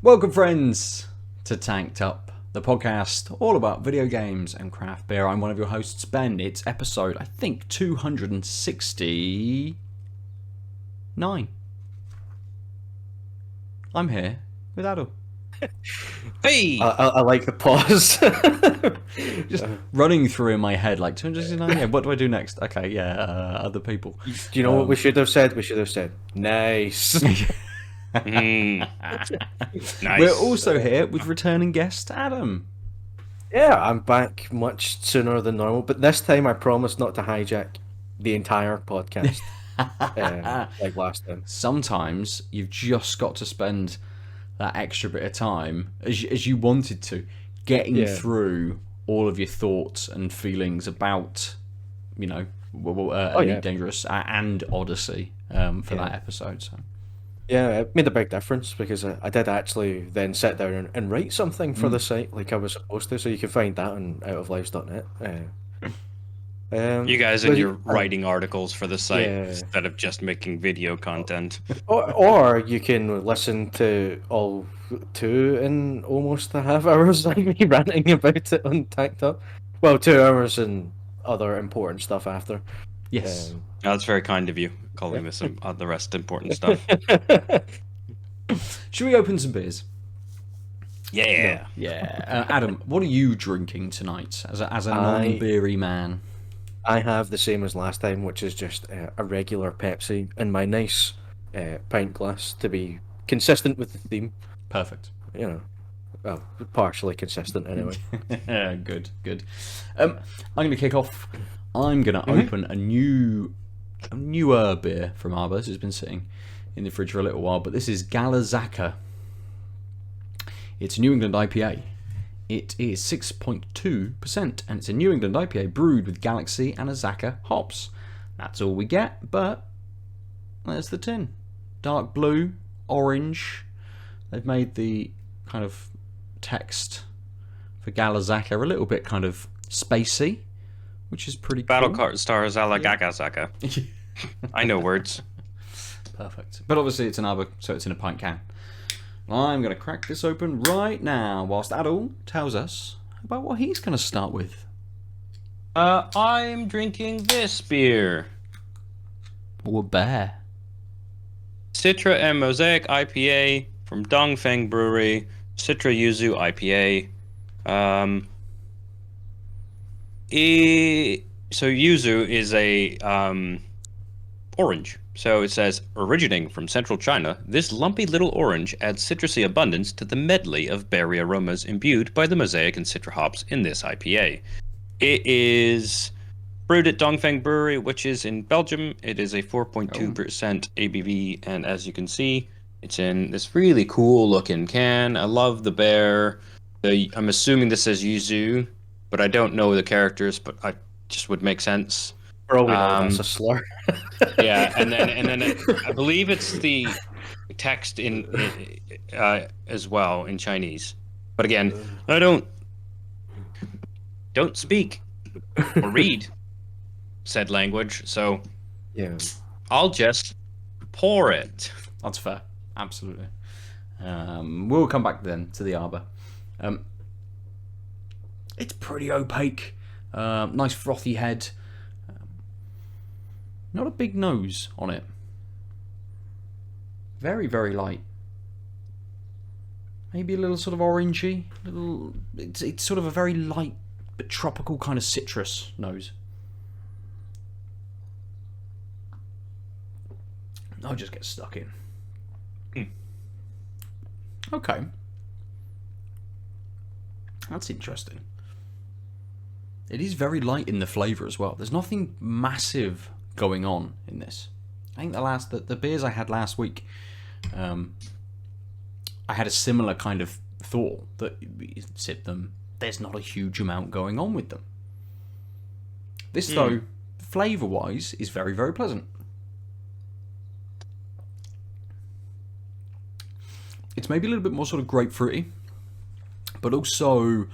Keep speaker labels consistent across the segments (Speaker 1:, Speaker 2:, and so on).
Speaker 1: Welcome, friends, to Tanked Up, the podcast all about video games and craft beer. I'm one of your hosts, Ben. It's episode, I think, 269. I'm here with Aadil.
Speaker 2: Hey!
Speaker 3: I like the pause.
Speaker 1: Just running through in my head, like, 269, yeah, what do I do next? Okay, yeah, other people.
Speaker 3: Do you know what we should have said? We should have said, nice.
Speaker 2: Nice.
Speaker 1: We're also here with returning guest, Adam.
Speaker 3: Yeah, I'm back much sooner than normal, but this time I promise not to hijack the entire podcast like last time.
Speaker 1: Sometimes you've just got to spend that extra bit of time, as you wanted to, getting through all of your thoughts and feelings about, you know, Elite Dangerous and Odyssey for that episode. So.
Speaker 3: Yeah, it made a big difference because I did actually then sit down and write something for the site like I was supposed to, so you can find that on outoflives.net.
Speaker 2: You guys and your writing articles for the site instead of just making video content.
Speaker 3: Or you can listen to all 2.5 hours of me ranting about it on Tanked Up. Well, 2 hours and other important stuff after.
Speaker 1: Yes.
Speaker 2: That's very kind of you, calling this the rest important stuff.
Speaker 1: Should we open some beers?
Speaker 2: Yeah.
Speaker 1: Yeah. Adam, what are you drinking tonight as a non-beery man?
Speaker 3: I have the same as last time, which is just a regular Pepsi in my nice pint glass to be consistent with the theme.
Speaker 1: Perfect.
Speaker 3: You know, well, partially consistent anyway.
Speaker 1: Good. I'm going to kick off. I'm going to open a newer beer from Arbor. It's been sitting in the fridge for a little while, but this is Galazaka. It's a New England IPA. It is 6.2%, and it's a New England IPA brewed with Galaxy and Azaka hops. That's all we get, but there's the tin. Dark blue, orange. They've made the kind of text for Galazaka a little bit kind of spacey, which is pretty cool.
Speaker 2: Battle card stars Alagagazaka. I know words.
Speaker 1: Perfect. But obviously it's an Arbor, so it's in a pint can. I'm going to crack this open right now, whilst Aadil tells us about what he's going to start with.
Speaker 2: I'm drinking this beer.
Speaker 1: Or a bear.
Speaker 2: Citra and Mosaic IPA from Dongfeng Brewery. Citra Yuzu IPA. So Yuzu is a orange. So it says, originating from central China, this lumpy little orange adds citrusy abundance to the medley of berry aromas imbued by the Mosaic and Citra hops in this IPA. It is brewed at Dongfeng Brewery, which is in Belgium. It is a 4.2% ABV, and as you can see, it's in this really cool looking can. I love the bear. I'm assuming this says Yuzu, but I don't know the characters, but I just would make sense.
Speaker 3: For all we know, that's a slur.
Speaker 2: Yeah, and then I believe it's the text in as well in Chinese. But again, I don't speak or read said language, so
Speaker 3: Yeah.
Speaker 2: I'll just pour it.
Speaker 1: That's fair. Absolutely. We'll come back then to the Arbor. It's pretty opaque. Nice frothy head. Not a big nose on it. Very, very light. Maybe a little sort of orangey. It's sort of a very light but tropical kind of citrus nose. I'll just get stuck in. Okay. That's interesting. It is very light in the flavour as well. There's nothing massive going on in this. I think the beers I had last week, I had a similar kind of thought that you sip them, there's not a huge amount going on with them. This though, flavour wise, is very, very pleasant. It's maybe a little bit more sort of grapefruity, but also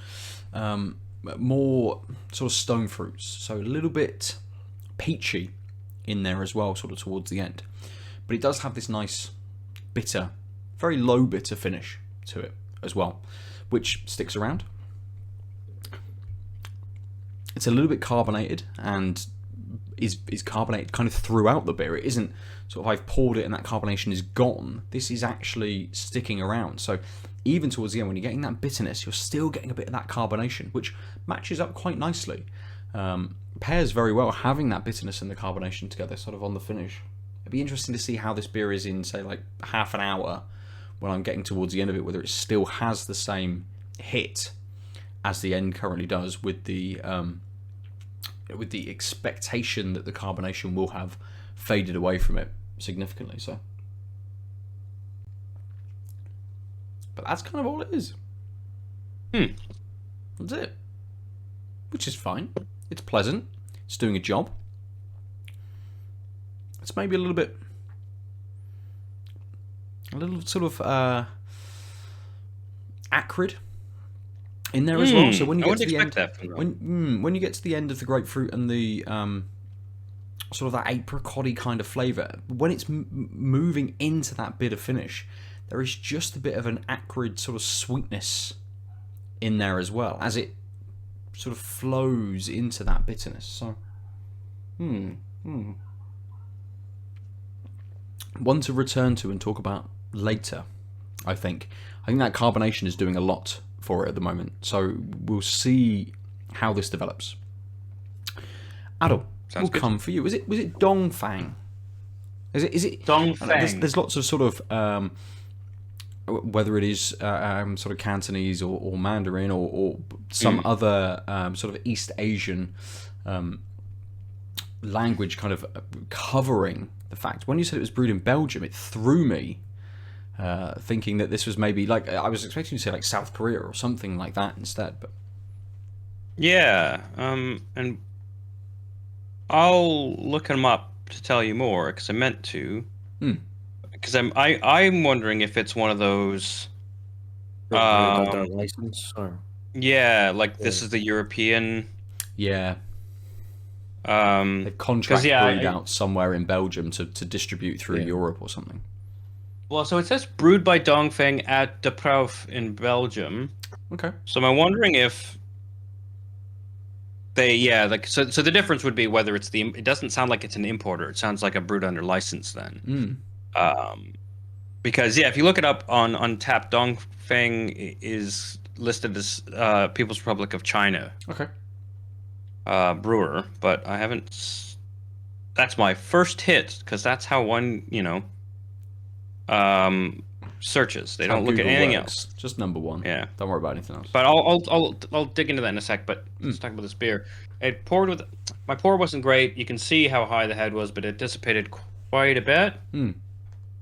Speaker 1: more sort of stone fruits, so a little bit peachy in there as well, sort of towards the end. But it does have this nice bitter, very low bitter finish to it as well, which sticks around. It's a little bit carbonated and is carbonated kind of throughout the beer. It isn't sort of I've poured it and that carbonation is gone. This is actually sticking around. So even towards the end, when you're getting that bitterness, you're still getting a bit of that carbonation, which matches up quite nicely. Pairs very well having that bitterness and the carbonation together sort of on the finish. It'd be interesting to see how this beer is in, say, like half an hour when I'm getting towards the end of it, whether it still has the same hit as the end currently does, with the expectation that the carbonation will have faded away from it significantly. So, but that's kind of all it is. That's it. Which is fine. It's pleasant. It's doing a job. It's maybe a little sort of acrid in there as well. So when you get to the end, when you get to the end of the grapefruit and the sort of that apricot-y kind of flavour, when it's moving into that bitter finish, there is just a bit of an acrid sort of sweetness in there as well, as it sort of flows into that bitterness. So, one to return to and talk about later, I think. I think that carbonation is doing a lot for it at the moment. So we'll see how this develops. Aadil, we'll come for you. Was it Dongfeng? Is it
Speaker 2: Dongfeng?
Speaker 1: There's lots of sort of whether it is sort of Cantonese or Mandarin or some other sort of East Asian language kind of covering the fact. When you said it was brewed in Belgium, it threw me thinking that this was maybe like, I was expecting you to say like South Korea or something like that instead. But
Speaker 2: yeah, and I'll look them up to tell you more because I meant to. Because I'm wondering if it's one of those.
Speaker 3: Got their license, or
Speaker 2: this is the European.
Speaker 1: Yeah.
Speaker 2: They
Speaker 1: contract brewed out somewhere in Belgium to distribute through Europe or something.
Speaker 2: Well, so it says brewed by Dongfeng at De Proef in Belgium.
Speaker 1: Okay.
Speaker 2: So I'm wondering if they, so the difference would be whether it's it doesn't sound like it's an importer. It sounds like a brewed under license then. Because if you look it up on Untapped, Dongfeng is listed as People's Republic of China.
Speaker 1: Okay.
Speaker 2: Brewer, but I haven't. That's my first hit because that's how one searches. They don't look at anything else.
Speaker 1: Just number one.
Speaker 2: Yeah.
Speaker 1: Don't worry about anything else.
Speaker 2: But I'll dig into that in a sec. But let's talk about this beer. It poured with. My pour wasn't great. You can see how high the head was, but it dissipated quite a bit.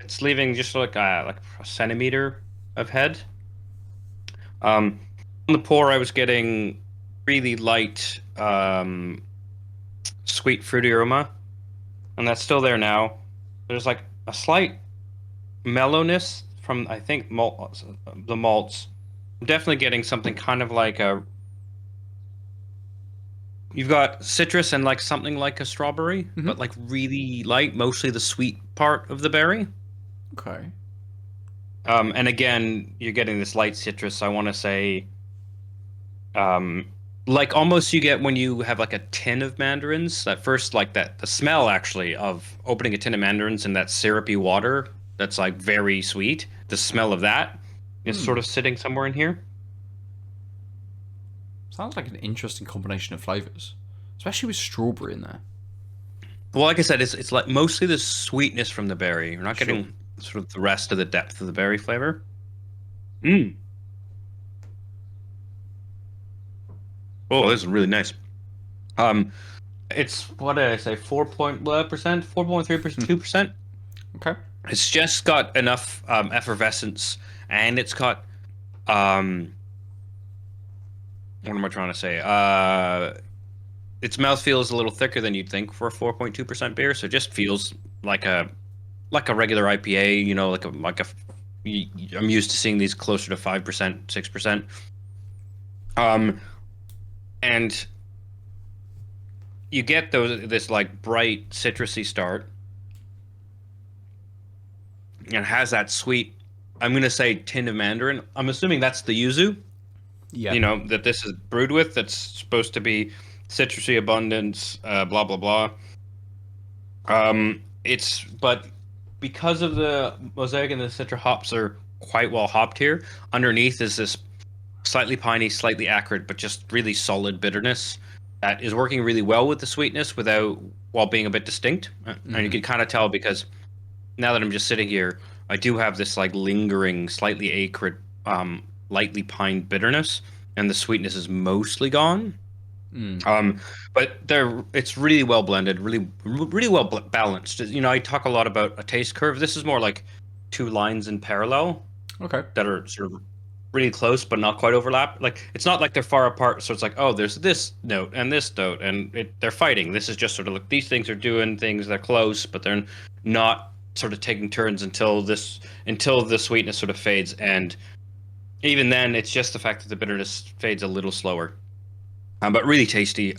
Speaker 2: It's leaving just like a centimeter of head. On the pour, I was getting really light, sweet fruity aroma, and that's still there now. There's like a slight mellowness from, I think, the malts. I'm definitely getting something kind of like you've got citrus and like something like a strawberry, but like really light, mostly the sweet part of the berry.
Speaker 1: Okay.
Speaker 2: And again, you're getting this light citrus. I want to say, like almost you get when you have like a tin of mandarins. That first, like the smell actually of opening a tin of mandarins and that syrupy water that's like very sweet. The smell of that is sort of sitting somewhere in here.
Speaker 1: Sounds like an interesting combination of flavors, especially with strawberry in there.
Speaker 2: Well, like I said, it's like mostly the sweetness from the berry. You're not getting sort of the rest of the depth of the berry flavor. Oh, this is really nice. It's, what did I say, 4.3%, 2%.
Speaker 1: Okay.
Speaker 2: It's just got enough effervescence, and it's got what am I trying to say? Its mouthfeel is a little thicker than you'd think for a 4.2% beer, so it just feels like a regular IPA, I'm used to seeing these closer to 5%, 6%. And you get this like bright citrusy start, and it has that sweet I'm gonna say tin of mandarin. I'm assuming that's the yuzu.
Speaker 1: Yeah.
Speaker 2: That this is brewed with. That's supposed to be citrusy abundance. Blah blah blah. But because of the mosaic and the citra hops are quite well hopped here. Underneath is this slightly piney, slightly acrid, but just really solid bitterness that is working really well with the sweetness without while being a bit distinct. And you can kind of tell because now that I'm just sitting here, I do have this like lingering, slightly acrid, lightly pine bitterness, and the sweetness is mostly gone. But it's really well blended, really well balanced. I talk a lot about a taste curve. This is more like two lines in parallel
Speaker 1: Okay.
Speaker 2: that are sort of really close but not quite overlap. Like it's not like they're far apart, so it's like, oh, there's this note and this note, and they're fighting. This is just sort of like these things are doing things. They're close, but they're not sort of taking turns until the sweetness sort of fades. And even then, it's just the fact that the bitterness fades a little slower. But really tasty.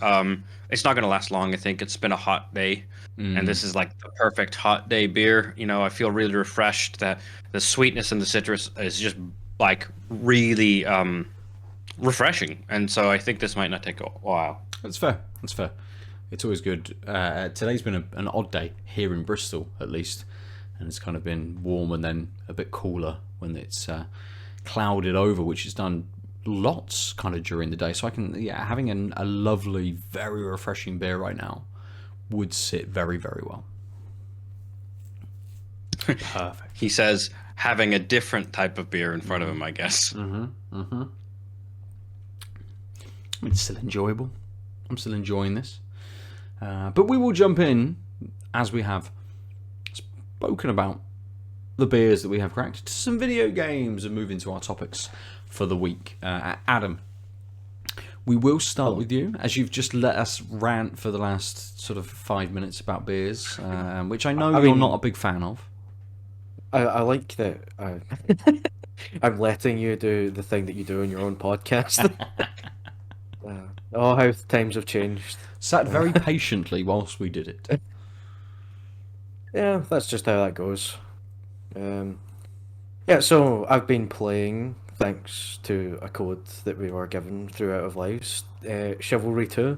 Speaker 2: It's not going to last long. I think it's been a hot day, and this is like the perfect hot day beer. I feel really refreshed. That the sweetness and the citrus is just like really refreshing, and so I think this might not take a while.
Speaker 1: That's fair. That's fair. It's always good. Today's been an odd day here in Bristol, at least, and it's kind of been warm and then a bit cooler when it's clouded over, which it's done lots kind of during the day. So having a lovely, very refreshing beer right now would sit very, very well. Perfect.
Speaker 2: He says having a different type of beer in front of him, I guess.
Speaker 1: I mean, it's still enjoyable. I'm still enjoying this. But we will jump in, as we have spoken about the beers that we have cracked, to some video games and move into our topics for the week. Adam, we will start with you, as you've just let us rant for the last sort of 5 minutes about beers, which I know you're not a big fan of.
Speaker 3: I like that I'm letting you do the thing that you do on your own podcast. How times have changed.
Speaker 1: Sat very patiently whilst we did it.
Speaker 3: Yeah, that's just how that goes. So I've been playing, thanks to a code that we were given through Out of Lives, Chivalry 2,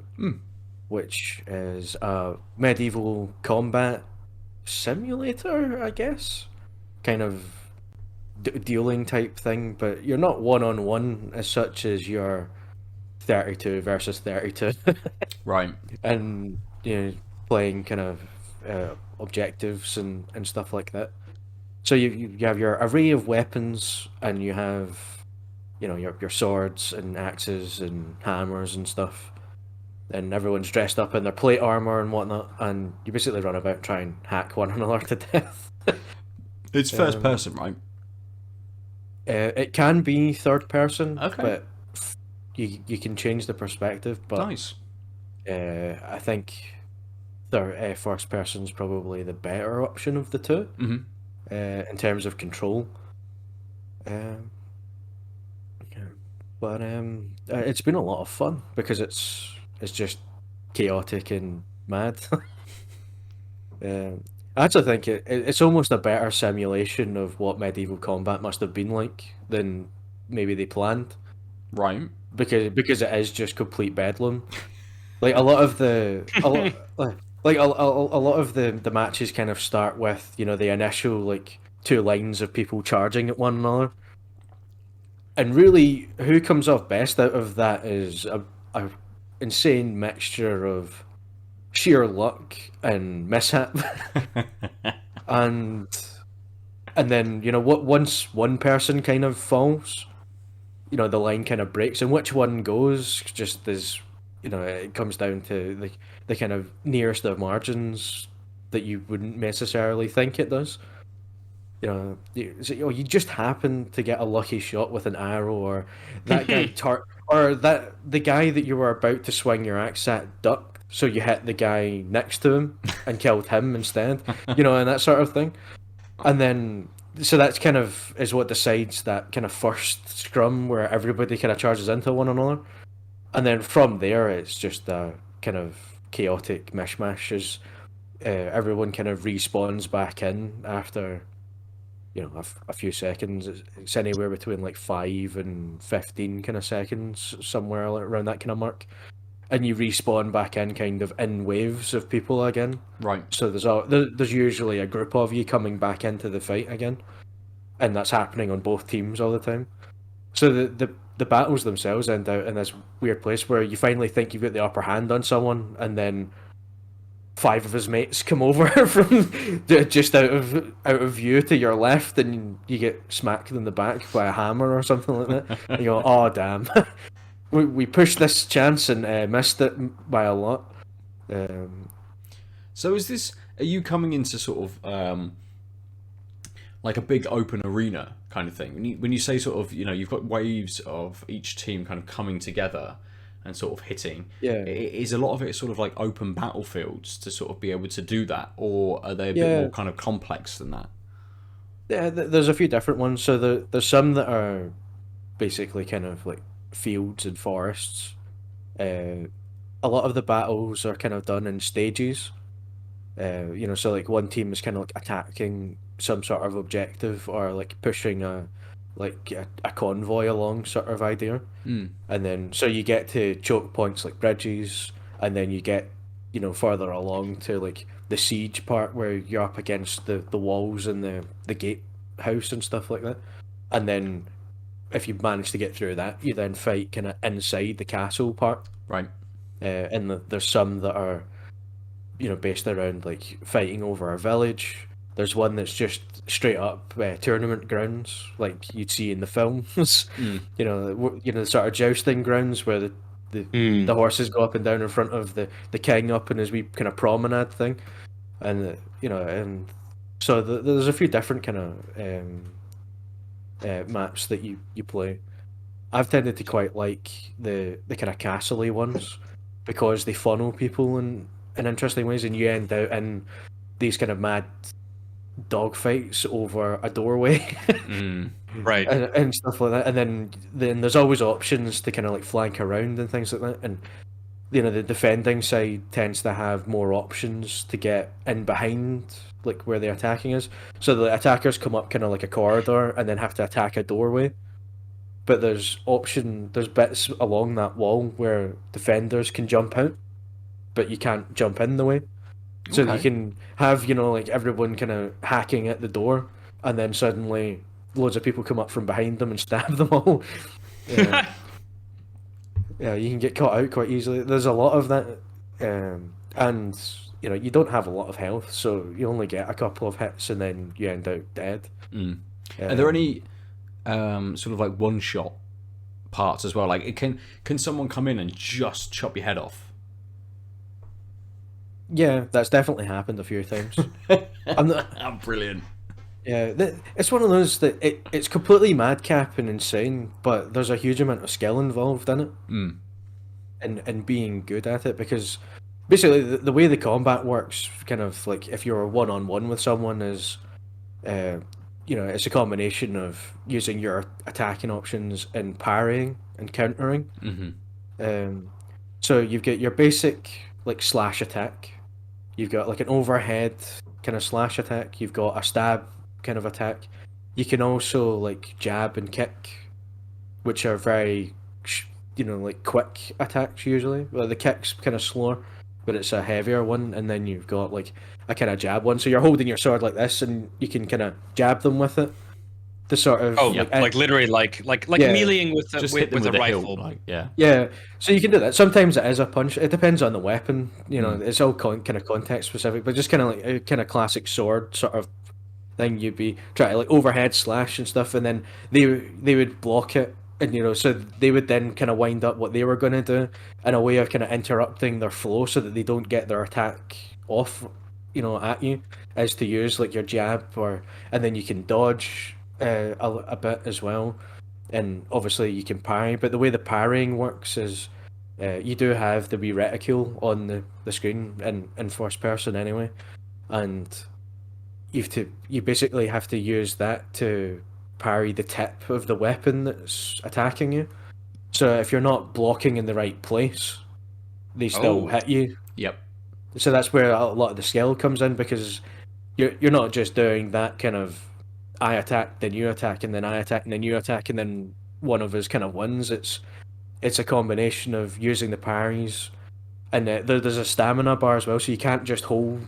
Speaker 3: which is a medieval combat simulator, I guess. Kind of dueling type thing, but you're not one-on-one as such as you're 32 versus 32.
Speaker 1: Right.
Speaker 3: And, playing kind of objectives and stuff like that. So you have your array of weapons, and you have, your swords and axes and hammers and stuff. And everyone's dressed up in their plate armor and whatnot, and you basically run about and try and hack one another to death.
Speaker 1: It's first person, right?
Speaker 3: It can be third person,
Speaker 1: Okay.
Speaker 3: but you can change the perspective. But
Speaker 1: Nice.
Speaker 3: I think first person is probably the better option of the two. In terms of control. But it's been a lot of fun because it's just chaotic and mad. I actually think it's almost a better simulation of what medieval combat must have been like than maybe they planned,
Speaker 1: Right.
Speaker 3: because it is just complete bedlam. Like a lot of the a lot of the matches kind of start with, the initial like two lines of people charging at one another, and really who comes off best out of that is a insane mixture of sheer luck and mishap. and then once one person kind of falls, the line kind of breaks, and which one goes just as it comes down to the kind of nearest of margins that you wouldn't necessarily think it does. You just happen to get a lucky shot with an arrow, or that guy or that the guy that you were about to swing your axe at ducked, so you hit the guy next to him and killed him instead, and that sort of thing. And then, so that's kind of is what decides that kind of first scrum where everybody kind of charges into one another. And then from there, it's just a kind of chaotic mishmash as everyone kind of respawns back in after a few seconds. It's anywhere between like 5 and 15 kind of seconds, somewhere around that kind of mark. And you respawn back in kind of in waves of people again.
Speaker 1: Right.
Speaker 3: So there's usually a group of you coming back into the fight again, and that's happening on both teams all the time. So the battles themselves end out in this weird place where you finally think you've got the upper hand on someone, and then 5 of his mates come over from just out of view to your left, and you get smacked in the back by a hammer or something like that. And you go, oh damn, we pushed this chance and missed it by a lot.
Speaker 1: So are you coming into sort of like a big open arena kind of thing? When you say sort of, you've got waves of each team kind of coming together and sort of hitting.
Speaker 3: Yeah.
Speaker 1: Is a lot of it sort of like open battlefields to sort of be able to do that, or are they a bit more kind of complex than that?
Speaker 3: Yeah, there's a few different ones. So there's some that are basically kind of like fields and forests. A lot of the battles are kind of done in stages. So like one team is kind of like attacking some sort of objective, or like pushing a convoy along sort of idea. And then so you get to choke points like bridges, and then you get further along to like the siege part where you're up against the walls and the gatehouse and stuff like that. And then if you manage to get through that, you then fight kind of inside the castle part.
Speaker 1: Right.
Speaker 3: And there's some that are based around like fighting over a village. There's one that's just straight up tournament grounds, like you'd see in the films. The sort of jousting grounds where the horses go up and down in front of the king up in his wee kind of promenade thing, and and so there's a few different kind of maps that you play. I've tended to quite like the kind of castle-y ones because they funnel people in interesting ways, and you end out in these kind of mad dogfights over a doorway.
Speaker 2: Right.
Speaker 3: and stuff like that. And then there's always options to kind of like flank around and things like that. And the defending side tends to have more options to get in behind like where the attacking is. So the attackers come up kind of like a corridor and then have to attack a doorway. But there's bits along that wall where defenders can jump out, but you can't jump in the way. So you can have, like everyone kind of hacking at the door, and then suddenly loads of people come up from behind them and stab them all. Yeah, you can get caught out quite easily. There's a lot of that, and you don't have a lot of health, so you only get a couple of hits and then you end out dead.
Speaker 1: Are there any sort of like one-shot parts as well? Like, can someone come in and just chop your head off?
Speaker 3: Yeah, that's definitely happened a few times.
Speaker 1: I'm brilliant.
Speaker 3: Yeah, it's one of those that it's completely madcap and insane, but there's a huge amount of skill involved in it, and being good at it, because basically the way the combat works, kind of like if you're one-on-one with someone, is it's a combination of using your attacking options and parrying and countering. So you've got your basic like slash attack. You've got like an overhead kind of slash attack. You've got a stab kind of attack. You can also like jab and kick, which are very, like quick attacks usually. Well, the kick's kind of slower, but it's a heavier one. And then you've got like a kind of jab one. So you're holding your sword like this, and you can kind of jab them with it. The sort of
Speaker 2: like literally like meleeing with a rifle.
Speaker 1: Hilt,
Speaker 3: yeah. So you can do that. Sometimes it is a punch. It depends on the weapon. It's all kind of context specific, but just kind of like a kind of classic sword sort of thing. You'd be trying to like overhead slash and stuff, and then they would block it, and so they would then kind of wind up what they were going to do in a way of kind of interrupting their flow so that they don't get their attack off, at you, as to use like your jab and then you can dodge a bit as well, and obviously you can parry. But the way the parrying works is you do have the wee reticule on the screen in first person anyway, and you basically have to use that to parry the tip of the weapon that's attacking you. So if you're not blocking in the right place, they still hit you.
Speaker 1: Yep.
Speaker 3: So that's where a lot of the skill comes in, because you're not just doing that kind of I attack, then you attack, and then I attack, and then you attack, and then one of us kind of wins. It's a combination of using the parries, and there's a stamina bar as well, so you can't just hold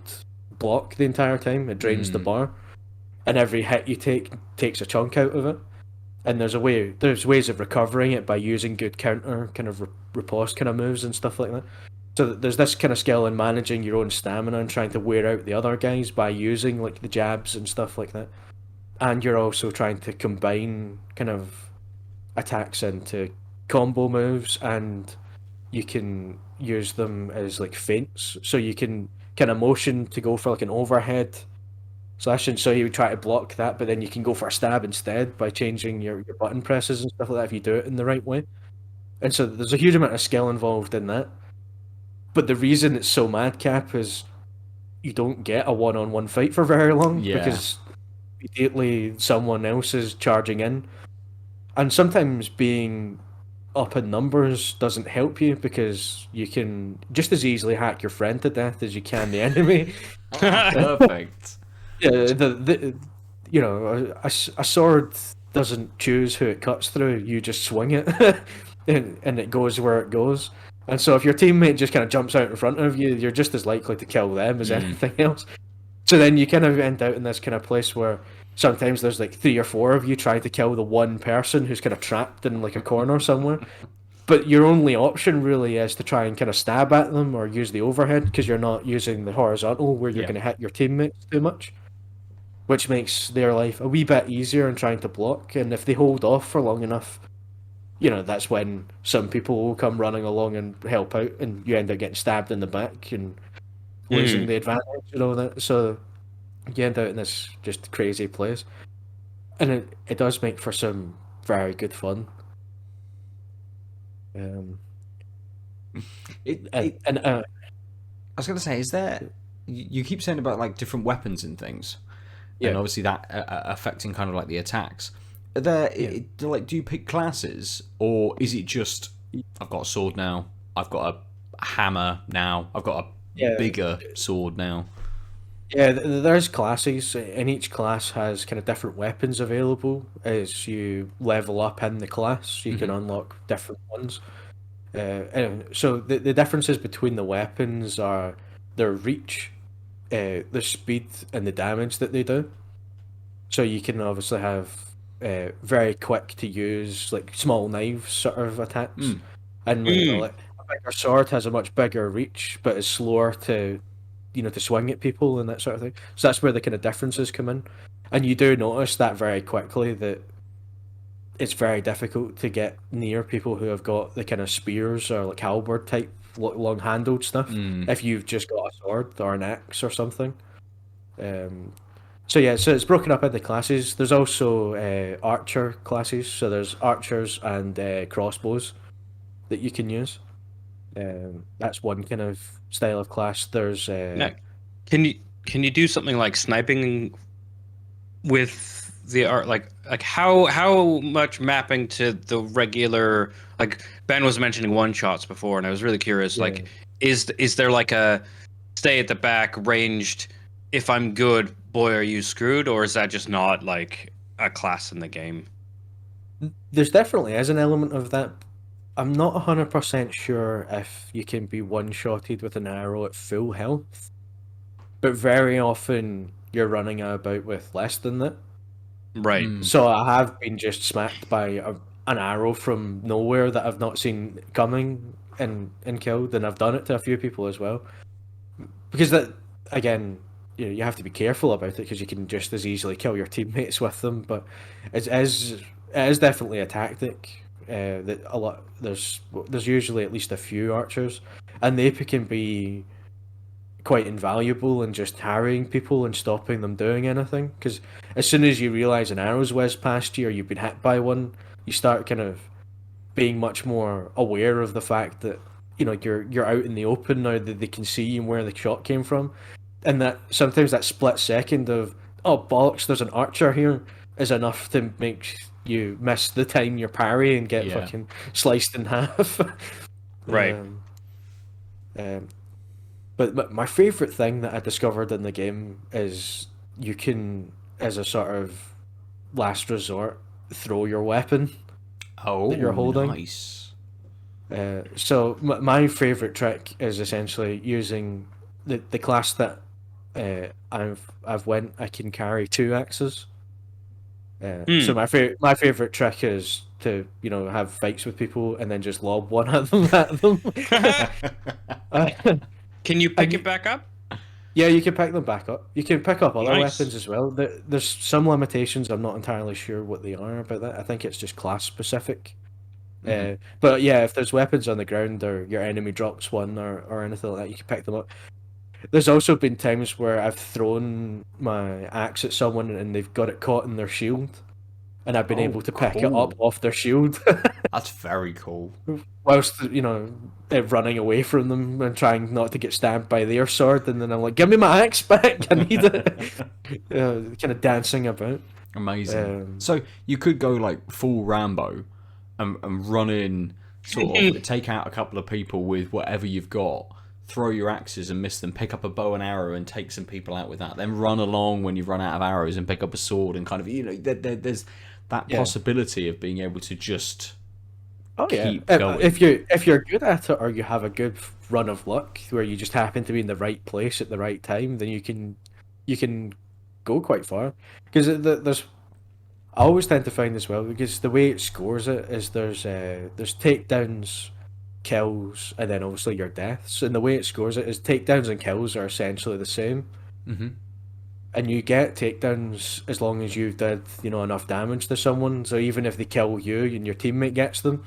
Speaker 3: block the entire time. It drains the bar, and every hit you take takes a chunk out of it. And there's ways of recovering it by using good counter kind of riposte kind of moves and stuff like that. So there's this kind of skill in managing your own stamina and trying to wear out the other guys by using like the jabs and stuff like that. And you're also trying to combine kind of attacks into combo moves, and you can use them as like feints. So you can kind of motion to go for like an overhead slash, and so you would try to block that, but then you can go for a stab instead by changing your button presses and stuff like that if you do it in the right way. And so there's a huge amount of skill involved in that. But the reason it's so madcap is you don't get a one-on-one fight for very long because immediately someone else is charging in. And sometimes being up in numbers doesn't help you because you can just as easily hack your friend to death as you can the enemy.
Speaker 1: Perfect.
Speaker 3: Yeah, you know, a sword doesn't choose who it cuts through. You just swing it, and it goes where it goes. And so if your teammate just kind of jumps out in front of you, you're just as likely to kill them as anything else. So then you kind of end out in this kind of place where sometimes there's like 3 or 4 of you trying to kill the one person who's kind of trapped in like a corner somewhere. But your only option really is to try and kind of stab at them or use the overhead because you're not using the horizontal where you're going to hit your teammates too much, which makes their life a wee bit easier in trying to block. And if they hold off for long enough, you know, that's when some people will come running along and help out, and you end up getting stabbed in the back and losing the advantage and all that. So you end up in this just crazy place. And it does make for some very good fun.
Speaker 1: I was going to say, is there... You keep saying about like different weapons and things, and obviously that affecting kind of like the attacks. Are there, like, do you pick classes, or is it just I've got a sword now, I've got a hammer now, I've got a bigger sword now?
Speaker 3: Yeah, there's classes, and each class has kind of different weapons available as you level up in the class. You can unlock different ones. And so the differences between the weapons are their reach, the speed, and the damage that they do. So you can obviously have very quick to use, like small knives sort of attacks, and you know, like a bigger sword has a much bigger reach, but is slower to, you know, to swing at people and that sort of thing. So that's where the kind of differences come in, and you do notice that very quickly that it's very difficult to get near people who have got the kind of spears or like halberd type long-handled stuff if you've just got a sword or an axe or something. So yeah, so it's broken up into classes. There's also archer classes, so there's archers and crossbows that you can use. That's one kind of style of class. There's
Speaker 2: Now, can you do something like sniping with the art? Like how much mapping to the regular? Like Ben was mentioning one shots before, and I was really curious. Like, is there like a stay at the back ranged? If I'm good, boy, are you screwed? Or is that just not like a class in the game?
Speaker 3: There's definitely is an element of that. I'm not 100% sure if you can be one-shotted with an arrow at full health, but very often you're running about with less than that.
Speaker 2: Right.
Speaker 3: So I have been just smacked by an arrow from nowhere that I've not seen coming and killed, and I've done it to a few people as well. Because that, again, you know, you have to be careful about it because you can just as easily kill your teammates with them. But it is definitely a tactic. That a lot there's usually at least a few archers, and they can be quite invaluable in just harrying people and stopping them doing anything. Because as soon as you realize an arrow's whizzed past you or you've been hit by one, you start kind of being much more aware of the fact that, you know, you're out in the open now, that they can see and where the shot came from, and that sometimes that split second of, oh bollocks, there's an archer here, is enough to make you miss the time you're parry and get fucking sliced in half.
Speaker 2: Right.
Speaker 3: But my favorite thing that I discovered in the game is you can, as a sort of last resort, throw your weapon
Speaker 1: Oh,
Speaker 3: that you're holding.
Speaker 1: nice.
Speaker 3: So my favorite trick is essentially using the class that I've went. I can carry 2 axes. So my favorite trick is to have fights with people and then just lob one of them at them.
Speaker 2: Can you pick
Speaker 3: And
Speaker 2: it back up?
Speaker 3: yeah, you can pick them back up. You can pick up other
Speaker 2: Nice.
Speaker 3: weapons as well. There's some limitations. I'm not entirely sure what they are about that. I think it's just class specific. But yeah, if there's weapons on the ground or your enemy drops one or anything like that, you can pick them up. There's also been times where I've thrown my axe at someone and they've got it caught in their shield, and I've been able to pick it up off their shield
Speaker 1: That's very cool.
Speaker 3: whilst running away from them and trying not to get stabbed by their sword. And then I'm like, "Give me my axe back! I need it." Kind of dancing about.
Speaker 1: Amazing. So you could go like full Rambo and run in, sort of take out a couple of people with whatever you've got, throw your axes and miss them, pick up a bow and arrow and take some people out with that, then run along when you run out of arrows and pick up a sword and kind of, there's that possibility of being able to just keep going.
Speaker 3: If you're good at it or you have a good run of luck where you just happen to be in the right place at the right time, then you can go quite far. Because I always tend to find as well, because the way it scores it is there's takedowns, kills, and then obviously your deaths. And the way it scores it is takedowns and kills are essentially the same.
Speaker 1: Mm-hmm.
Speaker 3: And you get takedowns as long as you've did enough damage to someone. So even if they kill you and your teammate gets them,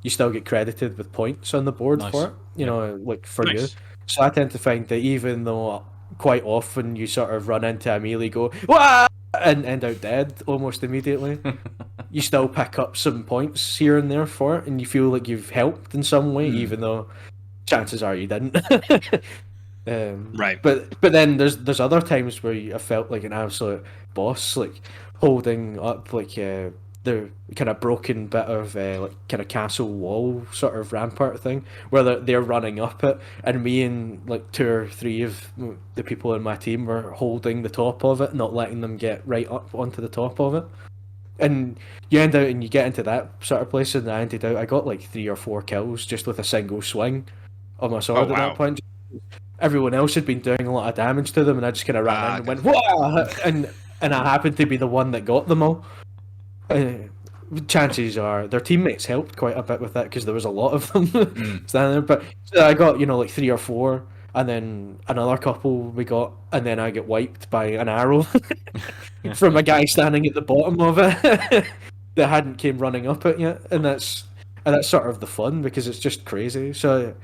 Speaker 3: you still get credited with points on the board for it. Like for you. So I tend to find that even though quite often you sort of run into a melee, go "Wah!" and end out dead almost immediately, you still pick up some points here and there for it, and you feel like you've helped in some way, even though chances are you didn't.
Speaker 2: Right.
Speaker 3: But then there's other times where I felt like an absolute boss, like holding up like the kind of broken bit of like kind of castle wall sort of rampart thing, where they're running up it, and me and like 2 or 3 of the people in my team were holding the top of it, not letting them get right up onto the top of it. And you end out and you get into that sort of place, and I ended out, I got like 3 or 4 kills just with a single swing of my sword at that point. Everyone else had been doing a lot of damage to them, and I just kind of ran in and went, "Whoa!" and I happened to be the one that got them all. Chances are their teammates helped quite a bit with that, because there was a lot of them standing there. But so I got like 3 or 4, and then another couple we got, and then I get wiped by an arrow from a guy standing at the bottom of it that hadn't came running up it yet. And that's sort of the fun, because it's just crazy. So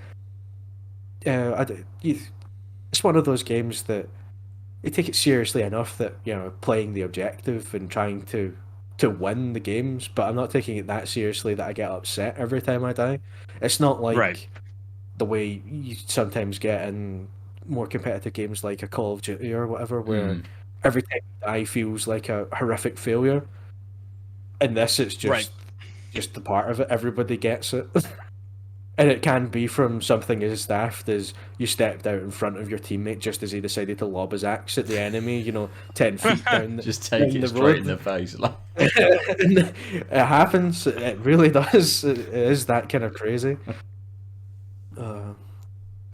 Speaker 3: it's one of those games that you take it seriously enough that playing the objective and trying to win the games, but I'm not taking it that seriously that I get upset every time I die. It's not like the way you sometimes get in more competitive games like a Call of Duty or whatever, where every time you die feels like a horrific failure. In this, it's just the part of it. Everybody gets it. And it can be from something as daft as you stepped out in front of your teammate just as he decided to lob his axe at the enemy, 10 feet down
Speaker 1: just take it
Speaker 3: the
Speaker 1: straight
Speaker 3: road.
Speaker 1: in the face. Like.
Speaker 3: It happens. It really does. It is that kind of crazy. It'd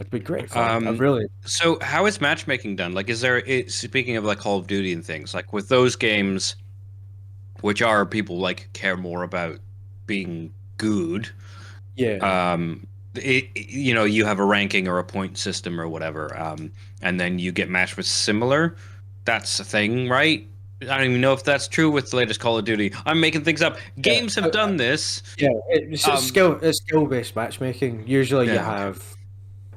Speaker 3: be great fun. I really.
Speaker 2: So how is matchmaking done? Like, speaking of like Call of Duty and things, like with those games, which are people like care more about being good.
Speaker 3: Yeah.
Speaker 2: You have a ranking or a point system or whatever, and then you get matched with similar. That's a thing, right? I don't even know if that's true with the latest Call of Duty. I'm making things up. Games have done this.
Speaker 3: Yeah, it's skill-based matchmaking. Usually you have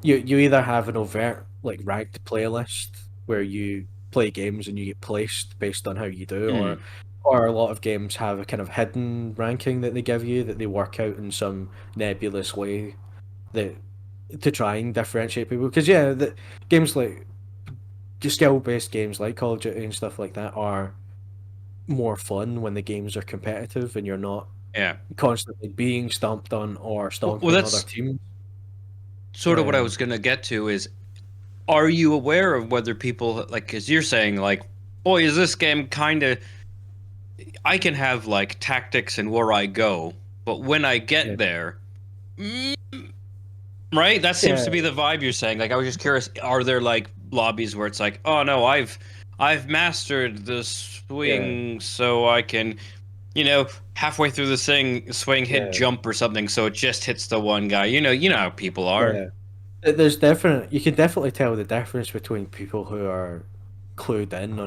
Speaker 3: you either have an overt like ranked playlist where you play games and you get placed based on how you do, or a lot of games have a kind of hidden ranking that they give you that they work out in some nebulous way that to try and differentiate people. Because the games like skill-based games like Call of Duty and stuff like that are more fun when the games are competitive and you're not constantly being stomped on or stomping other teams.
Speaker 2: Sort of what I was going to get to is, are you aware of whether people, like, because you're saying, like, boy, is this game kind of I can have like tactics and where I go, but when I
Speaker 3: Yeah.
Speaker 2: get there, right? That seems
Speaker 3: Yeah.
Speaker 2: to be the vibe you're saying. Like I was just curious, are there like lobbies where it's like, oh no, I've mastered the
Speaker 3: Yeah.
Speaker 2: swing so I can, halfway through the swing hit
Speaker 3: Yeah.
Speaker 2: jump or something so it just hits the one guy. You know how people are.
Speaker 3: Yeah. You can definitely tell the difference between people who are clued in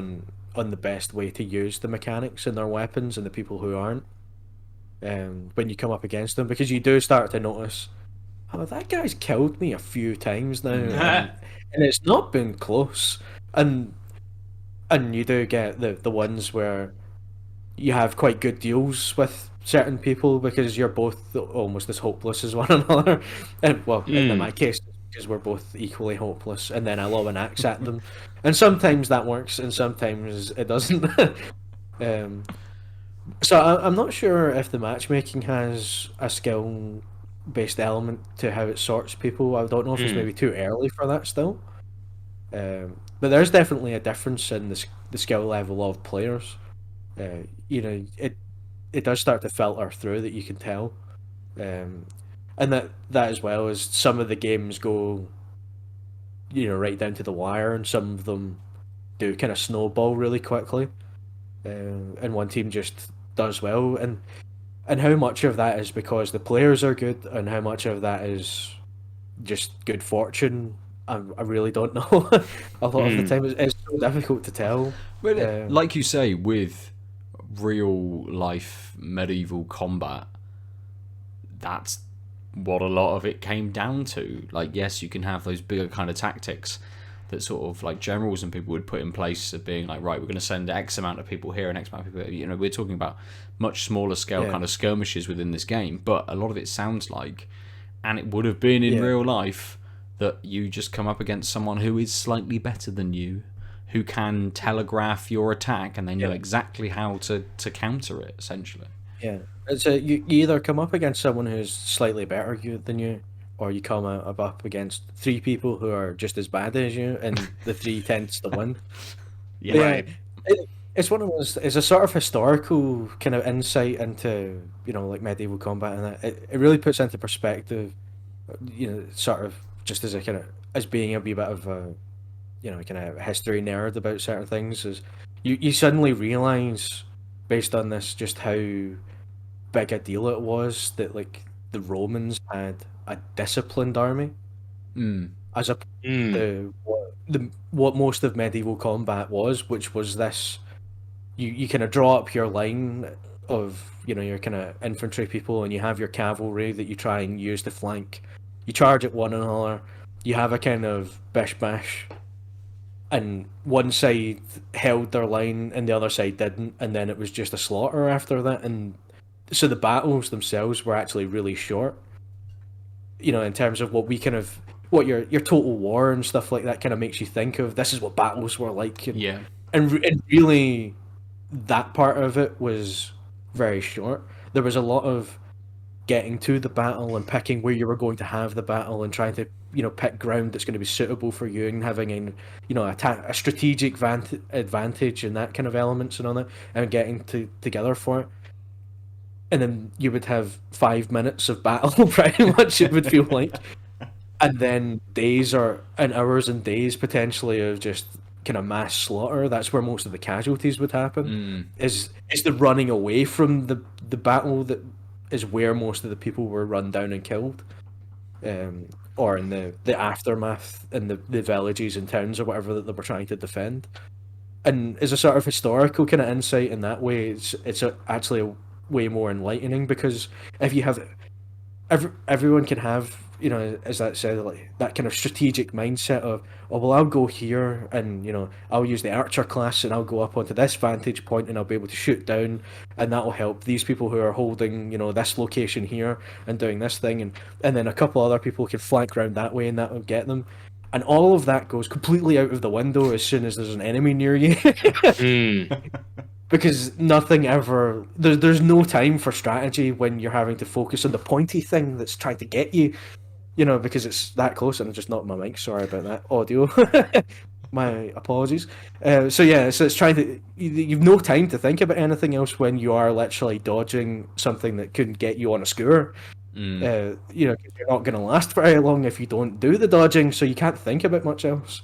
Speaker 3: on the best way to use the mechanics in their weapons and the people who aren't. When you come up against them, because you do start to notice, oh, that guy's killed me a few times now, and it's not been close. And you do get the ones where you have quite good deals with certain people because you're both almost as hopeless as one another. And well, in
Speaker 2: Hmm.
Speaker 3: my case, because we're both equally hopeless, and then I lob an axe at them, and sometimes that works, and sometimes it doesn't. um, so I'm not sure if the matchmaking has a skill based element to how it sorts people. I don't know if it's
Speaker 2: Hmm.
Speaker 3: maybe too early for that still. But there's definitely a difference in the skill level of players. It does start to filter through that you can tell, um, and that as well as some of the games go, right down to the wire, and some of them do kind of snowball really quickly, and one team just does well, and how much of that is because the players are good, and how much of that is just good fortune. I really don't know. A lot of the
Speaker 2: Hmm.
Speaker 3: time, it's so difficult to tell.
Speaker 1: But
Speaker 3: Um,
Speaker 1: like you say, with real life medieval combat, that's what a lot of it came down to. Like, yes, you can have those bigger kind of tactics that sort of like generals and people would put in place of being like, right, we're going to send X amount of people here and X amount of people here. We're talking about much smaller scale
Speaker 3: yeah,
Speaker 1: kind of skirmishes within this game, but a lot of it sounds like, and it would have been in
Speaker 3: yeah,
Speaker 1: real life, that you just come up against someone who is slightly better than you, who can telegraph your attack, and they know
Speaker 3: yeah.
Speaker 1: exactly how to counter it, essentially.
Speaker 3: Yeah, it's you either come up against someone who's slightly better than you, or you come up against three people who are just as bad as you, and the three tends to win. But
Speaker 1: Yeah.
Speaker 3: yeah,
Speaker 2: Right.
Speaker 3: it's one of those. It's a sort of historical kind of insight into like medieval combat, and that it really puts into perspective, sort of just as a kind of as being a wee bit of a kind of history nerd about certain things. Is you suddenly realize based on this just how big a deal it was that like the Romans had a disciplined army
Speaker 1: Mm.
Speaker 3: as a
Speaker 2: Hmm.
Speaker 3: what most of medieval combat was, which was this you kind of draw up your line of your kind of infantry people, and you have your cavalry that you try and use to flank. You charge at one another. You have a kind of bish bash, and one side held their line and the other side didn't, and then it was just a slaughter after that. And so the battles themselves were actually really short, in terms of what we kind of what your total war and stuff like that kind of makes you think of. This is what battles were like,
Speaker 1: Yeah.
Speaker 3: and really that part of it was very short. There was a lot of getting to the battle and picking where you were going to have the battle and trying to pick ground that's going to be suitable for you, and having a strategic advantage and that kind of elements and all that, and getting together for it. And then you would have 5 minutes of battle, pretty much it would feel like, and then days or and hours and days potentially of just kind of mass slaughter. That's where most of the casualties would happen.
Speaker 1: Mm.
Speaker 3: Is the running away from the battle that is where most of the people were run down and killed, or in the aftermath in the villages and towns or whatever that they were trying to defend. And as a sort of historical kind of insight in that way, actually a way more enlightening, because if you have everyone can have, as that said, like that kind of strategic mindset of, oh well, I'll go here and I'll use the archer class and I'll go up onto this vantage point and I'll be able to shoot down, and that will help these people who are holding this location here and doing this thing, and then a couple other people can flank round that way and that will get them. And all of that goes completely out of the window as soon as there's an enemy near you.
Speaker 2: Hmm.
Speaker 3: Because nothing ever there's no time for strategy when you're having to focus on the pointy thing that's trying to get you, because it's that close. And I'm just not my mic, sorry about that audio. My apologies. So yeah, so it's trying to. You've no time to think about anything else when you are literally dodging something that could get you on a skewer. You know, 'cause you're not going to last very long if you don't do the dodging, so you can't think about much else.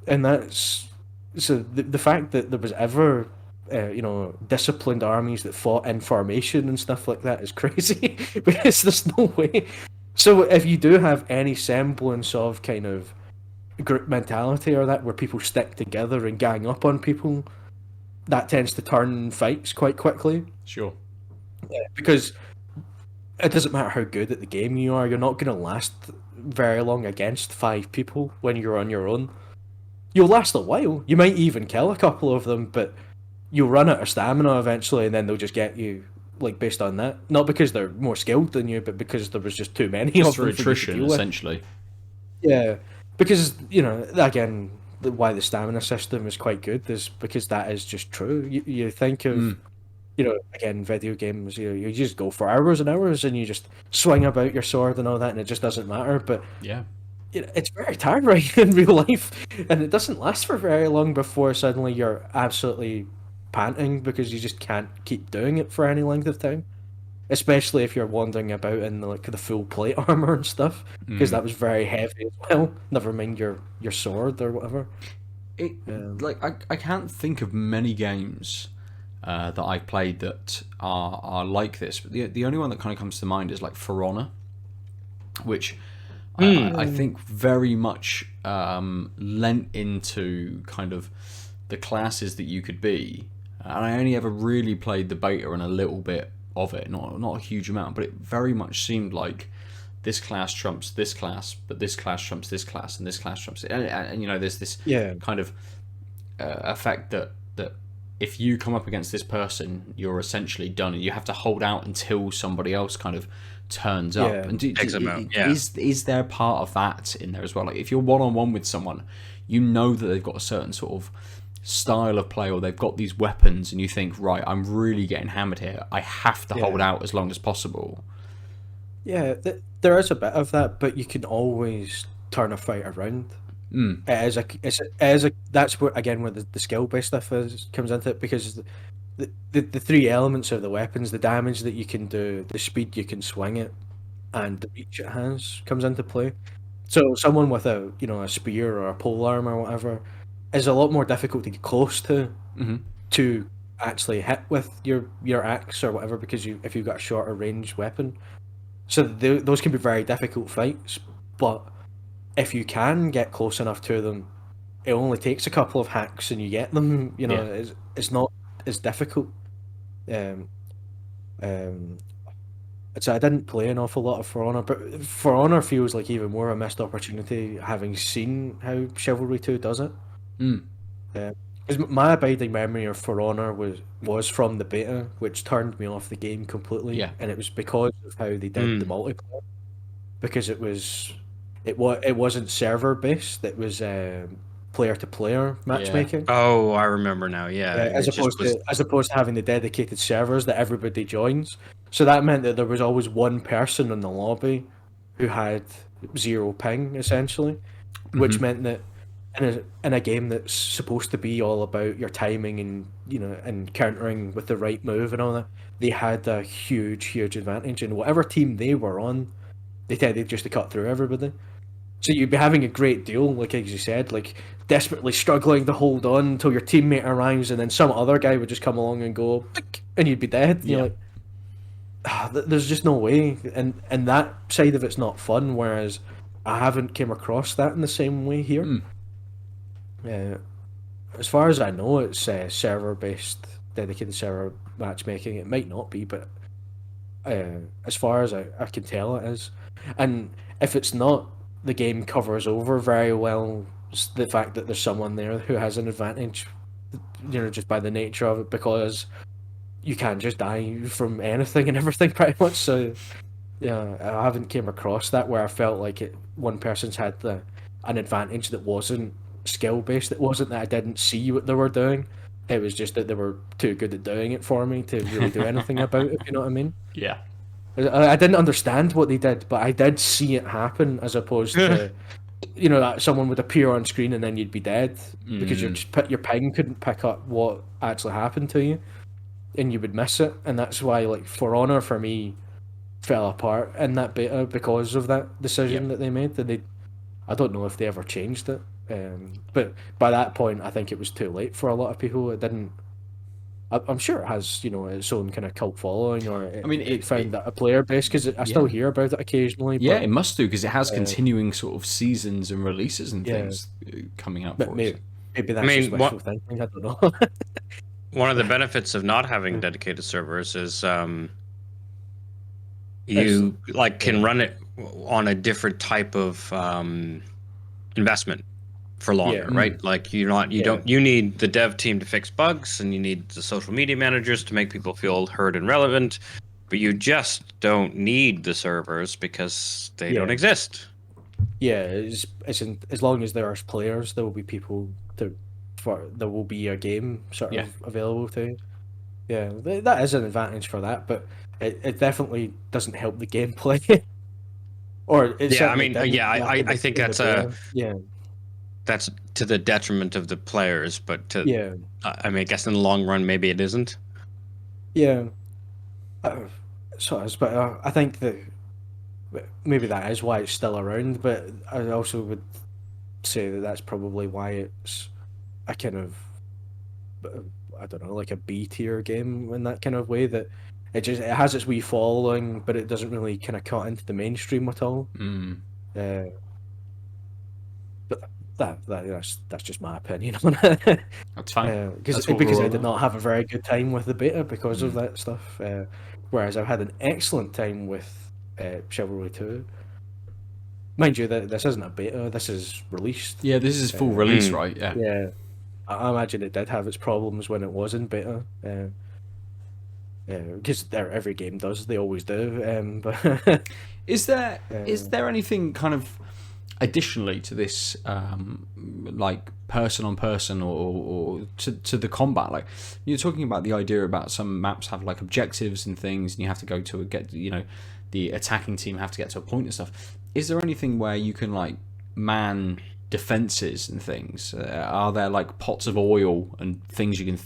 Speaker 3: And that's so the fact that there was ever, you know, disciplined armies that fought in formation and stuff like that is crazy because there's no way. So if you do have any semblance of kind of group mentality or that where people stick together and gang up on people, that tends to turn fights quite quickly
Speaker 1: Sure.
Speaker 3: because it doesn't matter how good at the game you are, you're not going to last very long against 5 people when you're on your own. You'll last a while. You might even kill a couple of them, but you'll run out of stamina eventually, and then they'll just get you, like, based on that. Not because they're more skilled than you, but because there was just too many
Speaker 1: Just
Speaker 3: of
Speaker 1: for
Speaker 3: them for you to
Speaker 1: attrition,
Speaker 3: deal with.
Speaker 1: essentially.
Speaker 3: Yeah, because, you know, again, why the stamina system is quite good is because that is just true. You think of, you know, again, video games, you just go for hours and hours and you just swing about your sword and all that, and it just doesn't matter. But
Speaker 1: Yeah.
Speaker 3: it's very tiring in real life, and it doesn't last for very long before suddenly you're absolutely panting because you just can't keep doing it for any length of time. Especially if you're wandering about in like the full plate armor and stuff, because that was very heavy as well. Never mind your sword or whatever.
Speaker 1: Like I can't think of many games that I've played that are like this. But the only one that kind of comes to mind is like For Honor, which I think very much lent into kind of the classes that you could be. And I only ever really played the beta and a little bit of it, not a huge amount, but it very much seemed like this class trumps this class, but this class trumps this class, and this class trumps it. And you know, there's this kind of effect that if you come up against this person, you're essentially done, and you have to hold out until somebody else kind of turns up.
Speaker 3: Yeah.
Speaker 1: And
Speaker 2: Takes them out, yeah.
Speaker 1: is there part of that in there as well? Like if you're one-on-one with someone, you know that they've got a certain sort of style of play, or they've got these weapons, and you think, right, I'm really getting hammered here. I have to hold out as long as possible.
Speaker 3: Yeah, there is a bit of that, but you can always turn a fight around. That's where again where the skill based stuff comes into it, because the 3 elements of the weapons, the damage that you can do, the speed you can swing it, and the reach it has comes into play. So someone with a a spear or a polearm or whatever is a lot more difficult to get close to actually hit with your axe or whatever, because if you've got a shorter range weapon. So those can be very difficult fights, but if you can get close enough to them, it only takes a couple of hacks and you get them. It's not as difficult. So I didn't play an awful lot of For Honor, but For Honor feels like even more a missed opportunity, having seen how Chivalry 2 does it. Because my abiding memory of For Honor was from the beta, which turned me off the game completely.
Speaker 1: Yeah.
Speaker 3: And it was because of how they did the multiplayer. Because it wasn't server based; it was player to player matchmaking.
Speaker 2: Oh, I remember now. Yeah,
Speaker 3: As opposed to having the dedicated servers that everybody joins. So that meant that there was always one person in the lobby who had 0 ping, essentially, which meant that in a game that's supposed to be all about your timing and and countering with the right move and all that, they had a huge advantage, and whatever team they were on, they tended just to cut through everybody. So you'd be having a great deal, like as you said, like desperately struggling to hold on until your teammate arrives, and then some other guy would just come along and go, "Pick," and you'd be dead. You're like, there's just no way, and that side of it's not fun. Whereas I haven't came across that in the same way here. As far as I know, it's server-based, dedicated server matchmaking. It might not be, but as far as I can tell, it is. And if it's not, the game covers over very well the fact that there's someone there who has an advantage, just by the nature of it, because you can just die from anything and everything pretty much. So yeah, I haven't came across that where I felt like one person's had an advantage that wasn't skill based. It wasn't that I didn't see what they were doing. It was just that they were too good at doing it for me to really do anything about it, if you know what I mean.
Speaker 1: Yeah.
Speaker 3: I didn't understand what they did, but I did see it happen, as opposed to that someone would appear on screen and then you'd be dead because your ping couldn't pick up what actually happened to you, and you would miss it. And that's why, like, For Honor for me fell apart in that beta because of that decision that they made. And I don't know if they ever changed it. But by that point, I think it was too late for a lot of people. It didn't. I'm sure it has, its own kind of cult following, or it found that a player base, because I still hear about it occasionally.
Speaker 1: Yeah,
Speaker 3: but,
Speaker 1: it must do, because it has continuing sort of seasons and releases and things coming out for
Speaker 3: maybe,
Speaker 1: it.
Speaker 3: maybe that's just wishful thinking. I don't know.
Speaker 2: One of the benefits of not having dedicated servers is you can run it on a different type of investment for longer, right? Like you need the dev team to fix bugs, and you need the social media managers to make people feel heard and relevant, but you just don't need the servers because they don't exist.
Speaker 3: Yeah, as long as there are players, there will be people there will be a game sort of available to you. Yeah, that is an advantage for that, but it definitely doesn't help the gameplay. Or I
Speaker 2: think that's to the detriment of the players, but I guess in the long run, maybe it isn't.
Speaker 3: Yeah, so is, but I think that maybe that is why it's still around. But I also would say that that's probably why it's a kind of, I don't know, like a B tier game in that kind of way, that it has its wee following, but it doesn't really kind of cut into the mainstream at all. But that's just my opinion on it.
Speaker 1: That's fine.
Speaker 3: Because I did not have a very good time with the beta because of that stuff. Whereas I've had an excellent time with Chivalry 2. Mind you, that this isn't a beta. This is released.
Speaker 1: Yeah, this is full release, right? Yeah.
Speaker 3: Yeah. I imagine it did have its problems when it was in beta. Because every game does. They always do. But
Speaker 1: is there anything kind of additionally to this, like person on person or to the combat? Like, you're talking about the idea about some maps have like objectives and things, and you have to go to the attacking team have to get to a point and stuff. Is there anything where you can like man defenses and things? Are there like pots of oil and things you can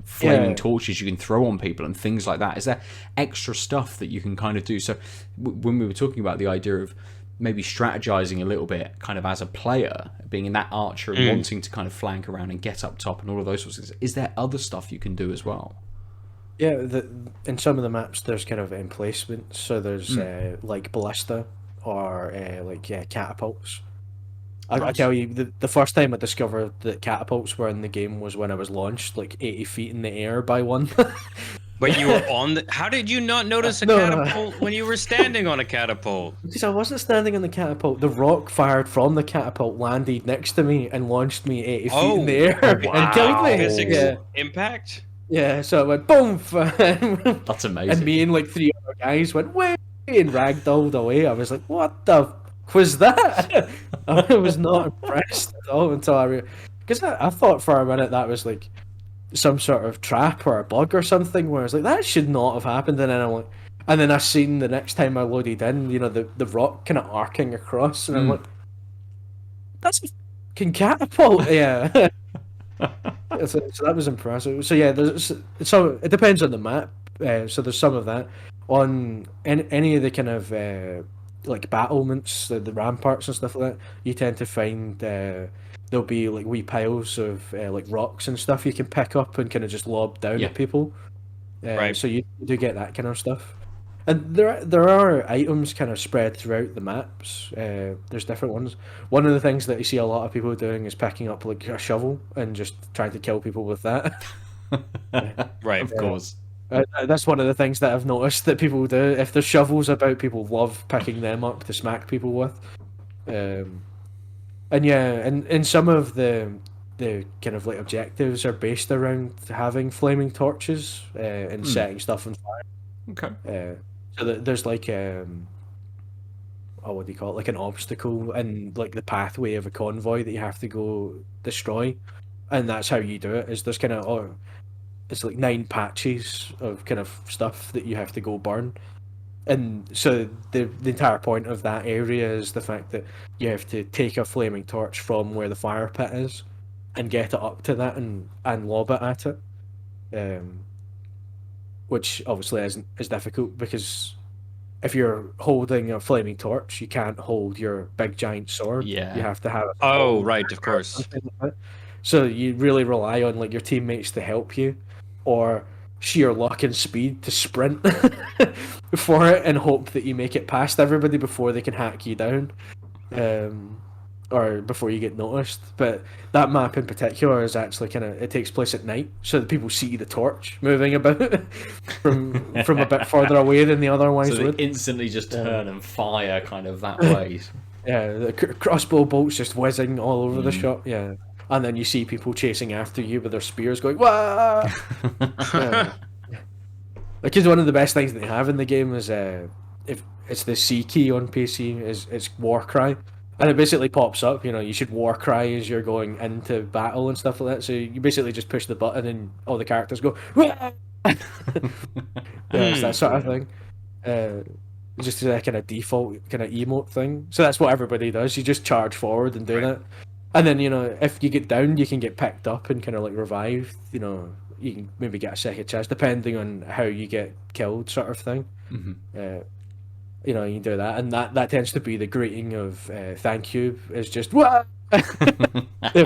Speaker 1: flaming torches you can throw on people and things like that? Is there extra stuff that you can kind of do? So when we were talking about the idea of maybe strategizing a little bit kind of as a player, being in that archer and wanting to kind of flank around and get up top and all of those sorts of things, is there other stuff you can do as well?
Speaker 3: Yeah, in some of the maps there's kind of emplacements, so there's like ballista or catapults. I tell you, the first time I discovered that catapults were in the game was when I was launched like 80 feet in the air by one.
Speaker 2: But you were on the... How did you not notice a catapult when you were standing on a catapult?
Speaker 3: Because I wasn't standing on the catapult. The rock fired from the catapult landed next to me and launched me 80 feet in the air and killed me.
Speaker 2: Physics impact?
Speaker 3: Yeah, so it went boom.
Speaker 1: That's amazing.
Speaker 3: And me and like 3 other guys went way and ragdolled away. I was like, what the was that? I was not impressed at all until because I thought for a minute that was like some sort of trap or a bug or something, where I was like, that should not have happened. And then I'm like, and then I seen the next time I loaded in, the rock kind of arcing across, and I'm like, that's a fucking catapult. Yeah. So that was impressive. So yeah, it depends on the map. So there's some of that on any of the kind of like battlements, the ramparts and stuff like that. You tend to find there'll be like wee piles of like rocks and stuff you can pick up and kind of just lob down at people.
Speaker 2: Right.
Speaker 3: So you do get that kind of stuff. And there are items kind of spread throughout the maps. There's different ones. One of the things that you see a lot of people doing is picking up like a shovel and just trying to kill people with that.
Speaker 2: Right,
Speaker 1: of course.
Speaker 3: That's one of the things that I've noticed that people do. If there's shovels about, people love picking them up to smack people with. And yeah, and some of the kind of like objectives are based around having flaming torches and setting stuff on fire.
Speaker 1: Okay.
Speaker 3: So there's like what do you call it? Like an obstacle in like the pathway of a convoy that you have to go destroy, and that's how you do it. Is there's kind of it's like 9 patches of kind of stuff that you have to go burn, And so the entire point of that area is the fact that you have to take a flaming torch from where the fire pit is and get it up to that and lob it at it. Which obviously is difficult because if you're holding a flaming torch, you can't hold your big giant sword.
Speaker 1: Yeah.
Speaker 3: You have to have
Speaker 2: Oh, right, of course.
Speaker 3: something like that. So you really rely on like your teammates to help you, or sheer luck and speed to sprint for it and hope that you make it past everybody before they can hack you down, or before you get noticed. But that map in particular is actually it takes place at night, so that people see the torch moving about from a bit further away than they otherwise
Speaker 1: So they
Speaker 3: would.
Speaker 1: instantly just turn and fire kind of that way.
Speaker 3: Yeah, the crossbow bolts just whizzing all over the shop. Yeah, and then you see people chasing after you with their spears, going "Wah!" Yeah. Because one of the best things that they have in the game is if it's the C key on PC is it's war cry, and it basically pops up. You should war cry as you're going into battle and stuff like that. So you basically just push the button and all the characters go "Wah!" Yeah, it's that sort of thing. Just a kind of default kind of emote thing. So that's what everybody does. You just charge forward and do that. And then, if you get down, you can get picked up and kind of like revived. You can maybe get a second chance, depending on how you get killed, sort of thing. You can do that. And that tends to be the greeting of thank you, is just, "Wah!"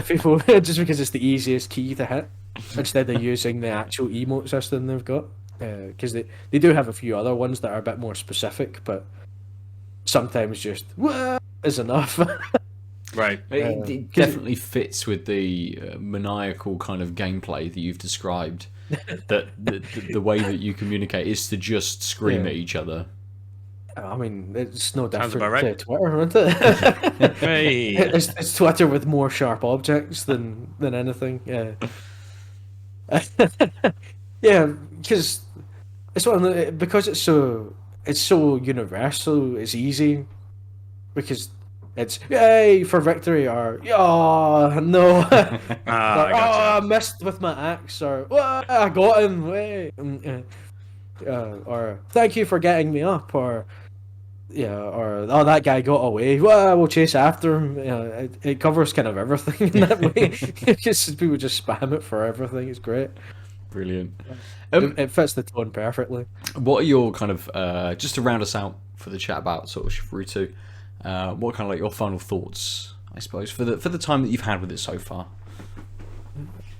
Speaker 3: People, just because it's the easiest key to hit, instead of using the actual emote system they've got. Because they do have a few other ones that are a bit more specific, but sometimes just "Wah!" is enough.
Speaker 2: Right.
Speaker 1: It definitely fits with the maniacal kind of gameplay that you've described. That the way that you communicate is to just scream at each other.
Speaker 3: I mean, it's no
Speaker 2: Sounds
Speaker 3: different
Speaker 2: about right.
Speaker 3: to Twitter, isn't it?
Speaker 2: Hey.
Speaker 3: It's Twitter with more sharp objects than anything. Yeah. Yeah, because because it's so universal. It's easy because it's yay for victory, or yeah, no,
Speaker 2: I
Speaker 3: or,
Speaker 2: gotcha.
Speaker 3: I missed with my axe, or I got him, wait, or thank you for getting me up, or or that guy got away. Well, we'll chase after him. It covers kind of everything in that way. Just people just spam it for everything. It's great.
Speaker 1: Brilliant.
Speaker 3: It fits the tone perfectly.
Speaker 1: What are your kind of just to round us out for the chat about sort of Chivalry 2? What kind of like your final thoughts, I suppose, for the time that you've had with it so far?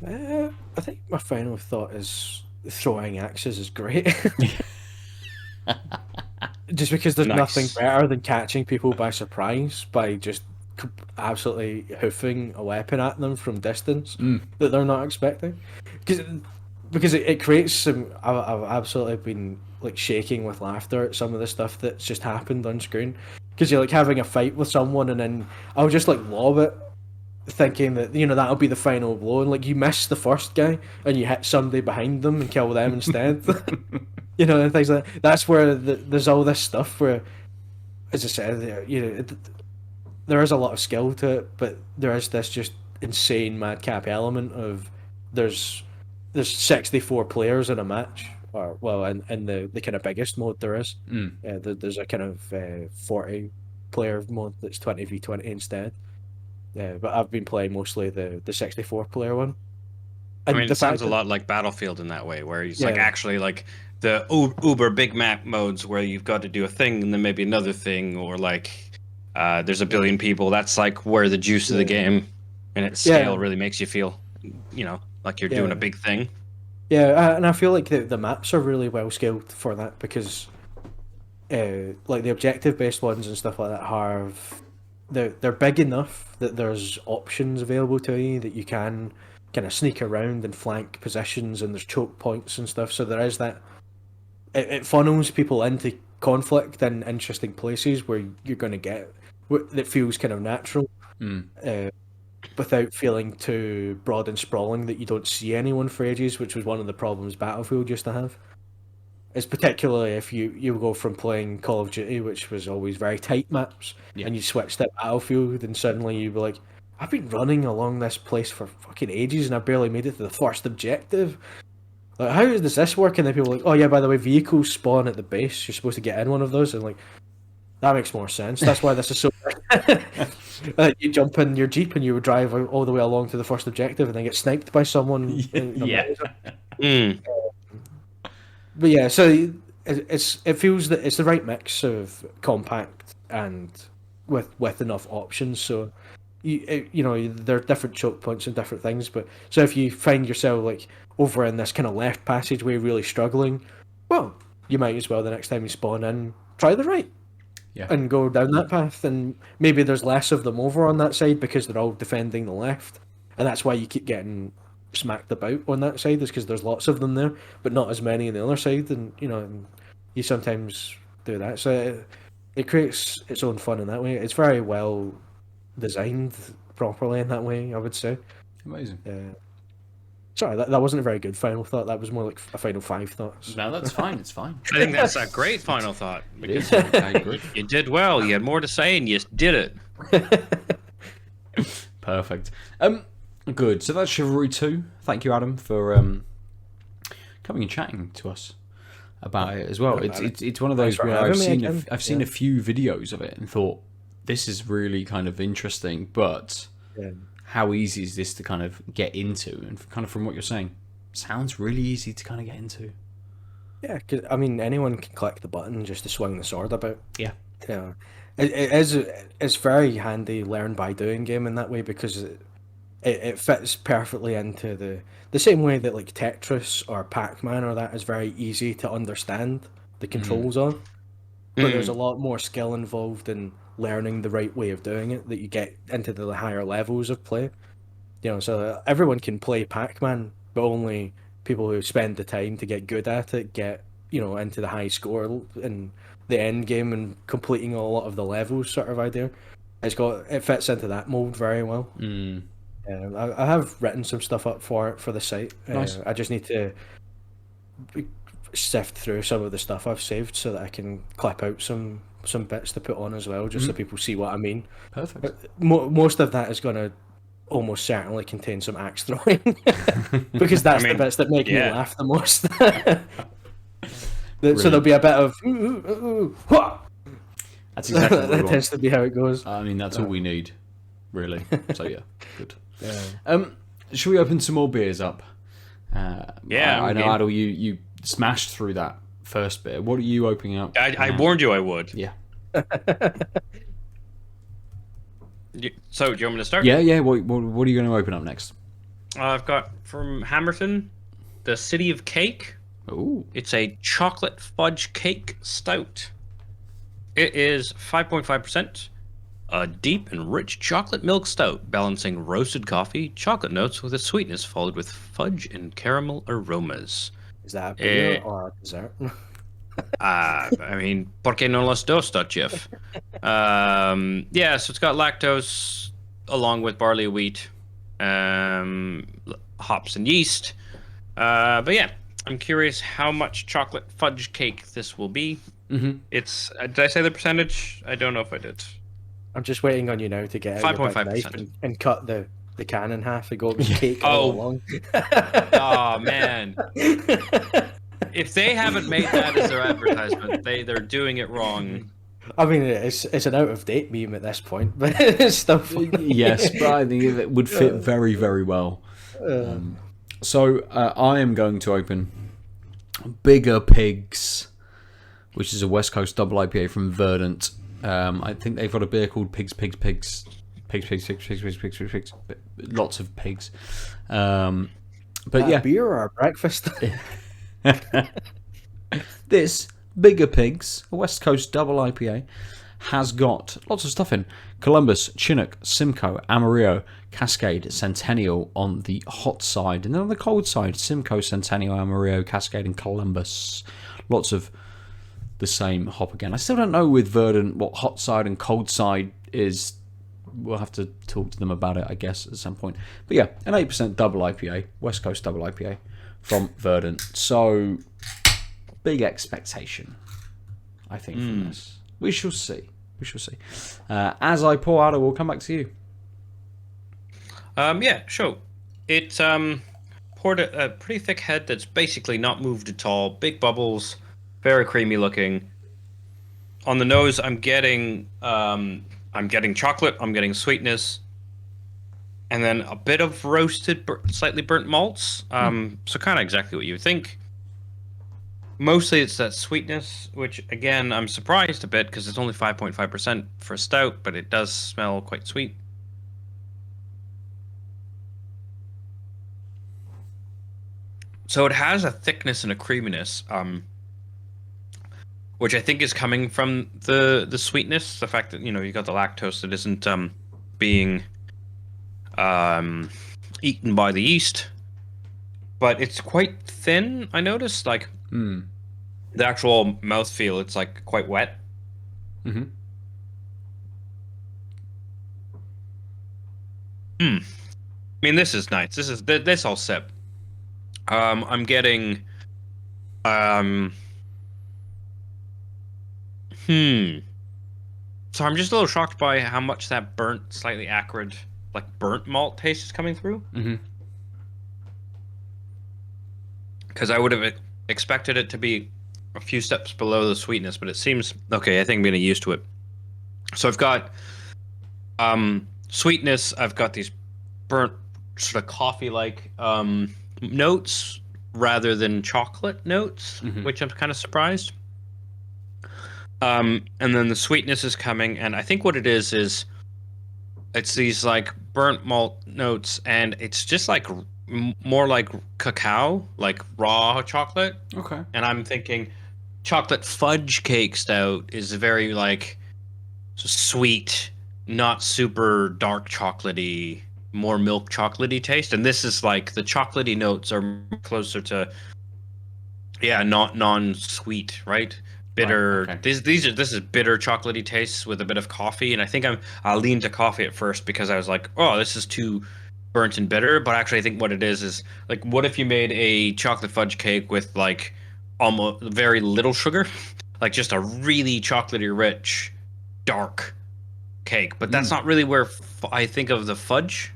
Speaker 3: I think my final thought is throwing axes is great. Just because there's
Speaker 2: Nice.
Speaker 3: nothing better than catching people by surprise by just absolutely hoofing a weapon at them from distance that they're not expecting. Because it creates some. I've absolutely been like shaking with laughter at some of the stuff that's just happened on screen. Because you're like having a fight with someone, and then I'll just like lob it, thinking that that'll be the final blow, and like you miss the first guy and you hit somebody behind them and kill them instead. And things like that. That's where there's all this stuff where, as I said, there is a lot of skill to it, but there is this just insane madcap element of there's 64 players in a match, or well, in the kind of biggest mode there is. There's a kind of 40 player mode that's 20v20 instead. But I've been playing mostly the 64 player one.
Speaker 2: I
Speaker 3: And
Speaker 2: mean,
Speaker 3: the
Speaker 2: it sounds
Speaker 3: fact
Speaker 2: a lot like Battlefield in that way, where it's like
Speaker 3: Yeah.
Speaker 2: actually like the uber big map modes where you've got to do a thing and then maybe another thing, or like there's a billion people. That's like where the juice of the game and its scale really makes you feel, like you're doing a big thing.
Speaker 3: Yeah, and I feel like the maps are really well scaled for that because, like the objective-based ones and stuff like that have, they're big enough that there's options available to you that you can kind of sneak around and flank positions, and there's choke points and stuff. So there is that. It funnels people into conflict in interesting places where you're going to get that feels kind of natural. Without feeling too broad and sprawling that you don't see anyone for ages, which was one of the problems Battlefield used to have. It's particularly if you go from playing Call of Duty, which was always very tight maps, and you switch to Battlefield, and suddenly you'd be like, I've been running along this place for fucking ages, and I barely made it to the first objective. Like, how does this work? And then people are like, oh yeah, by the way, vehicles spawn at the base. You're supposed to get in one of those, and like that makes more sense. That's why this is so. You jump in your jeep and you would drive all the way along to the first objective, and then get sniped by someone.
Speaker 1: Yeah.
Speaker 3: But yeah, so it feels that it's the right mix of compact and with enough options. So you know there are different choke points and different things. But so if you find yourself like over in this kind of left passageway really struggling, well, you might as well the next time you spawn in try the right.
Speaker 1: Yeah.
Speaker 3: And go down that path, and maybe there's less of them over on that side because they're all defending the left, and that's why you keep getting smacked about on that side, is because there's lots of them there, but not as many on the other side, and you know, you sometimes do that. So it creates its own fun in that way. It's very well designed properly in that way, I would say.
Speaker 1: Amazing.
Speaker 3: Sorry, that wasn't a very good final thought. That was more like a final 5 thoughts.
Speaker 1: No, that's fine. It's fine.
Speaker 2: I think that's a great final thought.
Speaker 1: It is.
Speaker 2: Because
Speaker 1: I agree.
Speaker 2: you did well. You had more to say, and you did it.
Speaker 1: Perfect. Good. So that's Chivalry 2. Thank you, Adam, for coming and chatting to us about it as well. It's one of those where I've seen a few videos of it and thought this is really kind of interesting, but how easy is this to kind of get into? And kind of from what you're saying, sounds really easy to kind of get into.
Speaker 3: Yeah, 'cause, I mean, anyone can click the button just to swing the sword about.
Speaker 1: Yeah.
Speaker 3: Yeah, it's very handy learn by doing game in that way, because it fits perfectly into the same way that like Tetris or Pac-Man or that is very easy to understand the controls on, but there's a lot more skill involved in learning the right way of doing it that you get into the higher levels of play. You know, so everyone can play Pac-Man, but only people who spend the time to get good at it get, you know, into the high score in the end game and completing a lot of the levels sort of idea. It fits into that mold very well. I have written some stuff up for it for the site.
Speaker 1: Nice.
Speaker 3: I just need to sift through some of the stuff I've saved so that I can clip out some bits to put on as well, just so people see what I mean.
Speaker 1: Perfect.
Speaker 3: But most of that is going to almost certainly contain some axe throwing, because that's the bits that make me laugh the most. So there'll be a bit of
Speaker 1: that's exactly what we
Speaker 3: that
Speaker 1: want.
Speaker 3: tends to be how it goes.
Speaker 1: I mean, that's all we need, really. So yeah, good. Should we open some more beers up? I know, Aadil, you smashed through that first beer. What are you opening up?
Speaker 2: I warned you I would.
Speaker 1: Yeah.
Speaker 2: So, do you want me to start?
Speaker 1: Yeah. What are you going to open up next?
Speaker 2: I've got from Hammerton, the City of Cake.
Speaker 1: Ooh.
Speaker 2: It's a chocolate fudge cake stout. It is 5.5%. A deep and rich chocolate milk stout, balancing roasted coffee, chocolate notes with a sweetness followed with fudge and caramel aromas.
Speaker 3: Is that a beer or a dessert?
Speaker 2: I mean, ¿por qué no las dos, Jeff? Yeah, so it's got lactose along with barley, wheat, hops, and yeast. But yeah, I'm curious how much chocolate fudge cake this will be.
Speaker 1: Mm-hmm.
Speaker 2: It's did I say the percentage? I don't know if I did.
Speaker 3: I'm just waiting on you now to get out your big knife and cut the can in half and go cake all along.
Speaker 2: Oh man. If they haven't made that as their advertisement, they're doing it wrong.
Speaker 3: I mean, it's an out of date meme at this point, but it's still funny.
Speaker 1: Yes, but I think it would fit very, very well. So I am going to open Bigger Pigs, which is a West Coast double IPA from Verdant. I think they've got a beer called Pigs. Lots of pigs. But yeah,
Speaker 3: beer or breakfast.
Speaker 1: This Bigger Pigs, a West Coast double IPA, has got lots of stuff in. Columbus, Chinook, Simcoe, Amarillo, Cascade, Centennial on the hot side. And then on the cold side, Simcoe, Centennial, Amarillo, Cascade, and Columbus. Lots of the same hop again. I still don't know with Verdant what hot side and cold side is. We'll have to talk to them about it, I guess, at some point. But yeah, an 8% double IPA, West Coast double IPA from Verdant. So, big expectation, I think, from this. We shall see. As I pour out, I will come back to you.
Speaker 2: Yeah, sure. It poured a pretty thick head that's basically not moved at all. Big bubbles, very creamy looking. On the nose, I'm getting chocolate. I'm getting sweetness, and then a bit of roasted, slightly burnt malts. So kind of exactly what you would think. Mostly it's that sweetness, which again I'm surprised a bit because it's only 5.5% for a stout, but it does smell quite sweet. So it has a thickness and a creaminess, which I think is coming from the sweetness, the fact that you got the lactose that isn't being eaten by the yeast, but it's quite thin. I noticed, like the actual mouthfeel, it's like quite wet. I mean, this is nice. This I'll sip. I'm getting So I'm just a little shocked by how much that burnt, slightly acrid, like burnt malt taste is coming through. Because I would have expected it to be a few steps below the sweetness, but it seems okay. I think I'm getting used to it. So I've got sweetness. I've got these burnt, sort of coffee-like notes rather than chocolate notes, which I'm kind of surprised. And then the sweetness is coming, and I think what it is it's these like burnt malt notes, and it's just like more like cacao, like raw chocolate.
Speaker 1: Okay.
Speaker 2: And I'm thinking chocolate fudge cake stout is very like sweet, not super dark chocolatey, more milk chocolatey taste, and this is like the chocolatey notes are closer to not non-sweet, right? Bitter.
Speaker 1: Right, okay.
Speaker 2: This is bitter chocolatey tastes with a bit of coffee, and I think I'll lean to coffee at first because I was like, oh, this is too burnt and bitter. But actually, I think what it is like, what if you made a chocolate fudge cake with like almost very little sugar, like just a really chocolatey rich, dark cake? But that's not really where I think of the fudge.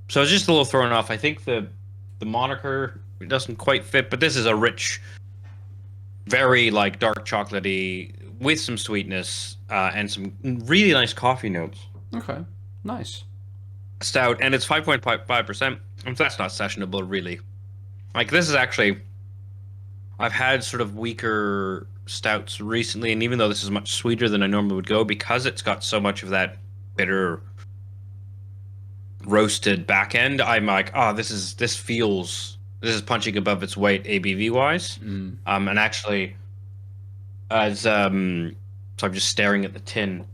Speaker 2: So it's just a little thrown off. I think the moniker doesn't quite fit, but this is a rich, very like dark chocolatey with some sweetness and some really nice coffee notes.
Speaker 1: Okay. Nice.
Speaker 2: Stout, and it's 5.5%. That's not sessionable, really. Like, this is actually, I've had sort of weaker stouts recently, and even though this is much sweeter than I normally would go, because it's got so much of that bitter roasted back end, I'm like, oh, this is punching above its weight ABV wise. And actually, so I'm just staring at the tin.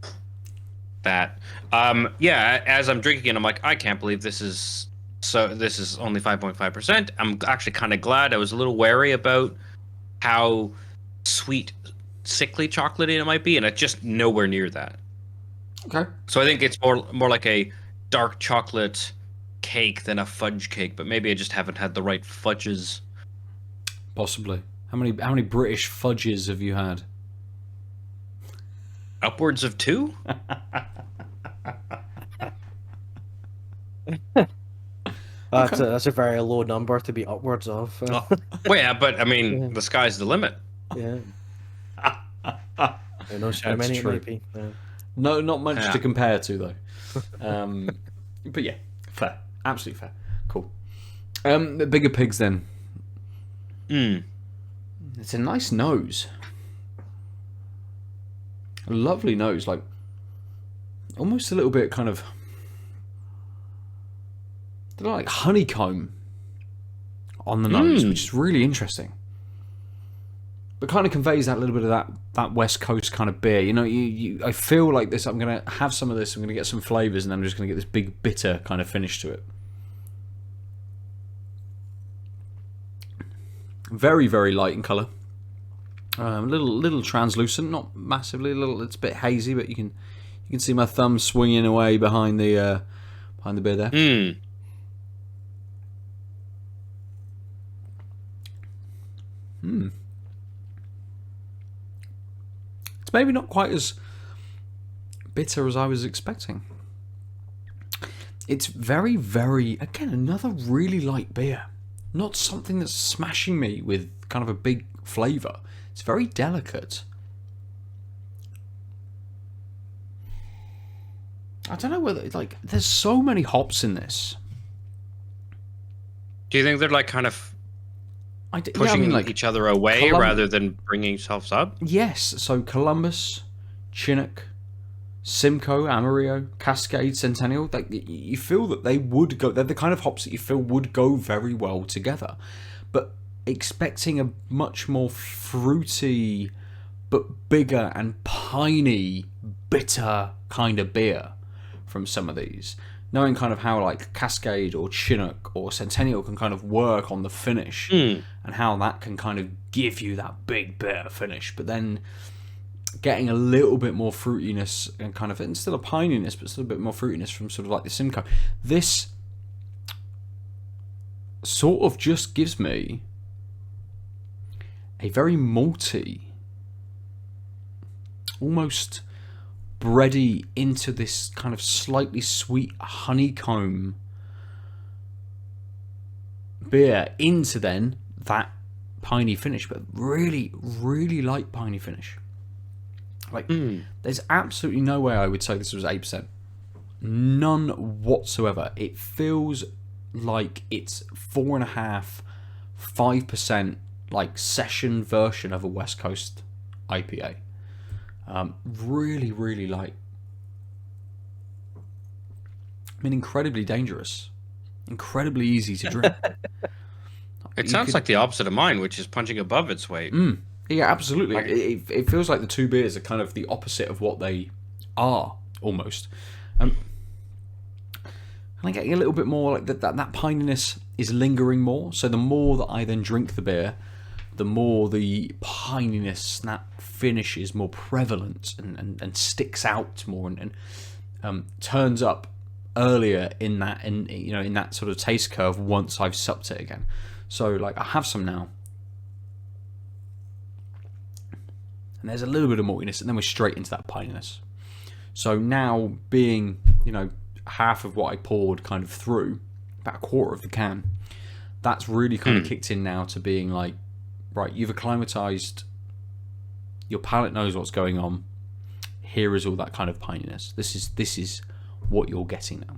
Speaker 2: As I'm drinking it, I'm like, I can't believe this is only 5.5%. I'm actually kind of glad. I was a little wary about how sweet, sickly chocolatey it might be, and it's just nowhere near that.
Speaker 1: Okay.
Speaker 2: So I think it's more like a dark chocolate cake than a fudge cake, but maybe I just haven't had the right fudges.
Speaker 1: Possibly. How many British fudges have you had?
Speaker 2: Upwards of 2?
Speaker 3: That's a very low number to be upwards of.
Speaker 2: Well, yeah, but I mean, the sky's the limit.
Speaker 3: Yeah. Who knows how
Speaker 1: That's
Speaker 3: many
Speaker 1: true.
Speaker 3: it might be. Yeah.
Speaker 1: No, not much to compare to though. But yeah, fair, absolutely fair. Cool. The Bigger Pigs then. It's a nice nose. A lovely nose, like almost a little bit kind of, I don't know, like honeycomb on the nose, which is really interesting. But kind of conveys that little bit of that West Coast kind of beer. You know, I feel like this. I'm gonna have some of this. I'm gonna get some flavors, and then I'm just gonna get this big bitter kind of finish to it. Very, very light in color. Little translucent, not massively. It's a bit hazy, but you can see my thumb swinging away behind the beer there. It's maybe not quite as bitter as I was expecting. It's very, very, again, another really light beer. Not something that's smashing me with kind of a big flavour. It's very delicate. I don't know whether, like, there's so many hops in this.
Speaker 2: Do you think they're like kind of pushing
Speaker 1: yeah, I mean, like,
Speaker 2: each other away rather than bringing themselves up?
Speaker 1: Yes, so Columbus, Chinook, Simcoe, Amarillo, Cascade, Centennial, like, you feel that they would go, they're the kind of hops that you feel would go very well together. But expecting a much more fruity, but bigger and piney, bitter kind of beer from some of these. Knowing kind of how like Cascade or Chinook or Centennial can kind of work on the finish and how that can kind of give you that big bitter finish, but then getting a little bit more fruitiness and kind of, and still a pininess, but still a bit more fruitiness from sort of like the Simcoe. This sort of just gives me a very malty, almost bready into this kind of slightly sweet honeycomb beer into then that piney finish, but really, really light piney finish. Like, there's absolutely no way I would say this was 8%. None whatsoever. It feels like it's 4.5%, 5%, like session version of a West Coast IPA. Really, really light. I mean, incredibly dangerous. Incredibly easy to drink.
Speaker 2: It sounds like the opposite of mine, which is punching above its weight.
Speaker 1: Yeah, absolutely. It feels like the two beers are kind of the opposite of what they are, almost. And I'm getting a little bit more like that pininess is lingering more. So the more that I then drink the beer, the more the pininess, that finish is more prevalent and sticks out more and turns up earlier in that sort of taste curve once I've supped it again. So like I have some now. And there's a little bit of maltiness, and then we're straight into that pininess. So now being, half of what I poured kind of through, about a quarter of the can, that's really kind of kicked in now to being like, right, you've acclimatized, your palate knows what's going on, here is all that kind of pininess. This is what you're getting now.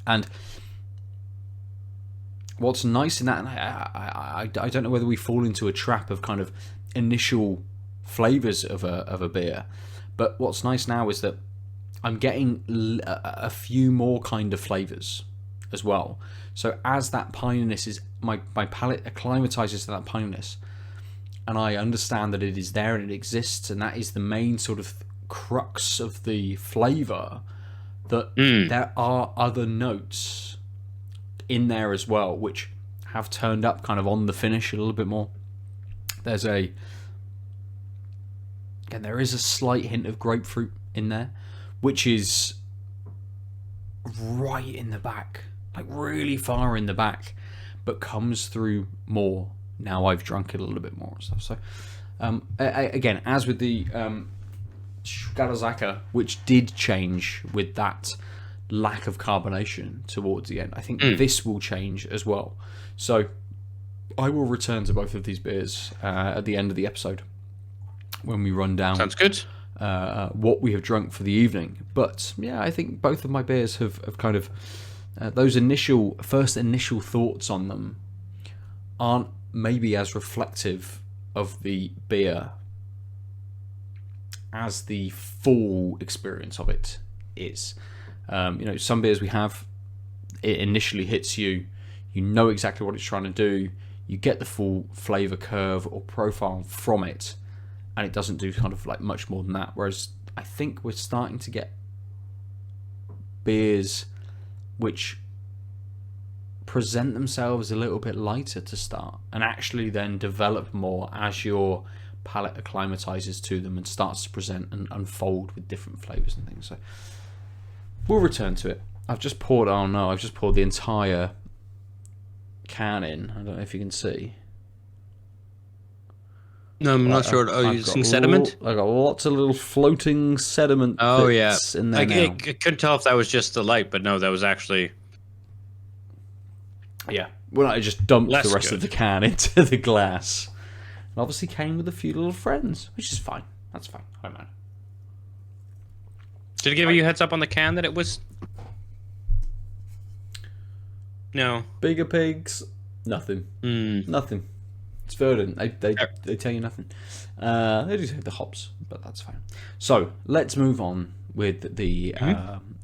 Speaker 1: And what's nice in that, and I don't know whether we fall into a trap of kind of initial flavors of a beer, but what's nice now is that I'm getting a few more kind of flavors as well. So as that pininess is, my palate acclimatizes to that pininess, and I understand that it is there and it exists, and that is the main sort of crux of the flavor, that there are other notes in there as well which have turned up kind of on the finish a little bit more. There is a slight hint of grapefruit in there, which is right in the back, like really far in the back, but comes through more now I've drunk it a little bit more and stuff. So again, as with the Garazaka, which did change with that lack of carbonation towards the end, I think this will change as well. So I will return to both of these beers at the end of the episode when we run down.
Speaker 2: Sounds good.
Speaker 1: What we have drunk for the evening. But yeah, I think both of my beers have kind of those first initial thoughts on them aren't maybe as reflective of the beer as the full experience of it is. Some beers we have, it initially hits you, you know exactly what it's trying to do, you get the full flavour curve or profile from it, and it doesn't do kind of like much more than that. Whereas I think we're starting to get beers which present themselves a little bit lighter to start, and actually then develop more as your palate acclimatizes to them and starts to present and unfold with different flavors and things. So we'll return to it. I've just poured the entire can in. I don't know if you can see.
Speaker 2: No, I'm not sure. Oh,
Speaker 1: I've
Speaker 2: using sediment?
Speaker 1: I got lots of little floating sediment
Speaker 2: Oh, yeah.
Speaker 1: bits in there
Speaker 2: I
Speaker 1: now.
Speaker 2: couldn't tell if that was just the light, but no, that was actually...
Speaker 1: Yeah. Well, I just dumped
Speaker 2: Less
Speaker 1: the rest
Speaker 2: good.
Speaker 1: of the can into the glass. And obviously came with a few little friends, which is fine. That's fine. I don't mind.
Speaker 2: Did it give you a heads up on the can that it was... No.
Speaker 1: Bigger pigs, nothing. Nothing. It's Verdant. They tell you nothing. They do say the hops, but that's fine. So let's move on with the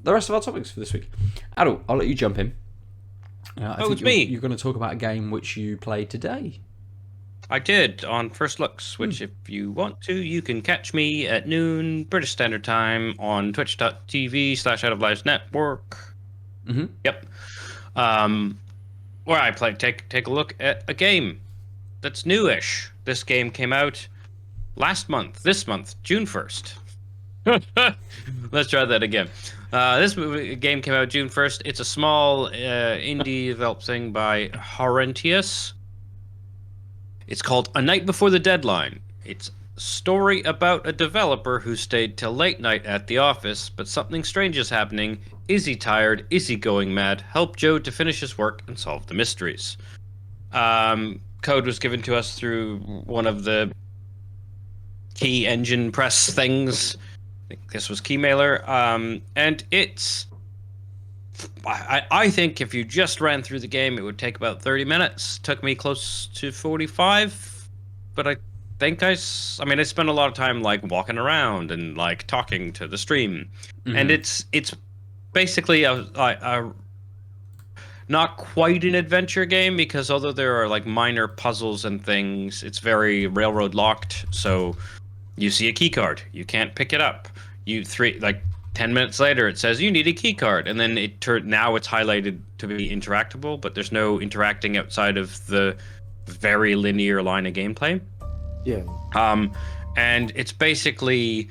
Speaker 1: rest of our topics for this week. Aadil, I'll let you jump in. I think
Speaker 2: it's me.
Speaker 1: You're going to talk about a game which you played today.
Speaker 2: I did on First Looks, which if you want to, you can catch me at noon British Standard Time on twitch.tv/Out of Lives Network.
Speaker 1: Mm-hmm.
Speaker 2: Yep. Where I play take a look at a game that's newish. This game came out this month, June 1st. Let's try that again. This game came out June 1st. It's a small indie developed thing by Horrentius. It's called A Night Before the Deadline. It's a story about a developer who stayed till late night at the office, but something strange is happening. Is he tired? Is he going mad? Help Joe to finish his work and solve the mysteries. Code was given to us through one of the key engine press things. I think this was Keymailer. And it's... I think if you just ran through the game, it would take about 30 minutes. Took me close to 45, but I think I spent a lot of time like walking around and like talking to the stream, and it's basically a not quite an adventure game, because although there are like minor puzzles and things, it's very railroad locked. So you see a key card, you can't pick it up. 10 minutes later, it says you need a key card, and then now it's highlighted to be interactable, but there's no interacting outside of the very linear line of gameplay.
Speaker 3: Yeah.
Speaker 2: And it's basically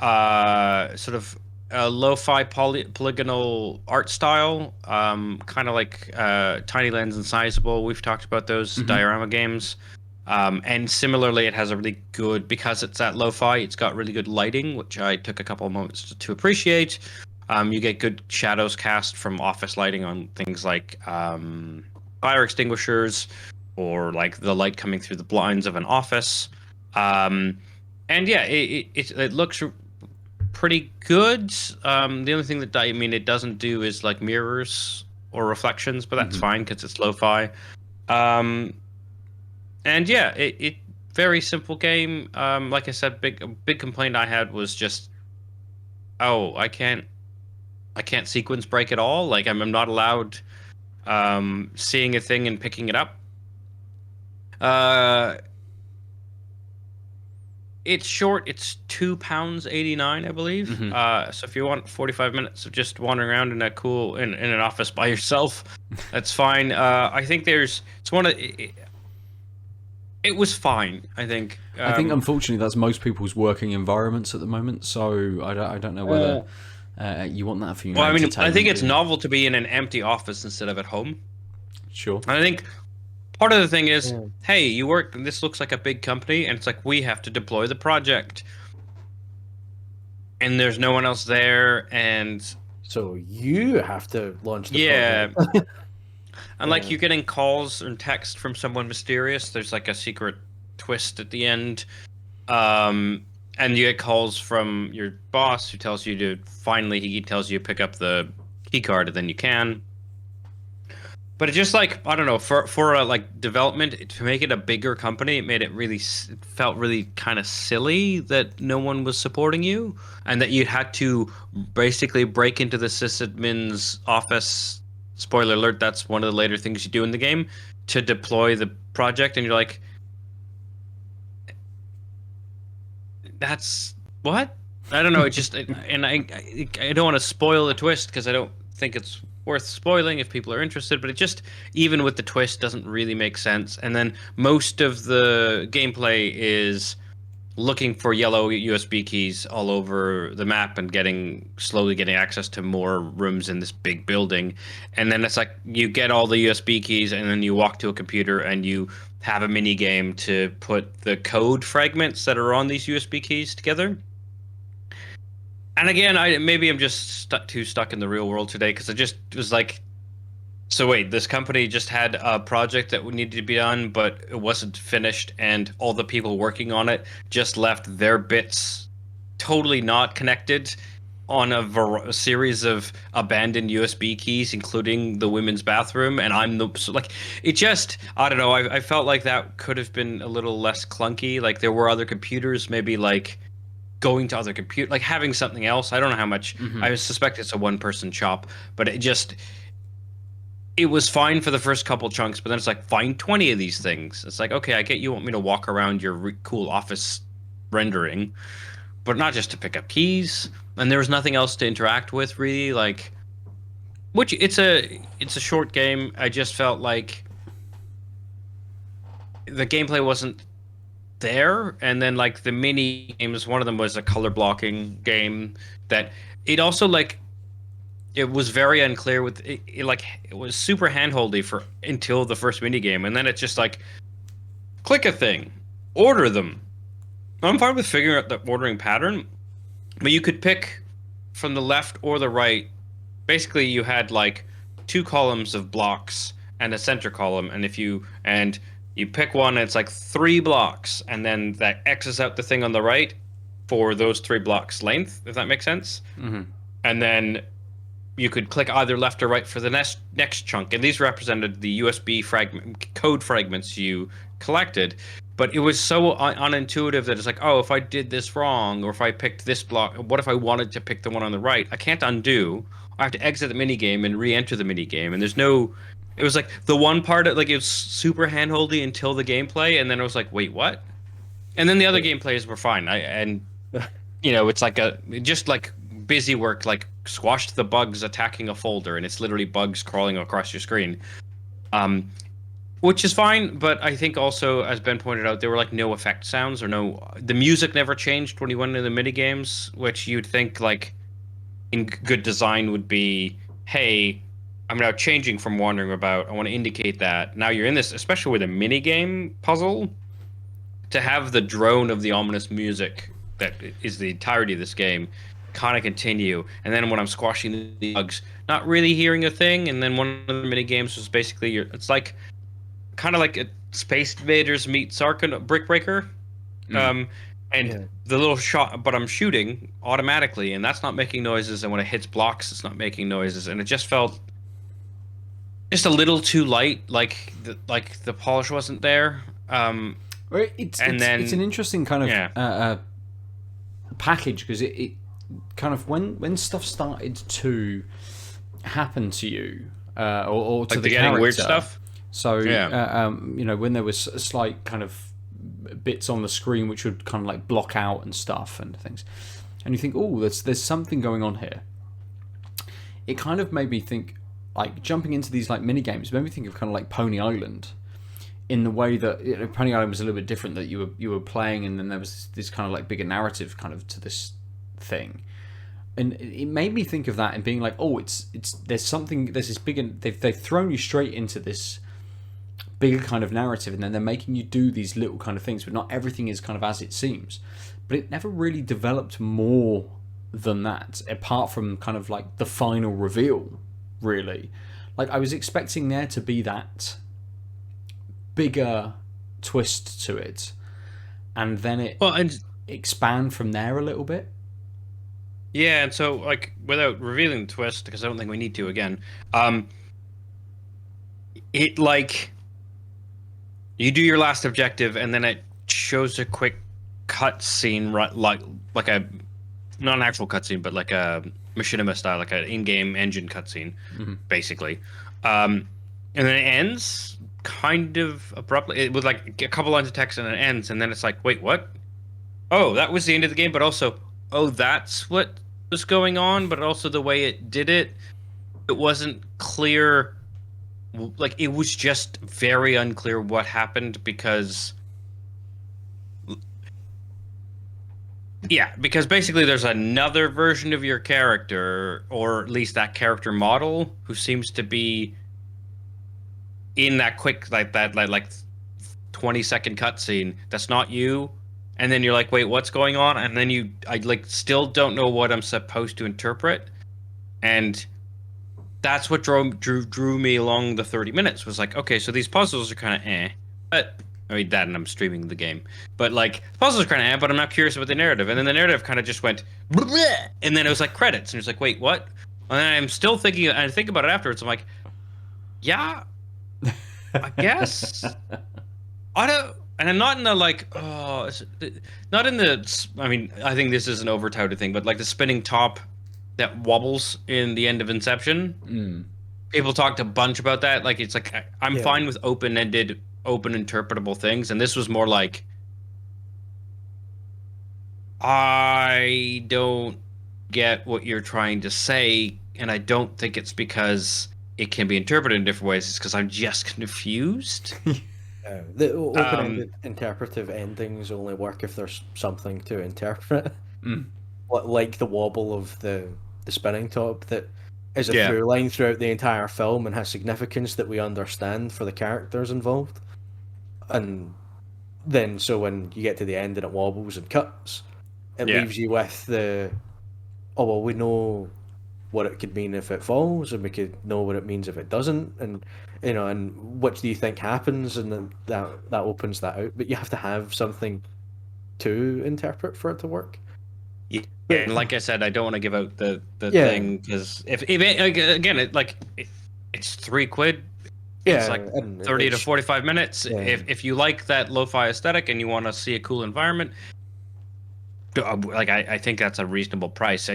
Speaker 2: sort of a lo-fi polygonal art style, kind of like Tiny Lands and Sizable. We've talked about those diorama games. And similarly, it has a really good, because it's at lo-fi, it's got really good lighting, which I took a couple of moments to appreciate. You get good shadows cast from office lighting on things like fire extinguishers, or like the light coming through the blinds of an office. And yeah, it looks pretty good. The only thing that it doesn't do is like mirrors or reflections, but that's fine because it's lo-fi. And yeah, it very simple game. Like I said, big complaint I had was just, I can't sequence break at all. Like I'm not allowed seeing a thing and picking it up. It's short. It's £2.89, I believe. So if you want 45 minutes of just wandering around in an office by yourself, that's fine. I think it was fine, I think.
Speaker 1: I think, unfortunately, that's most people's working environments at the moment. So I don't know whether you want that for your entertainment.
Speaker 2: I think it's novel to be in an empty office instead of at home.
Speaker 1: Sure.
Speaker 2: And I think part of the thing is, hey, you work, and this looks like a big company, and it's like, we have to deploy the project. And there's no one else there, and...
Speaker 3: So you have to launch the project.
Speaker 2: And like you're getting calls and text from someone mysterious. There's like a secret twist at the end. And you get calls from your boss who tells you he tells you to pick up the key card, and then you can. But it just like, I don't know, for a like development, to make it a bigger company, it felt really kind of silly that no one was supporting you, and that you had to basically break into the sysadmin's office. Spoiler alert, that's one of the later things you do in the game, to deploy the project, and you're like, that's what? I don't know, it just, and I don't want to spoil the twist, because I don't think it's worth spoiling if people are interested, but it just, even with the twist, doesn't really make sense. And then most of the gameplay is looking for yellow USB keys all over the map and slowly getting access to more rooms in this big building. And then it's like you get all the USB keys and then you walk to a computer and you have a mini game to put the code fragments that are on these USB keys together. And again, maybe I'm just too stuck in the real world today, because I just was like, so wait, this company just had a project that needed to be done, but it wasn't finished, and all the people working on it just left their bits totally not connected on a series of abandoned USB keys, including the women's bathroom, and it just, I don't know, I felt like that could have been a little less clunky. Like there were other computers, maybe like going to other compute, like having something else. I don't know how much. I suspect it's a one-person shop, but it was fine for the first couple chunks, but then it's like, find 20 of these things. It's like, okay, I get you want me to walk around your cool office rendering, but not just to pick up keys. And there was nothing else to interact with, really. Like, which it's a short game. I just felt like the gameplay wasn't there. And then like the mini games, one of them was a color blocking game that it also like. It was very unclear with it was super handholdy for until the first mini game, and then it's just like click a thing, order them. I'm fine with figuring out the ordering pattern, but you could pick from the left or the right. Basically, you had like two columns of blocks and a center column, and if you pick one, it's like 3 blocks, and then that X's out the thing on the right for those 3 blocks length, if that makes sense. And then you could click either left or right for the next chunk, and these represented the USB code fragments you collected. But it was so unintuitive that it's like, oh, if I did this wrong, or if I picked this block, what if I wanted to pick the one on the right? I can't undo. I have to exit the minigame and re-enter the minigame, and there's no. It was like the one part of, like, it was super handholdy until the gameplay, and then I was like, wait, what? And then the other gameplays were fine. It's like just like busy work, like squashed the bugs attacking a folder, and it's literally bugs crawling across your screen, which is fine. But I think also, as Ben pointed out, there were like no effect sounds, or the music never changed when you went into the mini games, which you'd think like in good design would be, hey, I'm now changing from wandering about, I want to indicate that now you're in this, especially with a mini game puzzle, to have the drone of the ominous music that is the entirety of this game kind of continue. And then when I'm squashing the bugs, not really hearing a thing. And then one of the mini games was basically it's like kind of like a Space Invaders meets Brick Breaker. The little shot, but I'm shooting automatically, and that's not making noises. And when it hits blocks, it's not making noises. And it just felt just a little too light, like the polish wasn't there.
Speaker 1: It's an interesting kind of package, because it kind of when stuff started to happen to you or to
Speaker 2: like
Speaker 1: the
Speaker 2: getting
Speaker 1: character,
Speaker 2: weird stuff.
Speaker 1: So when there was a slight kind of bits on the screen which would kind of like block out and stuff and things, and you think, oh, there's something going on here. It kind of made me think, like, jumping into these like mini games made me think of kind of like Pony Island, in the way that Pony Island was a little bit different, that you were playing, and then there was this kind of like bigger narrative kind of to this thing, and it made me think of that and being like, oh, there's this bigger, they've thrown you straight into this bigger kind of narrative, and then they're making you do these little kind of things, but not everything is kind of as it seems. But it never really developed more than that, apart from kind of like the final reveal, really. Like, I was expecting there to be that bigger twist to it, and then it expand from there a little bit.
Speaker 2: Yeah, and so, like, without revealing the twist, because I don't think we need to again, it, like, you do your last objective, and then it shows a quick cut scene, like a, not an actual cutscene, but like a machinima style, like an in-game engine cutscene, basically. And then it ends kind of abruptly, with like a couple lines of text, and it ends, and then it's like, wait, what? Oh, that was the end of the game, but also, oh, that's what was going on, but also the way it did it wasn't clear. Like, it was just very unclear what happened, because Yeah, because basically there's another version of your character, or at least that character model, who seems to be in that quick like 20-second cutscene. That's not you, and then you're like, wait, what's going on? And then I like still don't know what I'm supposed to interpret, and that's what drew me along the 30 minutes. Was like, okay, so these puzzles are kind of but I mean that, and I'm streaming the game, but like puzzles are kind of but I'm not curious about the narrative. And then the narrative kind of just went, bleh, and then it was like credits, and it's like, wait, what? And then I'm still thinking, and I think about it afterwards. I'm like, yeah, I guess I don't. And I'm not in the like, not in the. I mean, I think this is an over touted thing, but like the spinning top that wobbles in the end of Inception. People talked a bunch about that. Like, it's like I'm fine with open-ended, open interpretable things, and this was more like, I don't get what you're trying to say, and I don't think it's because it can be interpreted in different ways. It's because I'm just confused.
Speaker 3: The open-ended interpretive endings only work if there's something to interpret. Like the wobble of the spinning top that is a through line throughout the entire film and has significance that we understand for the characters involved. And then, so when you get to the end and it wobbles and cuts, it leaves you with the, oh, well, we know what it could mean if it falls, and we could know what it means if it doesn't, and and what do you think happens, and then that opens that out. But you have to have something to interpret for it to work.
Speaker 2: Yeah, and like I said, I don't want to give out the thing, because if again, it's £3. It's like 30 to 45 minutes. If you like that lo-fi aesthetic and you want to see a cool environment, like I think that's a reasonable price.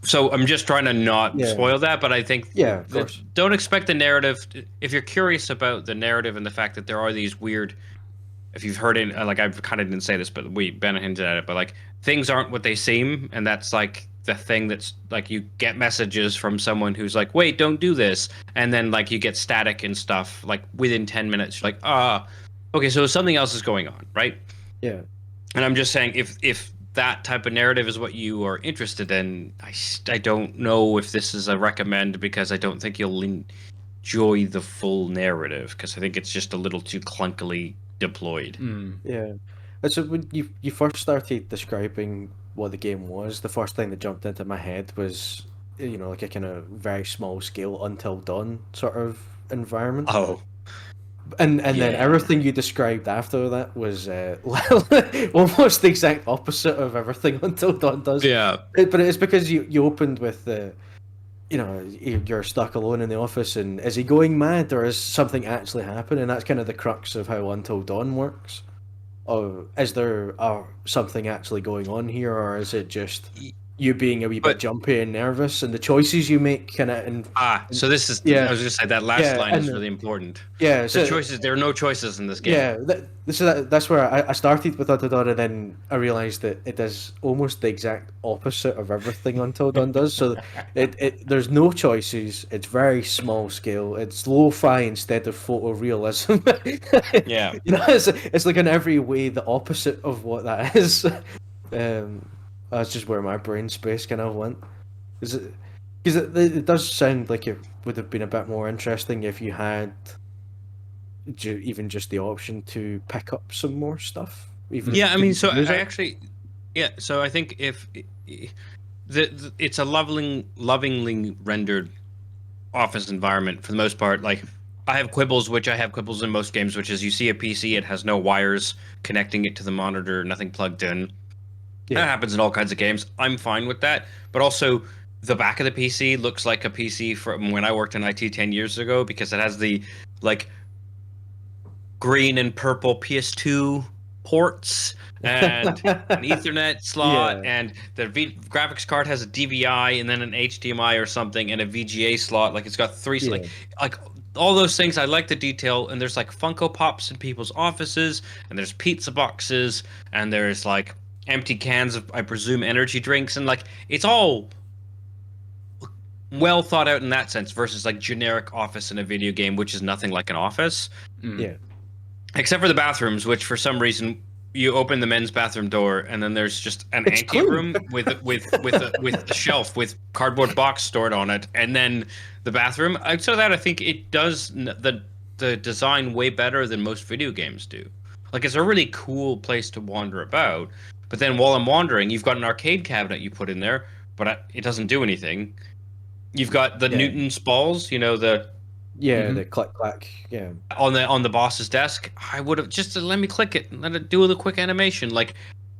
Speaker 2: So I'm just trying to not spoil that, but I think
Speaker 3: of course,
Speaker 2: don't expect the narrative. If you're curious about the narrative and the fact that there are these weird, if you've heard it, like I kind of didn't say this, but Ben hinted at it, but like things aren't what they seem, and that's like the thing that's like you get messages from someone who's like, wait, don't do this, and then like you get static and stuff like within 10 minutes. You're like, okay, so something else is going on, right?
Speaker 3: Yeah.
Speaker 2: And I'm just saying, if that type of narrative is what you are interested in, I don't know if this is a recommend, because I don't think you'll enjoy the full narrative, because I think it's just a little too clunkily deployed.
Speaker 3: Yeah. So when you first started describing what the game was, the first thing that jumped into my head was, like a kind of very small scale Until Dawn sort of environment.
Speaker 2: Oh.
Speaker 3: And then everything you described after that was almost the exact opposite of everything Until Dawn does.
Speaker 2: Yeah.
Speaker 3: But it's because you opened with the, you're stuck alone in the office, and is he going mad, or is something actually happening? That's kind of the crux of how Until Dawn works. Or is there something actually going on here, or is it just you being a wee bit jumpy and nervous, and the choices you make kind of?
Speaker 2: So this is I was going to say that last line is really important.
Speaker 3: Yeah, so
Speaker 2: the choices. There are no choices in this game.
Speaker 3: Yeah, that's where I started with Until Dawn, and then I realized that it does almost the exact opposite of everything Until Dawn does. So there's no choices. It's very small scale. It's lo-fi instead of photorealism.
Speaker 2: Yeah,
Speaker 3: it's like in every way the opposite of what that is. That's just where my brain space kind of went. Because it does sound like it would have been a bit more interesting if you had even just the option to pick up some more stuff.
Speaker 2: I mean, so I actually, so I think if it's a lovingly rendered office environment for the most part. Like, I have quibbles, which I have quibbles in most games, which is you see a PC, it has no wires connecting it to the monitor, nothing plugged in. That happens in all kinds of games. I'm fine with that. But also, the back of the PC looks like a PC from when I worked in IT 10 years ago, because it has the, like, green and purple PS2 ports and an Ethernet slot, and the graphics card has a DVI and then an HDMI or something and a VGA slot. Like, it's got three, like all those things. I like the detail, and there's like Funko Pops in people's offices, and there's pizza boxes, and there's like empty cans of, I presume, energy drinks, and like it's all well thought out in that sense, versus like generic office in a video game, which is nothing like an office.
Speaker 3: Yeah.
Speaker 2: Except for the bathrooms, which for some reason you open the men's bathroom door, and then there's just an
Speaker 3: It's
Speaker 2: ante room with a shelf with cardboard box stored on it, and then the bathroom. So that I think it does the design way better than most video games do. Like it's a really cool place to wander about. But then while I'm wandering, you've got an arcade cabinet you put in there, but it doesn't do anything. You've got the Newton's balls, the
Speaker 3: the click clack,
Speaker 2: on the boss's desk. I would have just let me click it and let it do the quick animation. Like,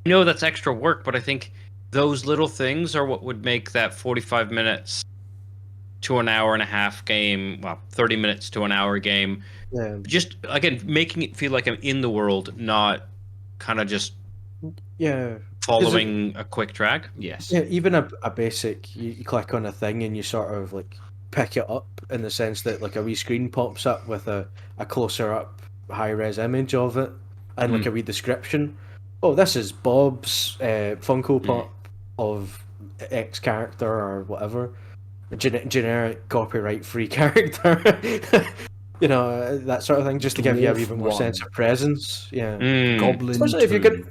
Speaker 2: I know that's extra work, but I think those little things are what would make that 45 minutes to an hour and a half game, 30 minutes to an hour game.
Speaker 3: Yeah.
Speaker 2: Just again, making it feel like I'm in the world, not kind of just following a quick track.
Speaker 1: Yes.
Speaker 3: Yeah, even a basic, you click on a thing and you sort of like pick it up in the sense that like a wee screen pops up with a closer up high res image of it and like a wee description. Oh, this is Bob's Funko Pop of X character or whatever. Generic copyright free character. That sort of thing, just to give you an even more sense of presence. Yeah.
Speaker 1: Goblin.
Speaker 3: Especially if you're gonna,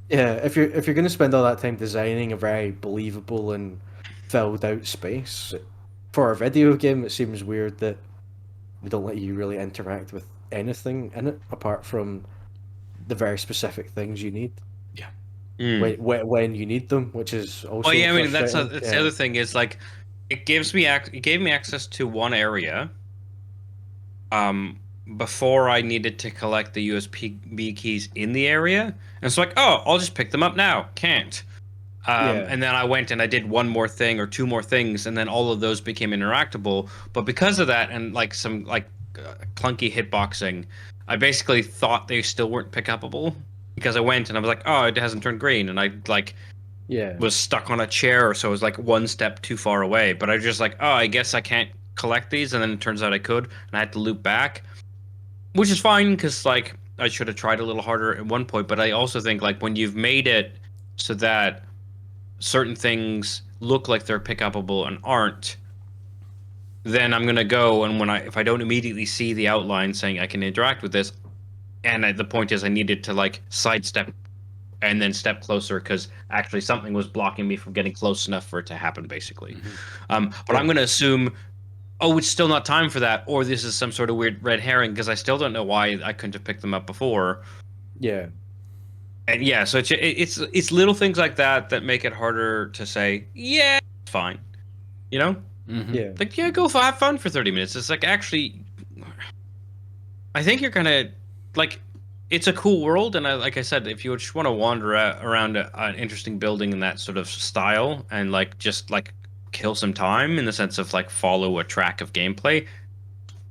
Speaker 3: if you're gonna spend all that time designing a very believable and filled out space for a video game, it seems weird that they don't let you really interact with anything in it apart from the very specific things you need.
Speaker 1: Yeah.
Speaker 3: When you need them, which is also.
Speaker 2: Well, yeah, I mean that's the other thing is like it gave me access to one area. Before I needed to collect the USB keys in the area, and it's like, oh, I'll just pick them up now. Can't. And then I went and I did one more thing or two more things, and then all of those became interactable. But because of that and like some clunky hitboxing, I basically thought they still weren't pick upable because I went and I was like, oh, it hasn't turned green, and I was stuck on a chair, so it was like one step too far away. But I was just like, oh, I guess I can't collect these, and then it turns out I could, and I had to loop back, which is fine because like I should have tried a little harder at one point. But I also think like when you've made it so that certain things look like they're pick upable and aren't, then I'm gonna go, and if I don't immediately see the outline saying I can interact with this, and the point is I needed to like sidestep and then step closer because actually something was blocking me from getting close enough for it to happen, basically. But I'm gonna assume, oh, it's still not time for that, or this is some sort of weird red herring because I still don't know why I couldn't have picked them up before.
Speaker 3: Yeah.
Speaker 2: And yeah, so it's little things like that make it harder to say, yeah, it's fine.
Speaker 3: Yeah.
Speaker 2: Like, yeah, go have fun for 30 minutes. It's like, actually, I think you're gonna like. It's a cool world, and like I said, if you just want to wander around an interesting building in that sort of style and like just like kill some time in the sense of like follow a track of gameplay,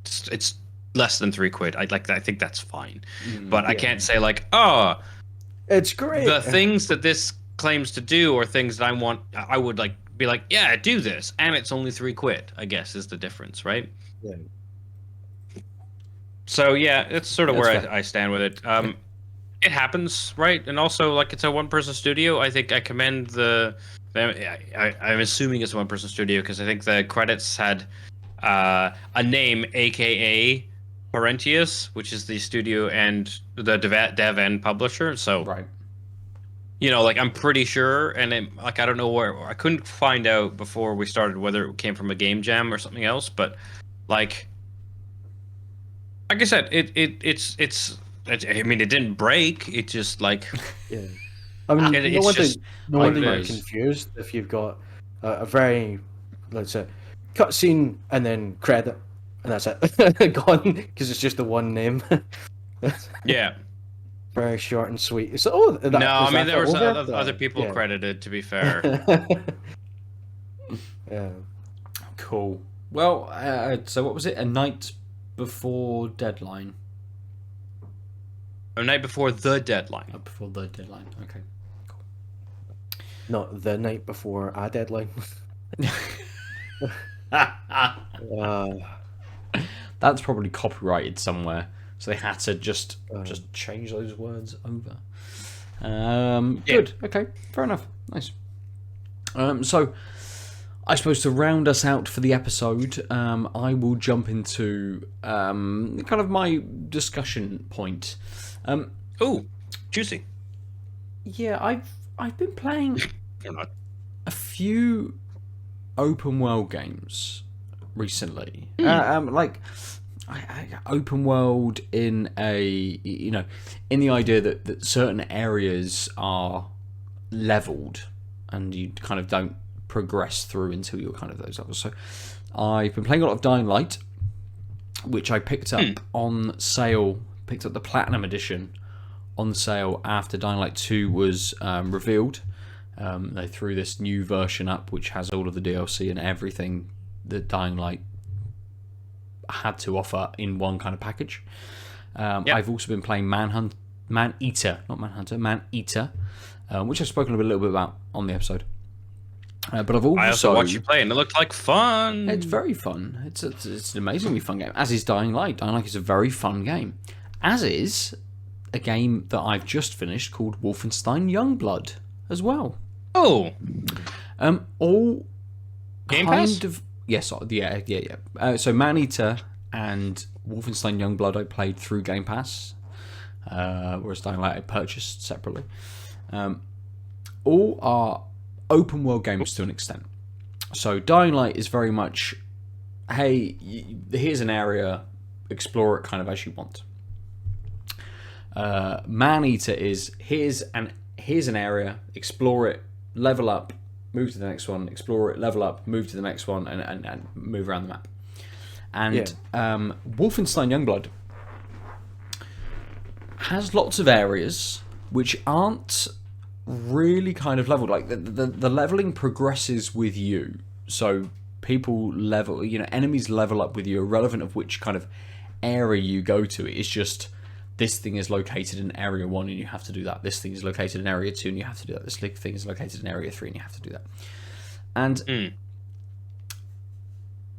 Speaker 2: it's less than £3. I think that's fine, but I can't say like, oh,
Speaker 3: it's great.
Speaker 2: The things that this claims to do or things that I would like be like, yeah, do this, and it's only £3, I guess, is the difference, right?
Speaker 3: Yeah.
Speaker 2: So yeah, it's sort of where I stand with it. It happens, right? And also, like, it's a one-person studio. I think I commend I'm assuming it's a one-person studio because I think the credits had a name, aka Parentius, which is the studio and the dev and publisher. So,
Speaker 1: right.
Speaker 2: Like I'm pretty sure, and I don't know where. I couldn't find out before we started whether it came from a game jam or something else, but like I said, it's. I mean, it didn't break. It just like.
Speaker 3: Yeah. I mean, no wonder you're
Speaker 2: is.
Speaker 3: confused if you've got a very, let's say, cutscene and then credit, and that's it. Gone, because it's just the one name.
Speaker 2: Yeah.
Speaker 3: Very short and sweet. So,
Speaker 2: there was other people credited, to be fair.
Speaker 3: Yeah.
Speaker 1: Cool. Well, so what was it? A night before deadline?
Speaker 2: A night before the deadline.
Speaker 1: Before the deadline. Okay. Cool.
Speaker 3: Not the night before a deadline.
Speaker 1: That's probably copyrighted somewhere, so they had to just change those words over. Good. Okay. Fair enough. Nice. So, I suppose to round us out for the episode, I will jump into kind of my discussion point.
Speaker 2: Ooh, juicy.
Speaker 1: Yeah, I've been playing
Speaker 2: Or not?
Speaker 1: a few open world games recently. Like open world in in the idea that certain areas are leveled and you kind of don't progress through until you're kind of those levels. So I've been playing a lot of Dying Light, which I picked up on sale, picked up the Platinum Edition on sale after Dying Light 2 was revealed. They threw this new version up which has all of the DLC and everything that Dying Light had to offer in one kind of package. I've also been playing Man-Eater, which I've spoken a little bit about on the episode. But I've also...
Speaker 2: I also watched you play, and it looked like fun.
Speaker 1: It's very fun. It's an amazingly fun game, as is Dying Light. Dying Light is a very fun game. As is a game that I've just finished called Wolfenstein Youngblood as well.
Speaker 2: Oh.
Speaker 1: All
Speaker 2: Game
Speaker 1: kind
Speaker 2: Pass?
Speaker 1: of... Yes, yeah. So Man-Eater and Wolfenstein Youngblood I played through Game Pass, whereas Dying Light I purchased separately. All are open world games to an extent. So Dying Light is very much, hey, here's an area, explore it kind of as you want. Man-Eater is here's an area, explore it, level up, move to the next one, explore it, level up, move to the next one, and move around the map. And Wolfenstein Youngblood has lots of areas which aren't really kind of leveled. Like the leveling progresses with you. So people level, enemies level up with you, irrelevant of which kind of area you go to. It's just this thing is located in area 1 and you have to do that. This thing is located in area 2 and you have to do that. This thing is located in area 3 and you have to do that. And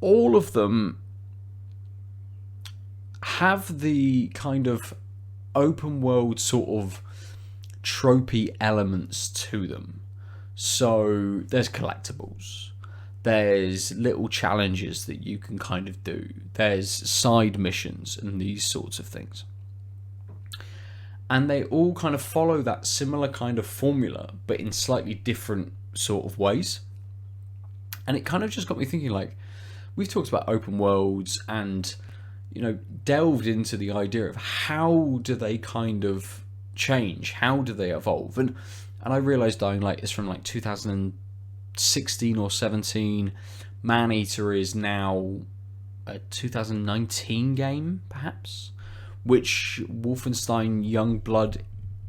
Speaker 1: all of them have the kind of open world sort of tropey elements to them. So there's collectibles. There's little challenges that you can kind of do. There's side missions and these sorts of things. And they all kind of follow that similar kind of formula, but in slightly different sort of ways. And it kind of just got me thinking, like, we've talked about open worlds and, delved into the idea of how do they kind of change? How do they evolve? And I realised Dying Light is from like 2016 or 17. Man-Eater is now a 2019 game, perhaps, which Wolfenstein Youngblood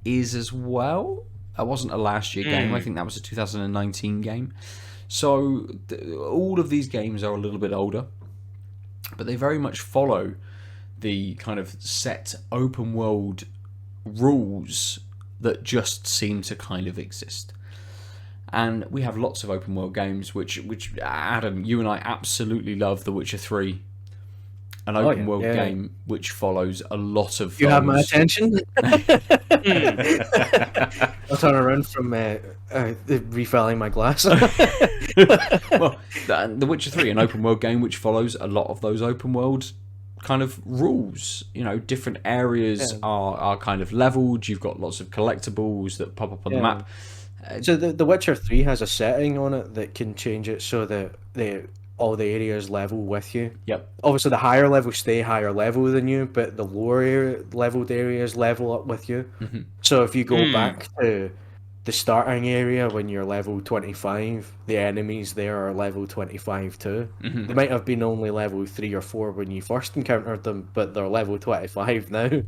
Speaker 1: is as well. That wasn't a last year game. I think that was a 2019 game. So all of these games are a little bit older, but they very much follow the kind of set open world rules that just seem to kind of exist. And we have lots of open world games, which Adam, you and I absolutely love. The Witcher 3, an open world game which follows a lot of.
Speaker 3: You have my attention. I'll turn around from refilling my glass.
Speaker 1: Well, The Witcher 3, an open world game which follows a lot of those open world kind of rules. Different areas are kind of leveled. You've got lots of collectibles that pop up on the map.
Speaker 3: So the Witcher 3 has a setting on it that can change it so that all the areas level with you.
Speaker 1: Yep.
Speaker 3: Obviously, the higher levels stay higher level than you, but the lower leveled areas level up with you.
Speaker 1: Mm-hmm.
Speaker 3: So if you go back to the starting area when you're level 25, the enemies there are level 25 too.
Speaker 1: Mm-hmm.
Speaker 3: They might have been only level 3 or 4 when you first encountered them, but they're level 25 now.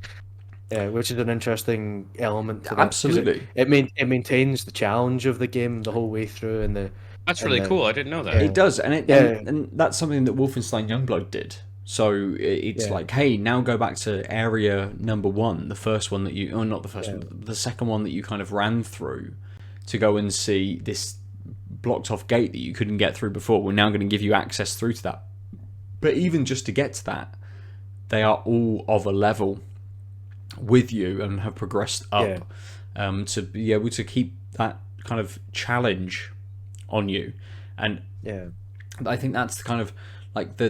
Speaker 3: Which is an interesting element to that.
Speaker 1: Absolutely.
Speaker 3: It maintains the challenge of the game the whole way through, and
Speaker 2: That's really cool. I didn't know that.
Speaker 1: It does, and that's something that Wolfenstein Youngblood did. So it's like, hey, now go back to area number 1, the first one that you, or not the first one, the second one that you kind of ran through to go and see this blocked off gate that you couldn't get through before. We're now going to give you access through to that. But even just to get to that, they are all of a level with you and have progressed up to be able to keep that kind of challenge on you. And I think that's the kind of like the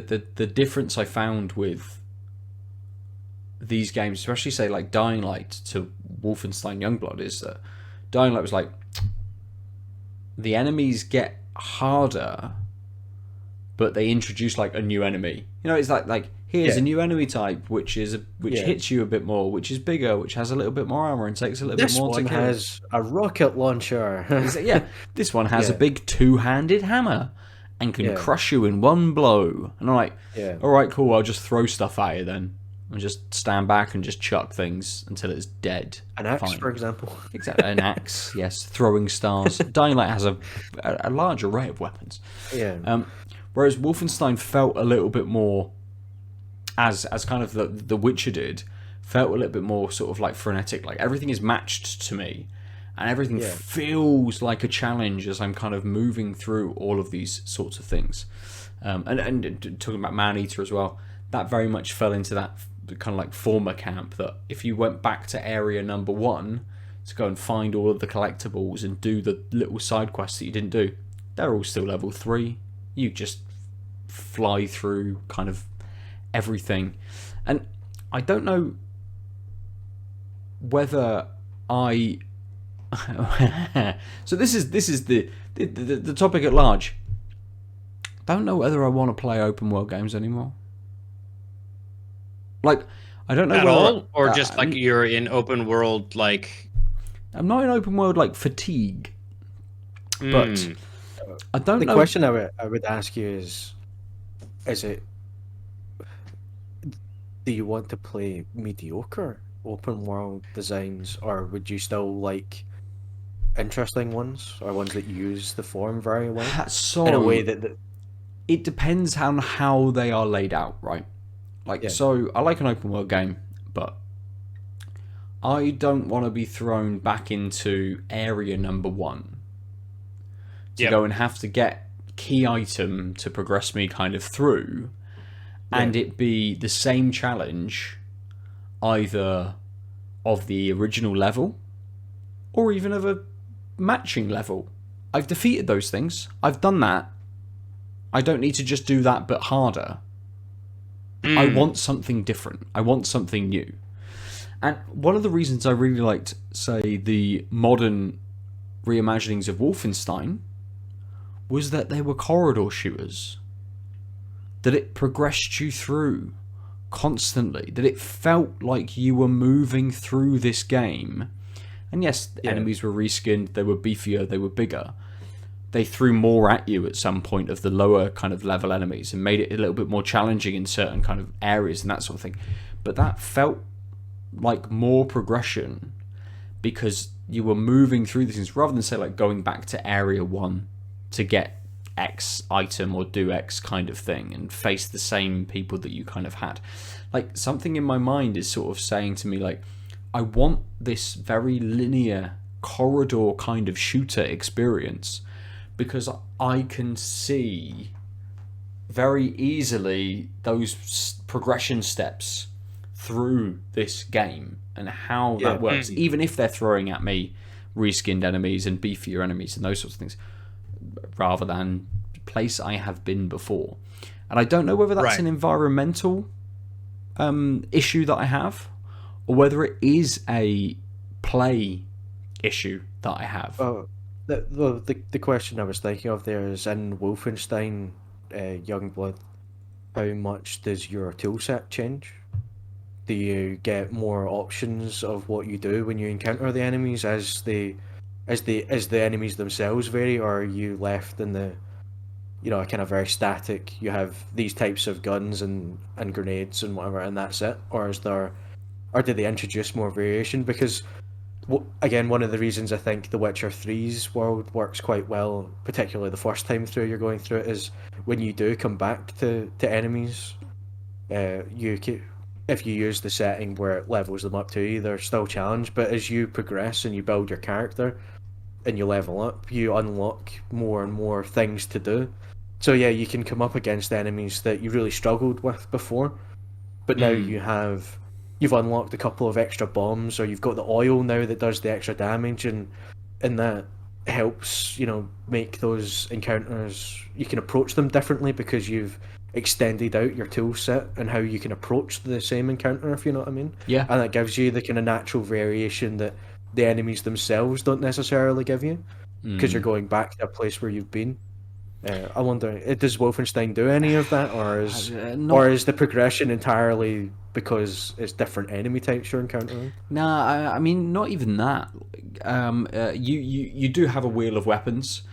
Speaker 1: difference I found with these games, especially say like Dying Light to Wolfenstein Youngblood, is that Dying Light was like, the enemies get harder, but they introduce like a new enemy. You know, it's like here's a new enemy type, which hits you a bit more, which is bigger, which has a little bit more armor and takes a little bit more to kill.
Speaker 3: This one has a rocket launcher.
Speaker 1: This one has a big two-handed hammer and can crush you in one blow. And I'm like, all right, cool, I'll just throw stuff at you then. And just stand back and just chuck things until it's dead.
Speaker 3: An axe, for example.
Speaker 1: Exactly, an axe, yes. Throwing stars. Dying Light has a large array of weapons.
Speaker 3: Yeah.
Speaker 1: Whereas Wolfenstein felt a little bit more, as kind of the Witcher did, felt a little bit more sort of like frenetic. Like everything is matched to me, and everything feels like a challenge as I'm kind of moving through all of these sorts of things. And talking about Maneater as well, that very much fell into that kind of like former camp, that if you went back to area number 1 to go and find all of the collectibles and do the little side quests that you didn't do, they're all still level 3. You just fly through kind of everything. And I don't know whether I so this is the topic at large. Don't know whether I want to play open world games anymore. Like, I don't know
Speaker 2: at
Speaker 1: whether
Speaker 2: all, or just like you're in open world, like
Speaker 1: I'm not in open world like fatigue, but I don't know.
Speaker 3: The question I would ask you is it, do you want to play mediocre open world designs, or would you still like interesting ones, or ones that use the form very well?
Speaker 1: So
Speaker 3: in a way that
Speaker 1: it depends on how they are laid out, right? Like, so I like an open world game, but I don't want to be thrown back into area number 1 to go and have to get key item to progress me kind of through, and it be the same challenge either of the original level or even of a matching level. I've defeated those things. I've done that. I don't need to just do that but harder. I want something different. I want something new. And one of the reasons I really liked, say, the modern reimaginings of Wolfenstein was that they were corridor shooters. That it progressed you through constantly. That it felt like you were moving through this game. And yes, the enemies were reskinned, they were beefier, they were bigger. They threw more at you at some point of the lower kind of level enemies and made it a little bit more challenging in certain kind of areas and that sort of thing. But that felt like more progression because you were moving through these things rather than, say, like going back to area 1 to get X item or do X kind of thing and face the same people that you kind of had. Like, something in my mind is sort of saying to me, like, I want this very linear corridor kind of shooter experience, because I can see very easily those progression steps through this game and how that works, even if they're throwing at me reskinned enemies and beefier enemies and those sorts of things, rather than the place I have been before. And I don't know whether that's an environmental issue that I have, or whether it is a play issue that I have.
Speaker 3: The question I was thinking of there is, in Wolfenstein Youngblood, how much does your toolset change? Do you get more options of what you do when you encounter the enemies as the enemies themselves vary, or are you left in the, you know, kind of very static, you have these types of guns and grenades and whatever and that's it? Or do they introduce more variation? Because again, one of the reasons I think The Witcher 3's world works quite well, particularly the first time through you're going through it, is when you do come back to enemies, if you use the setting where it levels them up to you, they're still challenged, but as you progress and you build your character and you level up, you unlock more and more things to do. So yeah, you can come up against enemies that you really struggled with before, but now you've unlocked a couple of extra bombs, or you've got the oil now that does the extra damage, and that helps, you know, make those encounters, you can approach them differently because you've extended out your tool set and how you can approach the same encounter, if you know what I mean.
Speaker 1: Yeah.
Speaker 3: And that gives you the kind of natural variation that the enemies themselves don't necessarily give you, because you're
Speaker 1: Mm.
Speaker 3: going back to a place where you've been. I wonder, does Wolfenstein do any of that,
Speaker 1: Not.
Speaker 3: or is the progression entirely because it's different enemy types you're encountering?
Speaker 1: Nah, I mean, not even that. You do have a wheel of weapons,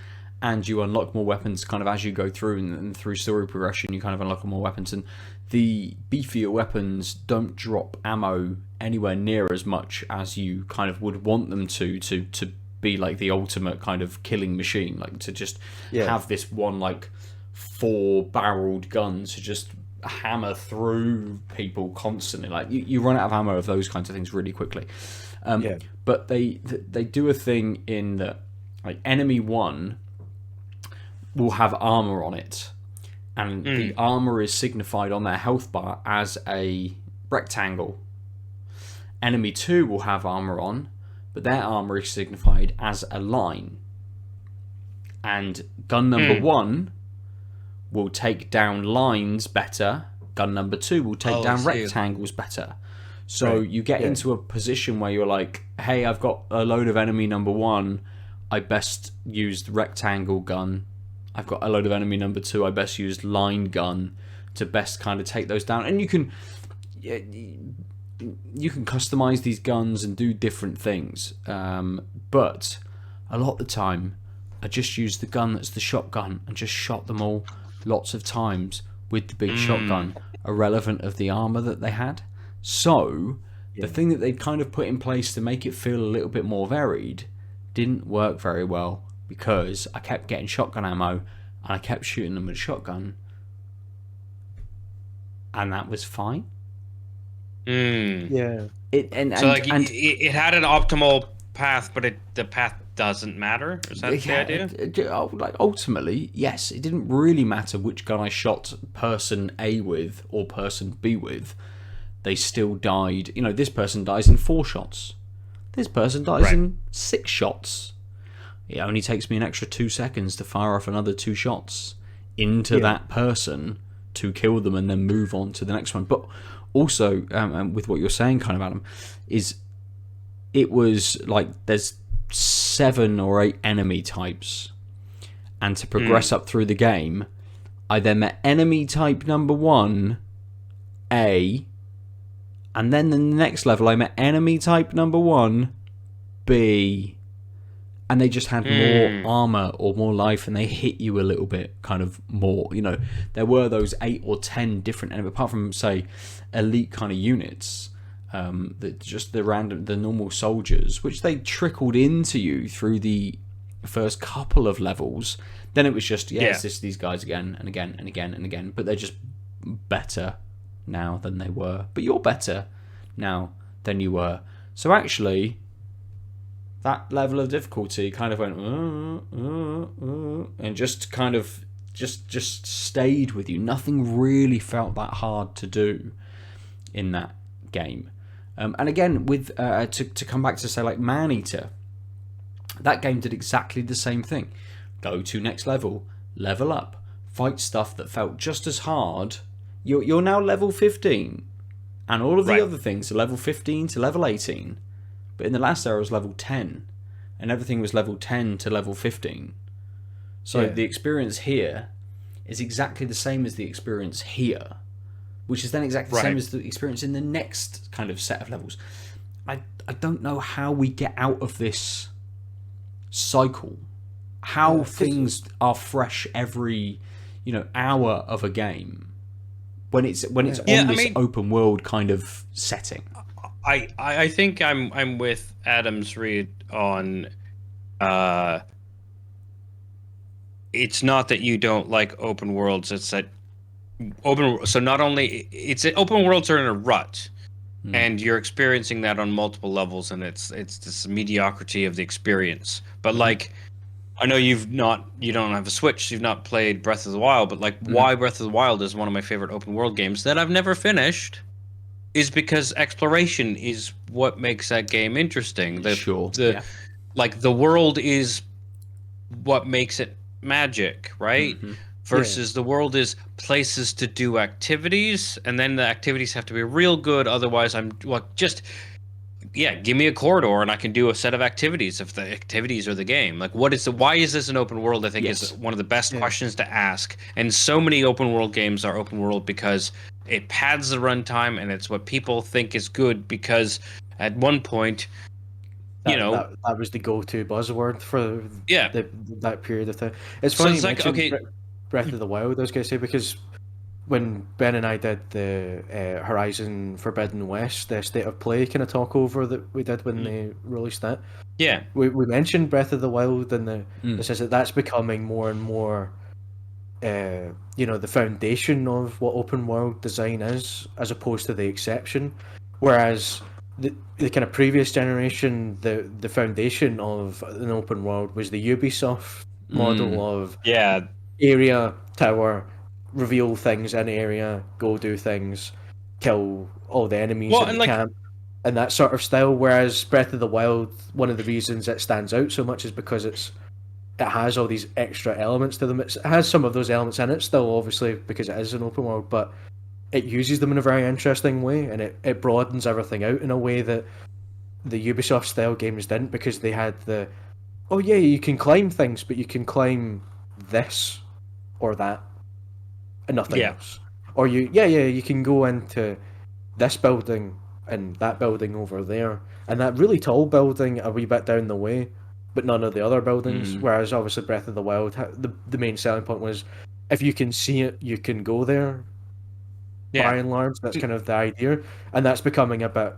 Speaker 1: and you unlock more weapons kind of as you go through, and through story progression, you kind of unlock more weapons. And the beefier weapons don't drop ammo anywhere near as much as you kind of would want them to be like the ultimate kind of killing machine, like to just have this one like 4-barreled gun to just hammer through people constantly. Like you run out of ammo of those kinds of things really quickly. But they do a thing in that, like, enemy 1 will have armor on it, and the armor is signified on their health bar as a rectangle. Enemy 2 will have armor on, but their armor is signified as a line. And gun number 1 will take down lines better. Gun number 2 will take down rectangles better. So you get into a position where you're like, hey, I've got a load of enemy number 1, I best use the rectangle gun. I've got a load of enemy number 2, I best use line gun to best kind of take those down. And you can customize these guns and do different things. But a lot of the time, I just used the gun that's the shotgun and just shot them all lots of times with the big shotgun, irrelevant of the armor that they had. So the thing that they'd kind of put in place to make it feel a little bit more varied didn't work very well, because I kept getting shotgun ammo and I kept shooting them with a shotgun, and that was fine.
Speaker 3: Yeah.
Speaker 2: It had an optimal path, but the path doesn't matter. Is that the idea?
Speaker 1: Like, ultimately, yes, it didn't really matter which gun I shot person A with or person B with. They still died. You know, this person dies in 4 shots. This person dies in 6 shots. It only takes me an extra 2 seconds to fire off another 2 shots into that person to kill them and then move on to the next one. But also, with what you're saying, kind of, Adam, is it was like there's 7 or 8 enemy types, and to progress up through the game, I then met enemy type number 1, A, and then the next level I met enemy type number 1, B, and they just had more armor or more life, and they hit you a little bit kind of more. You know, there were those 8 or 10 different enemies, apart from, say, elite kind of units, just the normal soldiers, which they trickled into you through the first couple of levels. Then it was just, it's these guys again and again and again and again, but they're just better now than they were. But you're better now than you were. So actually, that level of difficulty kind of went and just kind of just stayed with you. Nothing really felt that hard to do in that game. And again, with to come back to, say, like Maneater, that game did exactly the same thing. Go to next level, level up, fight stuff that felt just as hard. You're now level 15, and all of the other things are level 15 to level 18. But in the last era, it was level 10, and everything was level 10 to level 15. So the experience here is exactly the same as the experience here, which is then exactly the same as the experience in the next kind of set of levels. I don't know how we get out of this cycle. How things are fresh every, hour of a game when it's on this open world kind of setting.
Speaker 2: I think I'm with Adam's read on. It's not that you don't like open worlds. It's that so not only open worlds are in a rut, and you're experiencing that on multiple levels, and it's this mediocrity of the experience. But like, I know you don't have a Switch, so you've not played Breath of the Wild, but like, why Breath of the Wild is one of my favorite open world games that I've never finished is because exploration is what makes that game interesting. Like, the world is what makes it magic, right? Versus the world is places to do activities, and then the activities have to be real good, otherwise I'm just yeah, give me a corridor and I can do a set of activities if the activities are the game. Like, why is this an open world? I think is
Speaker 1: Yes.
Speaker 2: one of the best
Speaker 3: Yeah.
Speaker 2: questions to ask. And so many open world games are open world because it pads the runtime and it's what people think is good because at one point,
Speaker 3: That was the go-to buzzword for
Speaker 2: yeah.
Speaker 3: that period of time. It's
Speaker 2: So
Speaker 3: funny
Speaker 2: it's
Speaker 3: you
Speaker 2: like,
Speaker 3: mentioned
Speaker 2: okay,
Speaker 3: Breath of the Wild. I was going to say because when Ben and I did the Horizon Forbidden West, the State of Play kind of talk over that we did when they released that,
Speaker 2: yeah,
Speaker 3: we mentioned Breath of the Wild and
Speaker 1: Mm.
Speaker 3: it says that that's becoming more and more, the foundation of what open world design is, as opposed to the exception. Whereas the kind of previous generation, the foundation of an open world was the Ubisoft model of
Speaker 2: yeah,
Speaker 3: area, tower, reveal things in area, go do things, kill all the enemies
Speaker 2: well,
Speaker 3: in
Speaker 2: and
Speaker 3: the
Speaker 2: like,
Speaker 3: camp, and that sort of style. Whereas Breath of the Wild, one of the reasons it stands out so much is because it has all these extra elements to them. It has some of those elements in it still, obviously, because it is an open world, but it uses them in a very interesting way, and it broadens everything out in a way that the Ubisoft style games didn't, because they had oh yeah, you can climb things, but you can climb this or that and nothing
Speaker 2: yeah,
Speaker 3: else. Or you can go into this building and that building over there, and that really tall building a wee bit down the way, but none of the other buildings.
Speaker 1: Mm.
Speaker 3: Whereas obviously Breath of the Wild, the main selling point was if you can see it, you can go there. By
Speaker 2: yeah,
Speaker 3: and large, that's kind of the idea, and that's becoming a bit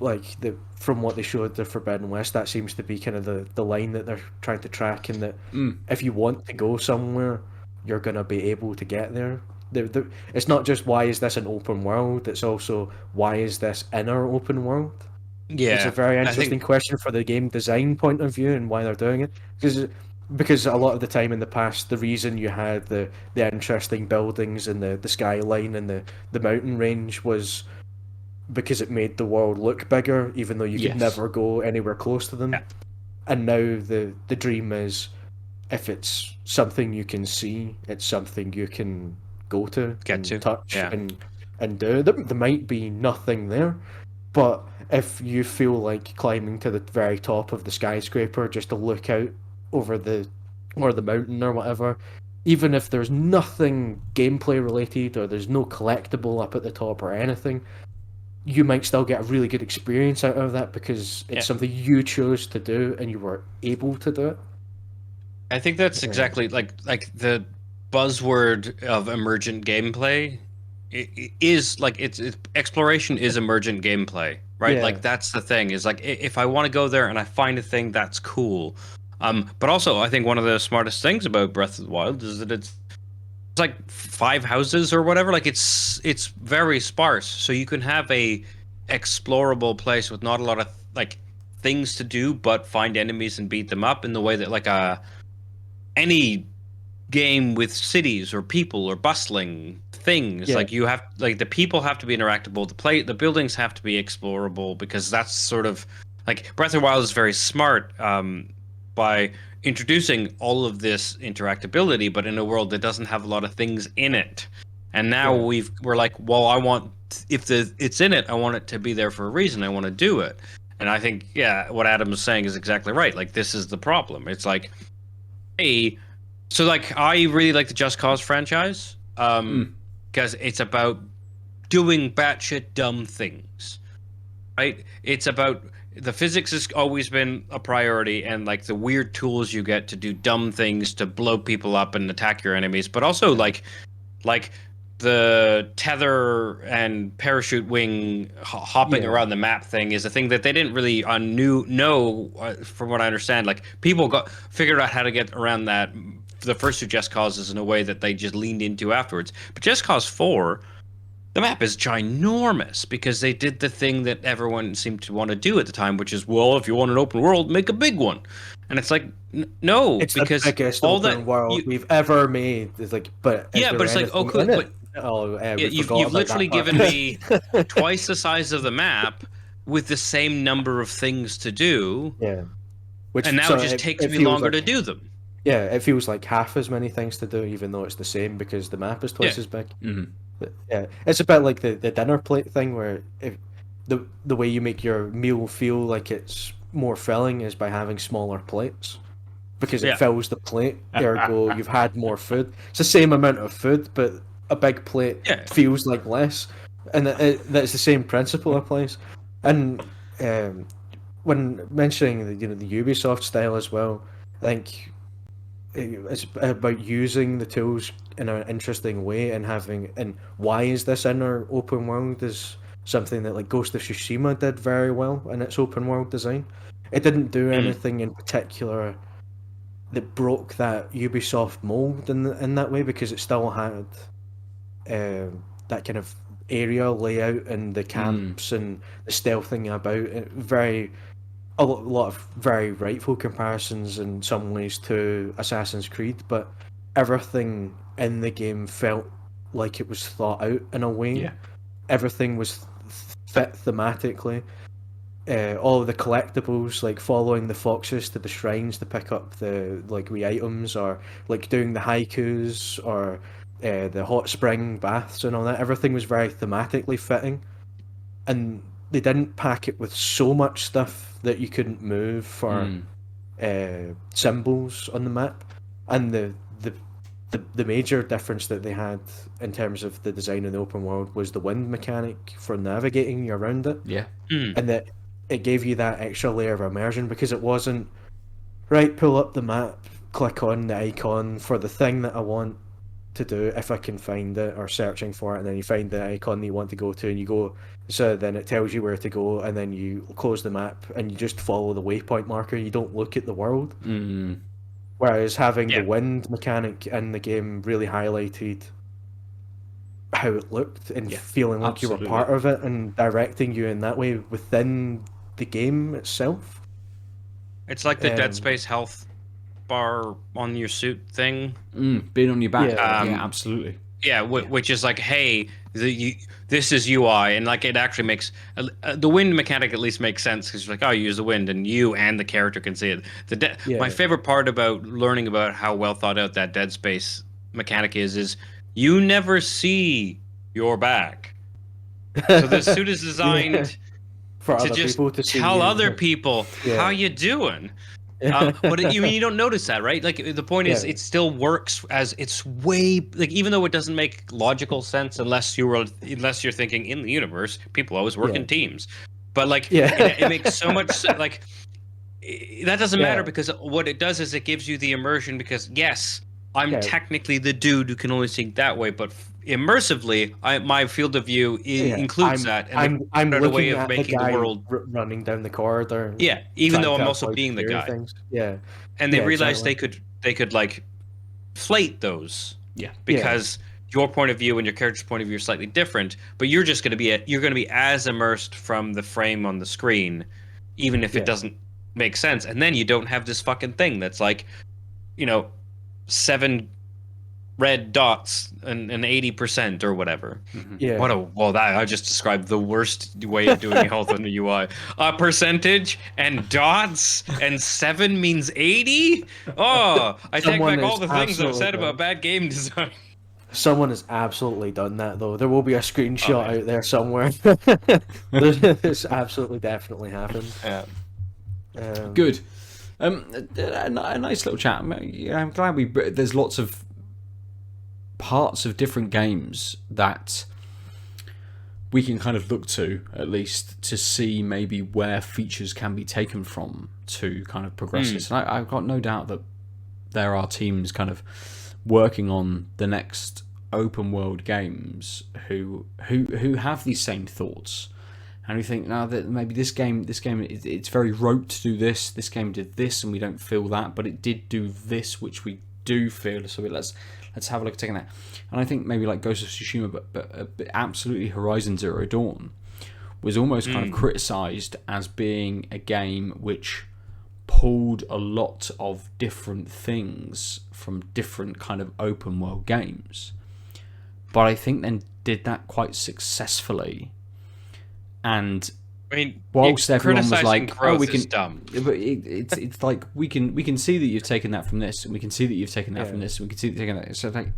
Speaker 3: like from what they showed the Forbidden West. That seems to be kind of the line that they're trying to track, and that
Speaker 1: Mm.
Speaker 3: if you want to go somewhere, you're gonna be able to get there. It's not just why is this an open world, it's also why is this inner open world. It's a
Speaker 2: yeah.
Speaker 3: very
Speaker 2: I
Speaker 3: interesting
Speaker 2: think,
Speaker 3: question for the game design point of view and why they're doing it. Because a lot of the time in the past, the reason you had the interesting buildings and the skyline and the mountain range was because it made the world look bigger, even though you could
Speaker 1: Yes.
Speaker 3: never go anywhere close to them.
Speaker 2: yeah,
Speaker 3: And now the dream is, if it's something you can see, it's something you can go to
Speaker 2: get
Speaker 3: and
Speaker 2: to,
Speaker 3: touch
Speaker 2: yeah,
Speaker 3: and do. There might be nothing there, but if you feel like climbing to the very top of the skyscraper just to look out over the mountain or whatever, even if there's nothing gameplay related or there's no collectible up at the top or anything, you might still get a really good experience out of that because it's
Speaker 2: yeah.
Speaker 3: something you chose to do and you were able to do it.
Speaker 2: I think that's
Speaker 3: Yeah.
Speaker 2: exactly like the buzzword of emergent gameplay is like it's exploration is emergent gameplay, right?
Speaker 3: Yeah.
Speaker 2: Like that's the thing is like if I want to go there and I find a thing that's cool. But also I think one of the smartest things about Breath of the Wild is that it's like 5 houses or whatever. Like it's very sparse, so you can have a explorable place with not a lot of like things to do, but find enemies and beat them up in the way that like a any game with cities or people or bustling things
Speaker 3: Yeah.
Speaker 2: like you have like the people have to be interactable, the buildings have to be explorable because that's sort of like Breath of the Wild is very smart by introducing all of this interactability but in a world that doesn't have a lot of things in it. And now
Speaker 3: Yeah.
Speaker 2: we're like, well, I want, if it's in it, I want it to be there for a reason, I want to do it. And I think, yeah, what Adam was saying is exactly right. Like this is the problem. It's like, hey, so like I really like the Just Cause franchise,
Speaker 1: Mm.
Speaker 2: because it's about doing batshit dumb things, right? It's about the physics has always been a priority, and like the weird tools you get to do dumb things to blow people up and attack your enemies, but also like the tether and parachute wing hopping
Speaker 3: Yeah.
Speaker 2: around the map thing is a thing that they didn't really know from what I understand. Like people got figured out how to get around that the first two Just Causes in a way that they just leaned into afterwards. But Just Cause 4, the map is ginormous because they did the thing that everyone seemed to want to do at the time, which is, well, if you want an open world, make a big one. And it's like, no,
Speaker 3: It's the
Speaker 2: because
Speaker 3: biggest
Speaker 2: all
Speaker 3: open
Speaker 2: that
Speaker 3: world
Speaker 2: you,
Speaker 3: we've ever made. It's like, but is
Speaker 2: yeah,
Speaker 3: there
Speaker 2: but it's like, oh,
Speaker 3: anything
Speaker 2: cool,
Speaker 3: in it?
Speaker 2: but
Speaker 3: Oh,
Speaker 2: yeah,
Speaker 3: we forgot
Speaker 2: you've
Speaker 3: about
Speaker 2: literally
Speaker 3: that
Speaker 2: given me
Speaker 3: part.
Speaker 2: twice the size of the map with the same number of things to do,
Speaker 3: Yeah.
Speaker 2: and
Speaker 3: Which
Speaker 2: now
Speaker 3: so
Speaker 2: it just takes
Speaker 3: it
Speaker 2: me
Speaker 3: feels
Speaker 2: longer
Speaker 3: like
Speaker 2: to do them.
Speaker 3: yeah, it feels like half as many things to do, even though it's the same because the map is
Speaker 2: Yeah,
Speaker 3: twice as big.
Speaker 1: Mm.
Speaker 3: But, yeah, it's a bit like the dinner plate thing where if the way you make your meal feel like it's more filling is by having smaller plates, because it fills the plate. Ergo, you've had more food. It's the same amount of food, but a big plate feels like less, and that's the same principle applies. And when mentioning the Ubisoft style as well, I think it's about using the tools in an interesting way and why is this inner open world is something that like Ghost of Tsushima did very well in its open world design. It didn't do anything in particular that broke that Ubisoft mold in that way, because it still had that kind of area layout and the camps and the stealthing about it. A lot of very rightful comparisons in some ways to Assassin's Creed, but everything in the game felt like it was thought out in a way.
Speaker 1: Yeah.
Speaker 3: Everything was fit thematically. All of the collectibles, like following the foxes to the shrines to pick up the like wee items, or like doing the haikus, or the hot spring baths and all that. Everything was very thematically fitting, and they didn't pack it with so much stuff that you couldn't move for symbols on the map. And the major difference that they had in terms of the design in the open world was the wind mechanic for navigating you around it.
Speaker 1: Yeah.
Speaker 3: And that it gave you that extra layer of immersion, because it wasn't, right, pull up the map, click on the icon for the thing that I want to do if I can find it, or searching for it, and then you find the icon that you want to go to and you go, so then it tells you where to go, and then you close the map and you just follow the waypoint marker. You don't look at the world. Whereas having the wind mechanic in the game really highlighted how it looked and feeling like you were part of it and directing you in that way within the game itself.
Speaker 2: It's like the Dead Space health bar on your suit thing.
Speaker 1: Being on your back. Yeah, absolutely.
Speaker 2: Yeah, which is like, hey, this is UI, and like it actually makes the wind mechanic at least makes sense, because you're like, oh, you use the wind, and you and the character can see it. My favorite part about learning about how well thought out that Dead Space mechanic is you never see your back. So the suit is designed
Speaker 3: for
Speaker 2: to
Speaker 3: other
Speaker 2: just
Speaker 3: people to see
Speaker 2: tell
Speaker 3: you.
Speaker 2: other people how you doing. But you don't notice that, right? Like the point is, it still works as it's way like, even though it doesn't make logical sense unless you're thinking in the universe, people always work in teams. But like, it makes so much like that doesn't matter, because what it does is it gives you the immersion. Because yes, I'm technically the dude who can only see that way, but immersively, my field of view includes that. And
Speaker 3: I'm looking
Speaker 2: a way of
Speaker 3: at
Speaker 2: making
Speaker 3: the guy
Speaker 2: the world
Speaker 3: running down the corridor.
Speaker 2: Yeah, even though
Speaker 3: trying
Speaker 2: I'm
Speaker 3: to
Speaker 2: also
Speaker 3: avoid
Speaker 2: being the
Speaker 3: scary
Speaker 2: guy.
Speaker 3: things.
Speaker 2: And they realized
Speaker 3: exactly.
Speaker 2: they could like inflate those.
Speaker 1: Yeah.
Speaker 2: Because your point of view and your character's point of view are slightly different, but you're just going to be as immersed from the frame on the screen, even if it doesn't make sense. And then you don't have this fucking thing that's like, 7 red dots and 80% or whatever. That I just described the worst way of doing health on the UI. Percentage and dots and 7 means 80. Oh, I take back all the things I've said about bad game design.
Speaker 3: Someone has absolutely done that, though. There will be a screenshot out there somewhere. This absolutely definitely happened.
Speaker 1: Good. A nice little chat. I'm glad there's lots of parts of different games that we can kind of look to, at least, to see maybe where features can be taken from to kind of progress this. And I've got no doubt that there are teams kind of working on the next open world games who have these same thoughts, and we think, now that maybe this game it's very rote to do this game did this and we don't feel that, but it did do this which we do feel, so let's have a look at taking that. And I think maybe like Ghost of Tsushima, but absolutely Horizon Zero Dawn was almost kind of criticised as being a game which pulled a lot of different things from different kind of open world games, but I think then did that quite successfully. And
Speaker 2: I mean,
Speaker 1: whilst everyone was like,
Speaker 2: "Oh,
Speaker 1: we can,"
Speaker 2: dumb.
Speaker 1: But it's like we can see that you've taken that from this, and we can see that you've taken that from this, and we can see that you've taken that. So like,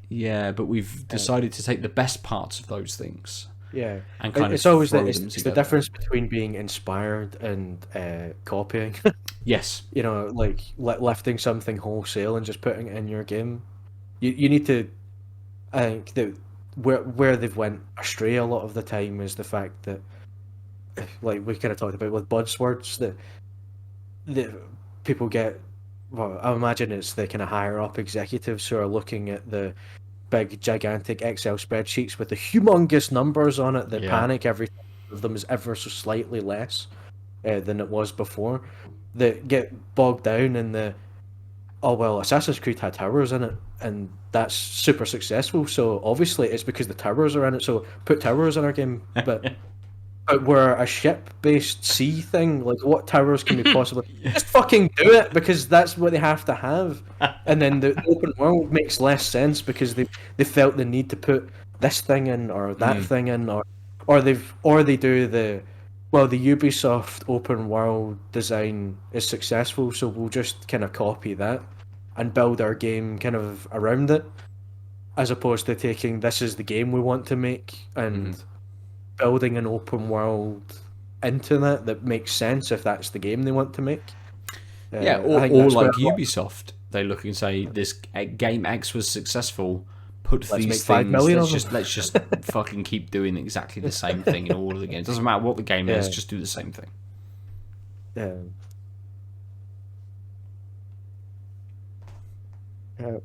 Speaker 1: yeah, but we've decided to take the best parts of those things
Speaker 3: Yeah,
Speaker 1: and kind of
Speaker 3: it's always
Speaker 1: throw
Speaker 3: it's
Speaker 1: them
Speaker 3: the
Speaker 1: together.
Speaker 3: difference between being inspired and copying.
Speaker 1: Yes.
Speaker 3: You know, like lifting something wholesale and just putting it in your game. You need to. I think that where they've went astray a lot of the time is the fact that, like we kind of talked about with buzzwords, that people get. Well, I imagine it's the kind of higher up executives who are looking at the big, gigantic Excel spreadsheets with the humongous numbers on it that
Speaker 1: Yeah.
Speaker 3: panic every time one of them is ever so slightly less than it was before. That get bogged down in the, oh well, Assassin's Creed had towers in it, and that's super successful. So obviously it's because the towers are in it. So put towers in our game, but we're a ship-based sea thing. Like, what towers can we possibly just fucking do it because that's what they have to have. And then the open world makes less sense because they felt the need to put this thing in or that thing in, or they do the, well, the Ubisoft open world design is successful, so we'll just kind of copy that and build our game kind of around it, as opposed to taking this is the game we want to make and building an open world into that makes sense if that's the game they want to make.
Speaker 1: Yeah,
Speaker 3: I think
Speaker 1: or
Speaker 3: that's where
Speaker 1: like Ubisoft, they look and say this game X was successful. Put
Speaker 3: let's make
Speaker 1: these
Speaker 3: 5
Speaker 1: things.
Speaker 3: million
Speaker 1: Let's
Speaker 3: of them.
Speaker 1: just fucking keep doing exactly the same thing in all of the games. Doesn't matter what the game is,
Speaker 3: Yeah.
Speaker 1: just do the same thing.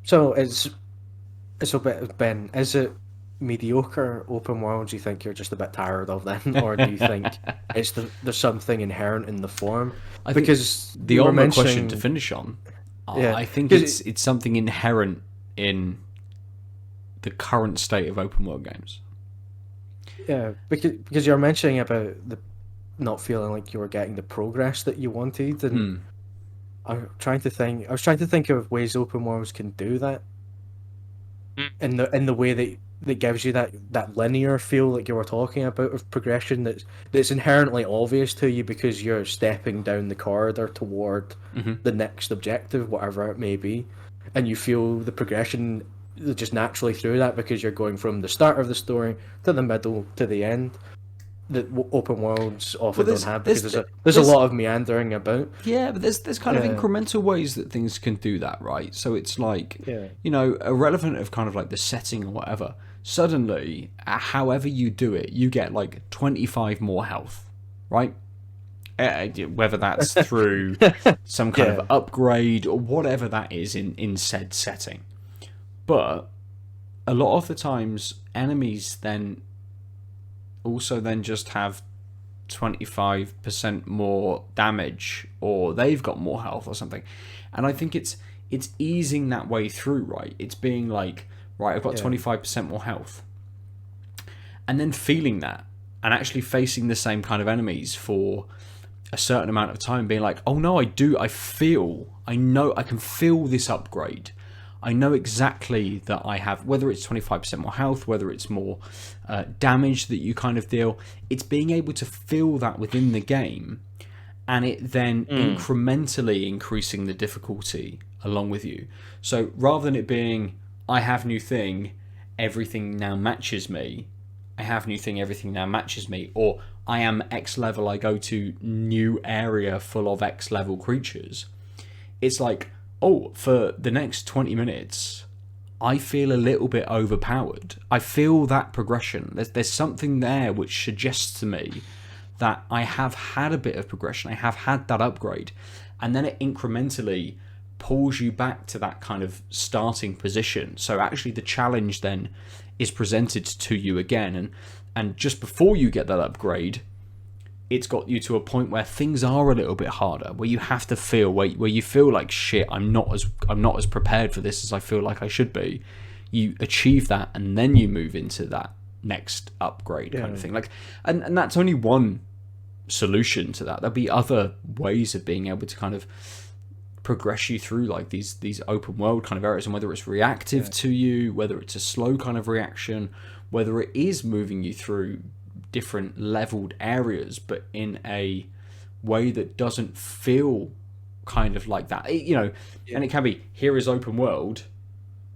Speaker 3: So it's a bit, Ben. Is it mediocre open world? Do you think you're just a bit tired of then, or do you think there's something inherent in the form?
Speaker 1: I think
Speaker 3: Because
Speaker 1: the
Speaker 3: you were
Speaker 1: ultimate question to
Speaker 3: mentioning,
Speaker 1: finish on,
Speaker 3: yeah,
Speaker 1: I think
Speaker 3: 'cause
Speaker 1: it's something inherent in the current state of open world games.
Speaker 3: yeah, because you're mentioning about the not feeling like you were getting the progress that you wanted, and I'm trying to think. I was trying to think of ways open worlds can do that in the way that gives you that linear feel like you were talking about of progression that's inherently obvious to you because you're stepping down the corridor toward the next objective, whatever it may be, and you feel the progression just naturally through that because you're going from the start of the story to the middle to the end. That open worlds often don't have because there's a lot of meandering about.
Speaker 1: Yeah, but there's kind of
Speaker 3: Yeah.
Speaker 1: incremental ways that things can do that, right? So it's like,
Speaker 3: Yeah.
Speaker 1: irrelevant of kind of like the setting or whatever. Suddenly, however you do it, you get like 25 more health, right? Whether that's through some kind of upgrade or whatever that is in said setting. But a lot of the times, enemies then also then just have 25% more damage, or they've got more health or something. And I think it's easing that way through, right? It's being like, right, I've got 25% more health. And then feeling that and actually facing the same kind of enemies for a certain amount of time, being like, oh no, I know I can feel this upgrade. I know exactly that I have, whether it's 25% more health, whether it's more damage that you kind of deal, it's being able to feel that within the game, and it then incrementally increasing the difficulty along with you. So rather than it being, I have new thing, everything now matches me, I have new thing, everything now matches me, or I am X level, I go to new area full of X level creatures, it's like, oh, for the next 20 minutes, I feel a little bit overpowered. I feel that progression. There's something there which suggests to me that I have had a bit of progression. I have had that upgrade. And then it incrementally pulls you back to that kind of starting position. So actually the challenge then is presented to you again. And just before you get that upgrade, it's got you to a point where things are a little bit harder, where you have to feel, where you feel like, shit, I'm not as prepared for this as I feel like I should be. You achieve that, and then you move into that next upgrade kind of thing. Like, and that's only one solution to that. There'll be other ways of being able to kind of progress you through like these open world kind of areas, and whether it's reactive to you, whether it's a slow kind of reaction, whether it is moving you through different leveled areas, but in a way that doesn't feel kind of like that, and it can be, here is open world,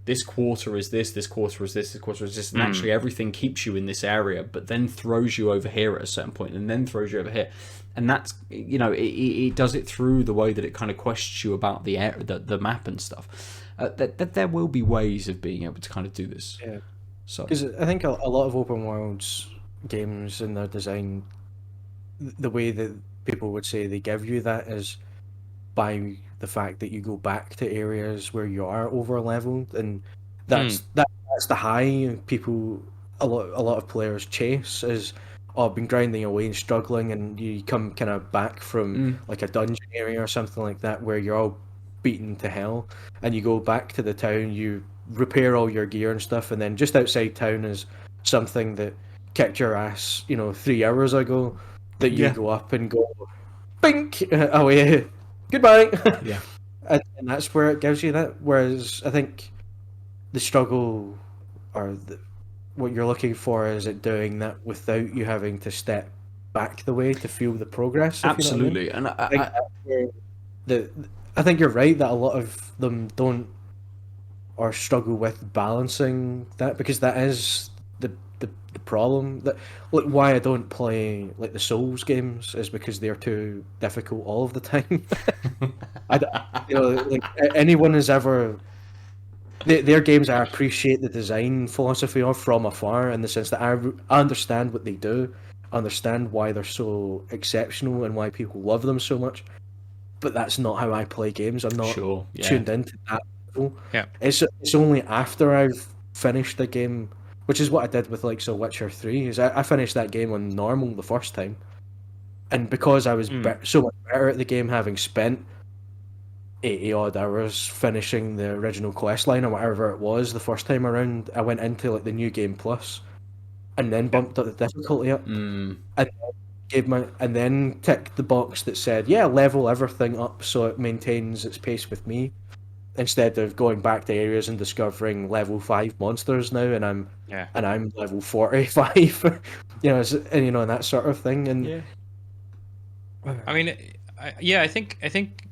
Speaker 1: this quarter is this quarter is this quarter is this, and actually everything keeps you in this area, but then throws you over here at a certain point, and then throws you over here. And that's, it does it through the way that it kind of questions you about the map and stuff. That there will be ways of being able to kind of do this.
Speaker 3: Yeah.
Speaker 1: So
Speaker 3: Because I think a lot of open worlds games in their design, the way that people would say they give you that is by the fact that you go back to areas where you are over leveled, and that's the high people a lot of players chase is, oh, I've been grinding away and struggling, and you come kind of back from like a dungeon area or something like that where you're all beaten to hell, and you go back to the town, you repair all your gear and stuff, and then just outside town is something that kicked your ass 3 hours ago, that you go up and go bink away, goodbye.
Speaker 1: yeah,
Speaker 3: and that's where it gives you that. Whereas I think the struggle or what you're looking for is it doing that without you having to step back the way to feel the progress.
Speaker 1: absolutely.
Speaker 3: You know what I mean? I think you're right that a lot of them don't or struggle with balancing that, because that is the problem. That, like, why I don't play like the Souls games is because they're too difficult all of the time. Like anyone has ever. Their games, I appreciate the design philosophy of from afar, in the sense that I understand what they do, understand why they're so exceptional and why people love them so much. But that's not how I play games. I'm not tuned into that level.
Speaker 2: Yeah.
Speaker 3: It's only after I've finished the game, which is what I did with like Witcher 3, is I finished that game on normal the first time. And because I was so much better at the game, having spent 80 odd hours finishing the original quest line or whatever it was the first time around, I went into like the new game plus and then bumped up the difficulty up and then ticked the box that said, level everything up so it maintains its pace with me, instead of going back to areas and discovering level 5 monsters now, and I'm level 45. And that sort of thing. And
Speaker 2: I mean, I think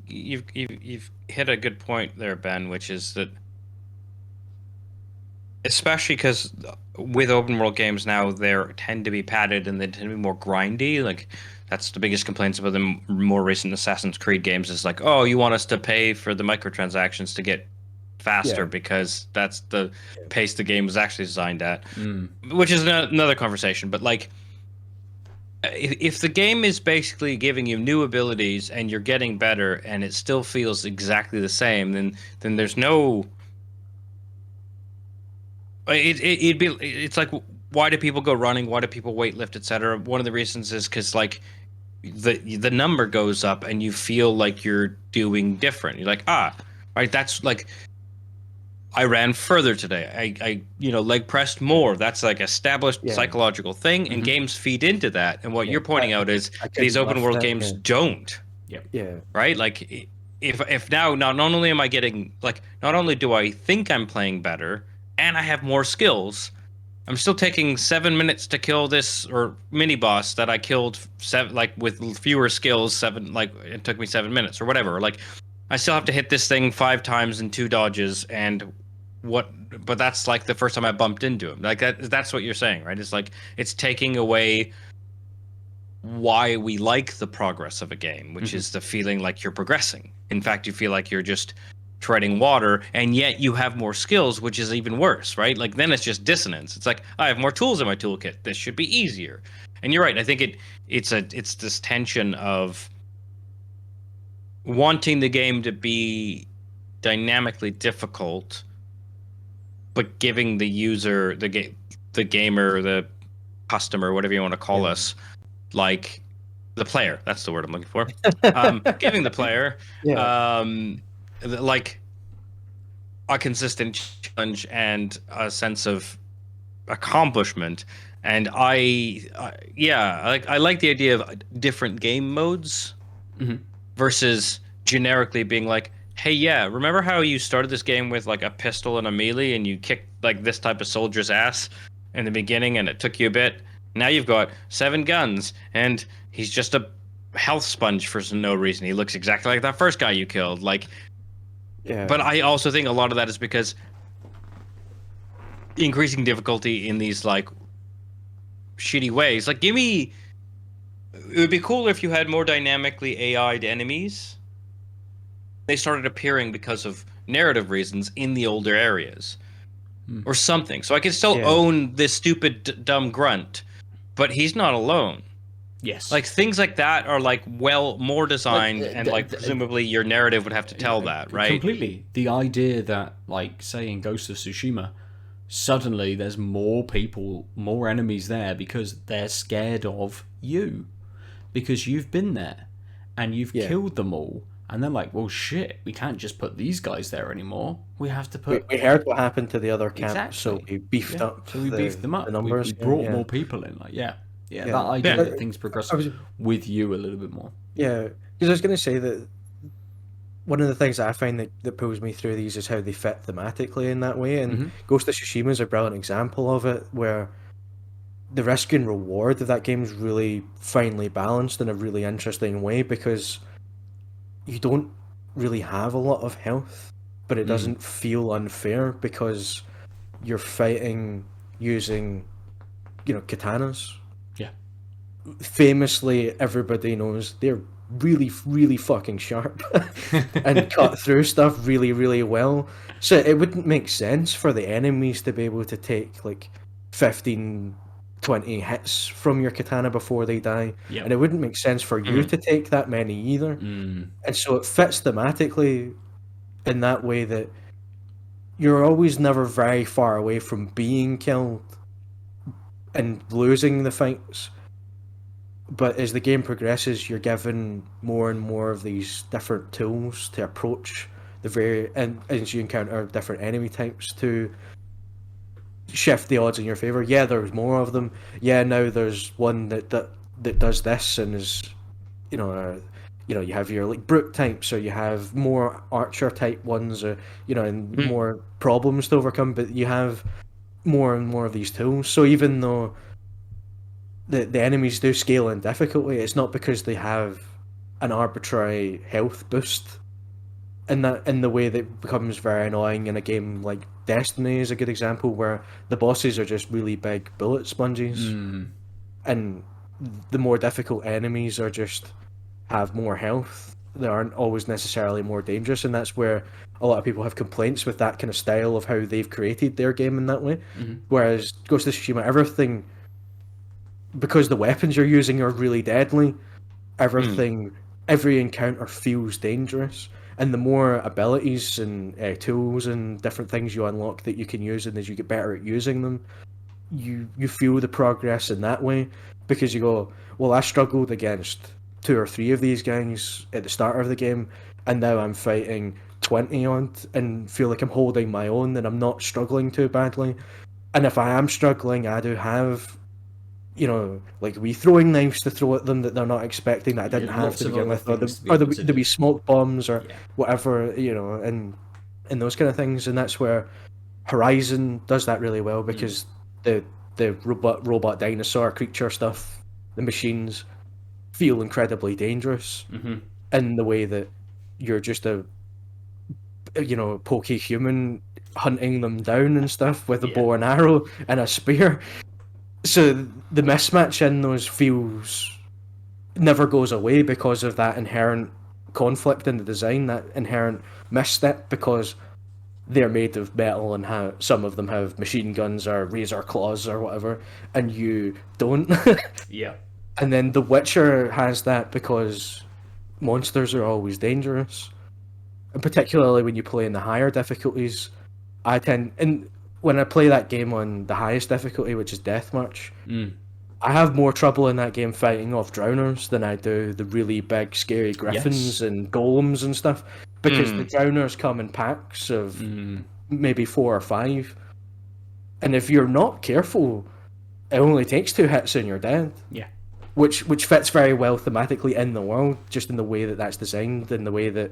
Speaker 2: you've hit a good point there, Ben, which is that, especially because with open world games now, they tend to be padded and they tend to be more grindy. Like, that's the biggest complaints about the more recent Assassin's Creed games, is like, oh, you want us to pay for the microtransactions to get faster because that's the pace the game was actually designed at, which is another conversation. But like, if the game is basically giving you new abilities and you're getting better and it still feels exactly the same, then there's no. It's like, why do people go running? Why do people weightlift, etc.? One of the reasons is because like the number goes up and you feel like you're doing different. You're like, right, that's like, I ran further today. I leg pressed more. That's like established psychological thing, and games feed into that. And what you're pointing out is these open world games don't.
Speaker 3: Yeah.
Speaker 2: Right? Like, if now not only am I getting, like, not only do I think I'm playing better and I have more skills, I'm still taking 7 minutes to kill this or mini boss that I killed with fewer skills. It took me 7 minutes or whatever. Like, I still have to hit this thing 5 times in 2 dodges, but that's like the first time I bumped into him. Like, that's what you're saying, right? It's like, it's taking away why we like the progress of a game, which is the feeling like you're progressing. In fact, you feel like you're just treading water, and yet you have more skills, which is even worse, right? Like, then it's just dissonance. It's like, I have more tools in my toolkit. This should be easier. And you're right. I think it's this tension of wanting the game to be dynamically difficult, but giving the user, the gamer, the customer, whatever you want to call us, like the player. That's the word I'm looking for. Giving the player, like, a consistent challenge and a sense of accomplishment. And I like the idea of different game modes versus generically being like, hey, remember how you started this game with like a pistol and a melee and you kicked like this type of soldier's ass in the beginning and it took you a bit? Now you've got 7 guns and he's just a health sponge for no reason. He looks exactly like that first guy you killed. Like, but I also think a lot of that is because increasing difficulty in these like shitty ways. Like, give me. It would be cool if you had more dynamically AI'd enemies. They started appearing because of narrative reasons in the older areas, or something. So I can still own this stupid dumb grunt, but he's not alone.
Speaker 1: Yes.
Speaker 2: Like things like that are like more designed, and like presumably your narrative would have to tell that, right?
Speaker 1: Completely. The idea that, like, say in Ghost of Tsushima, suddenly there's more people, more enemies there because they're scared of you, because you've been there and you've killed them all, and they're like, well, shit, we can't just put these guys there anymore. We have to put.
Speaker 3: We heard what happened to the other camp, so we beefed up.
Speaker 1: So we beefed them up.
Speaker 3: The numbers.
Speaker 1: We brought more people in. Like, that idea that things progress with you a little bit more.
Speaker 3: Yeah, because I was going to say that one of the things that I find that pulls me through these is how they fit thematically in that way, and Ghost of Tsushima is a brilliant example of it, where the risk and reward of that game is really finely balanced in a really interesting way, because you don't really have a lot of health, but it doesn't feel unfair because you're fighting using, katanas.
Speaker 1: Yeah.
Speaker 3: Famously, everybody knows they're really, really fucking sharp and cut through stuff really, really well. So it wouldn't make sense for the enemies to be able to take like 15, 20 hits from your katana before they die.
Speaker 1: Yep.
Speaker 3: And it wouldn't make sense for you to take that many either. And so it fits thematically in that way that you're always never very far away from being killed and losing the fights. But as the game progresses, you're given more and more of these different tools to approach and as you encounter different enemy types to shift the odds in your favor. Yeah, there's more of them. Yeah, now there's one that does this and is, you have your like brute types, or you have more archer type ones, or and more problems to overcome. But you have more and more of these tools. So even though the enemies do scale in difficulty, it's not because they have an arbitrary health boost. In the way that becomes very annoying in a game like Destiny is a good example, where the bosses are just really big bullet sponges, and the more difficult enemies have more health. They aren't always necessarily more dangerous, and that's where a lot of people have complaints with that kind of style of how they've created their game in that way. Whereas Ghost of Tsushima, everything, because the weapons you're using are really deadly, every encounter feels dangerous. And the more abilities and tools and different things you unlock that you can use, and as you get better at using them, you feel the progress in that way, because you go, well, I struggled against 2 or 3 of these guys at the start of the game, and now I'm fighting 20 odd and feel like I'm holding my own and I'm not struggling too badly. And if I am struggling, I do have, like wee throwing knives to throw at them that they're not expecting, that I didn't have to begin with, or the wee smoke bombs, or whatever, and those kind of things. And that's where Horizon does that really well, because the robot dinosaur creature stuff, the machines, feel incredibly dangerous in the way that you're just a pokey human hunting them down and stuff with a bow and arrow and a spear. So the mismatch in those never goes away because of that inherent conflict in the design, that inherent misstep, because they're made of metal and some of them have machine guns or razor claws or whatever, and you don't. And then The Witcher has that because monsters are always dangerous, and particularly when you play in the higher difficulties. When I play that game on the highest difficulty, which is Deathmatch, I have more trouble in that game fighting off drowners than I do the really big, scary griffins and golems and stuff, because the drowners come in packs of maybe 4 or 5, and if you're not careful, it only takes 2 hits and you're dead. Which fits very well thematically in the world, just in the way that that's designed, in the way that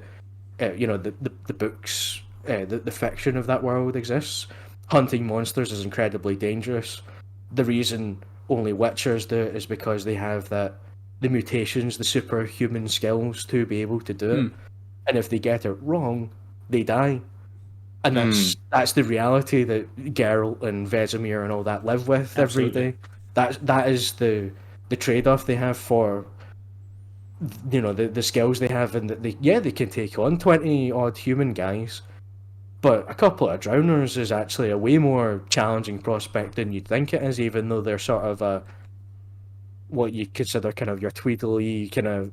Speaker 3: the books, the fiction of that world exists. Hunting monsters is incredibly dangerous. The reason only Witchers do it is because they have the mutations, the superhuman skills to be able to do it. And if they get it wrong, they die. and that's the reality that Geralt and Vesemir and all that live with every
Speaker 1: Absolutely.
Speaker 3: day. That is the trade off they have for the skills they have, and that they can take on 20 odd human guys, but a couple of drowners is actually a way more challenging prospect than you'd think it is, even though they're sort of what you consider kind of your Tweedledee kind of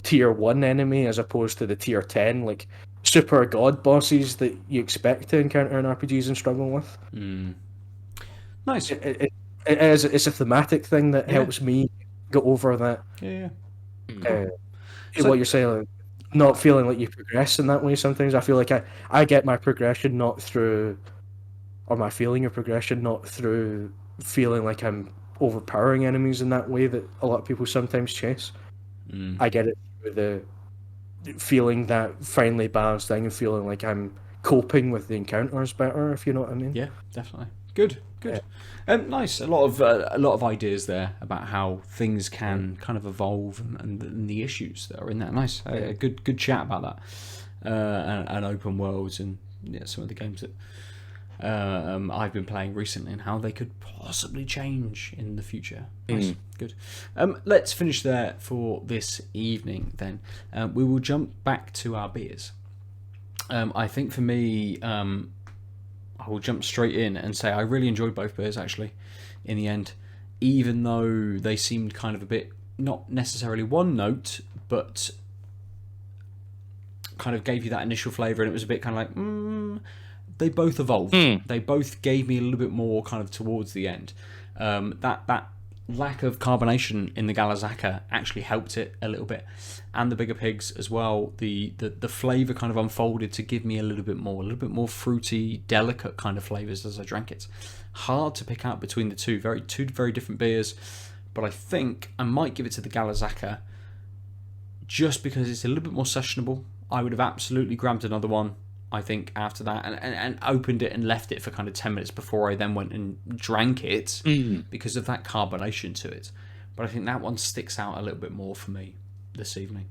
Speaker 3: tier 1 enemy, as opposed to the tier 10 like super god bosses that you expect to encounter in RPGs and struggle with.
Speaker 1: Nice.
Speaker 3: It's a thematic thing that helps me get over that.
Speaker 1: Yeah.
Speaker 3: What you're saying, like, not feeling like you progress in that way. Sometimes I feel like I get my progression not through, or my feeling of progression not through feeling like I'm overpowering enemies in that way that a lot of people sometimes chase. I get it through the feeling that finely balanced thing and feeling like I'm coping with the encounters better, if you know what I mean.
Speaker 1: Yeah, definitely. Good. Nice. A lot of ideas there about how things can kind of evolve and the issues that are in that. Nice. A good chat about that. And open worlds and some of the games that I've been playing recently and how they could possibly change in the future. Nice. Good. Let's finish there for this evening then. We will jump back to our beers. I think for me, I will jump straight in and say I really enjoyed both beers actually in the end, even though they seemed kind of a bit, not necessarily one note, but kind of gave you that initial flavour, and it was a bit kind of like, they both evolved. They both gave me a little bit more kind of towards the end. That lack of carbonation in the Galazaka actually helped it a little bit, and the bigger pigs as well. The flavour kind of unfolded to give me a little bit more fruity, delicate kind of flavours as I drank it. Hard to pick out between the two very different beers, but I think I might give it to the Galazaka just because it's a little bit more sessionable. I would have absolutely grabbed another one, I think, after that, and opened it and left it for kind of 10 minutes before I then went and drank it because of that carbonation to it. But I think that one sticks out a little bit more for me this evening.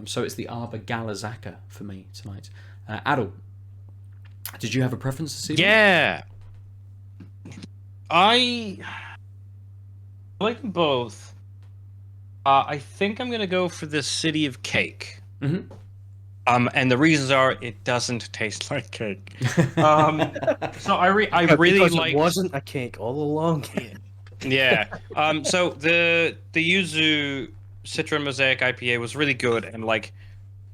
Speaker 1: So it's the Arbor Galazaka for me tonight. Aadil, did you have a preference this evening?
Speaker 2: Yeah. I like them both. I think I'm going to go for the City of Cake.
Speaker 1: Mm-hmm.
Speaker 2: And the reasons are it doesn't taste like cake. So I really like.
Speaker 3: It wasn't a cake all along.
Speaker 2: Yeah. So the Yuzu Citron Mosaic IPA was really good, and like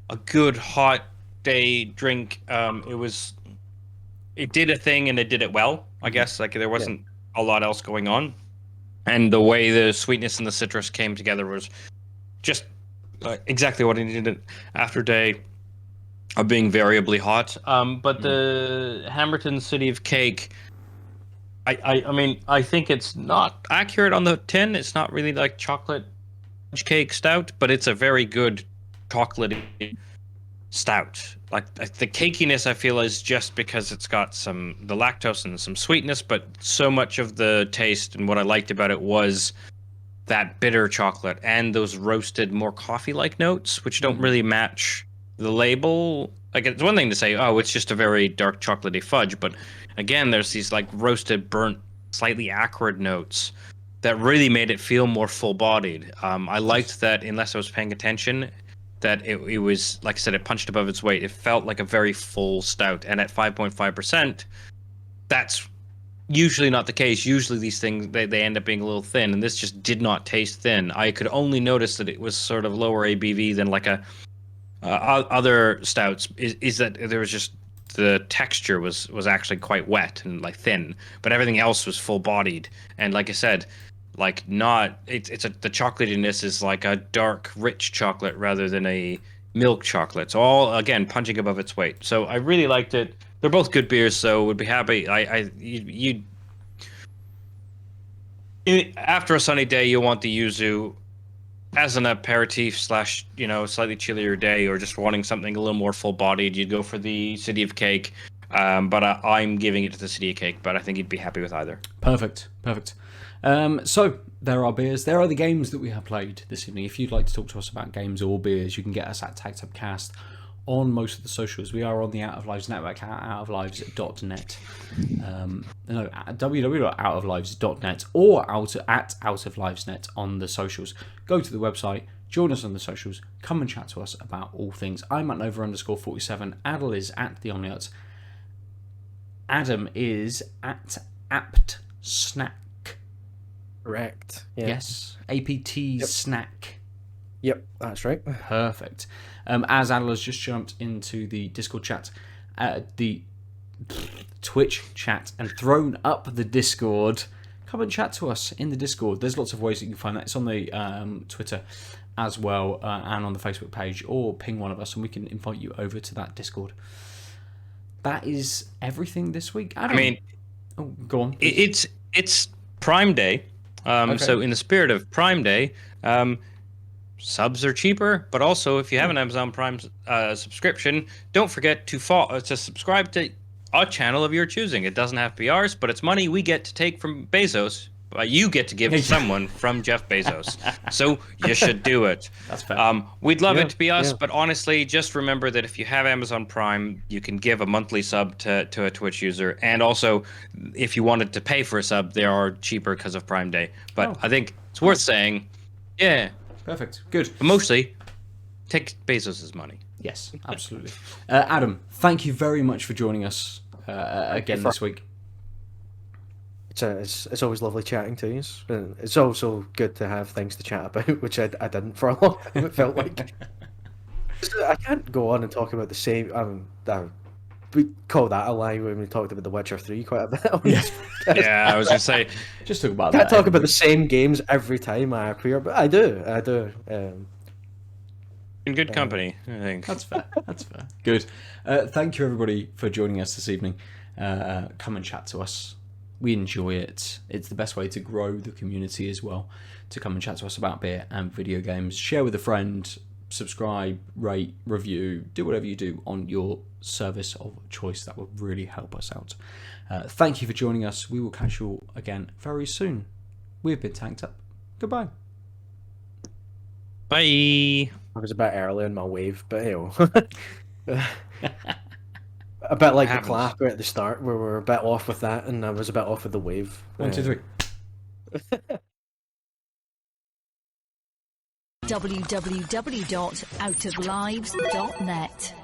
Speaker 2: a good hot day drink. It did a thing and it did it well. I guess like there wasn't a lot else going on, and the way the sweetness and the citrus came together was just exactly what I needed after day of being variably hot. But the Hammerton City of Cake, I mean, I think it's not accurate on the tin. It's not really like chocolate cake stout, but it's a very good chocolatey stout. Like the cakiness, I feel, is just because it's got the lactose and some sweetness, but so much of the taste and what I liked about it was that bitter chocolate and those roasted, more coffee-like notes, which don't really match the label. Like, it's one thing to say, oh, it's just a very dark chocolatey fudge, but again, there's these like roasted, burnt, slightly acrid notes that really made it feel more full-bodied. I liked that, unless I was paying attention, that it was, like I said, it punched above its weight. It felt like a very full stout, and at 5.5%, that's usually not the case. Usually these things, they end up being a little thin, and this just did not taste thin. I could only notice that it was sort of lower ABV than like other stouts, is that there was just the texture was actually quite wet and like thin, but everything else was full bodied. And like I said, like not the chocolatiness is like a dark, rich chocolate rather than a milk chocolate. So all again punching above its weight. So I really liked it. They're both good beers, so would be happy. After a sunny day, you want the yuzu as an aperitif / slightly chillier day, or just wanting something a little more full-bodied. You'd go for the City of Cake, but I'm giving it to the City of Cake. But I think you'd be happy with either.
Speaker 1: Perfect. So there are beers. There are the games that we have played this evening. If you'd like to talk to us about games or beers, you can get us at TagTabCast on most of the socials. We are on the Out of Lives network at outoflives.net. No, at www.outoflives.net or at outoflivesnet on the socials. Go to the website, join us on the socials, come and chat to us about all things. I'm at Nova_47. Aadil is at the Omniarts. Adam is at apt snack.
Speaker 3: Correct. Yeah.
Speaker 1: Yes, APT snack.
Speaker 3: Yep, that's right.
Speaker 1: Perfect. As Aadil has just jumped into the Discord chat, the Twitch chat, and thrown up the Discord, come and chat to us in the Discord. There's lots of ways that you can find that. It's on the Twitter as well, and on the Facebook page, or ping one of us and we can invite you over to that Discord. That is everything this week. Adam,
Speaker 2: I mean,
Speaker 1: go on.
Speaker 2: It's Prime Day, so in the spirit of Prime Day, subs are cheaper. But also, if you have an Amazon Prime subscription, don't forget to subscribe to a channel of your choosing. It doesn't have to be ours, but it's money we get to take from Bezos. You get to give to someone from Jeff Bezos. So you should do it.
Speaker 1: That's fair.
Speaker 2: We'd love it to be us, but honestly, just remember that if you have Amazon Prime, you can give a monthly sub to a Twitch user. And also, if you wanted to pay for a sub, they are cheaper because of Prime Day. But I think it's worth saying, yeah.
Speaker 1: Perfect. Good.
Speaker 2: But mostly, take Bezos' money.
Speaker 1: Yes, absolutely. Adam, thank you very much for joining us again this week.
Speaker 3: It's always lovely chatting to you. It's also good to have things to chat about, which I didn't for a long time. It felt like I can't go on and talk about the same. We call that a lie when we talked about The Witcher 3 quite a bit.
Speaker 2: Yeah, I was gonna say,
Speaker 1: just talk about
Speaker 3: I
Speaker 1: that.
Speaker 3: can't talk about the same games every time I appear, but I do.
Speaker 2: in good company, I think.
Speaker 1: That's fair. Good. Thank you everybody for joining us this evening. Come and chat to us. We enjoy it. It's the best way to grow the community as well, to come and chat to us about beer and video games. Share with a friend, subscribe, rate, review, do whatever you do on your service of choice. That will really help us out. Thank you for joining us. We will catch you all again very soon. We've been Tanked Up. Goodbye.
Speaker 2: Bye.
Speaker 3: I was a bit early in my wave, but hey. A bit like the clap at the start, where we're a bit off with that, and I was a bit off with the wave.
Speaker 1: 1, 2, 3.
Speaker 4: www.outoflives.net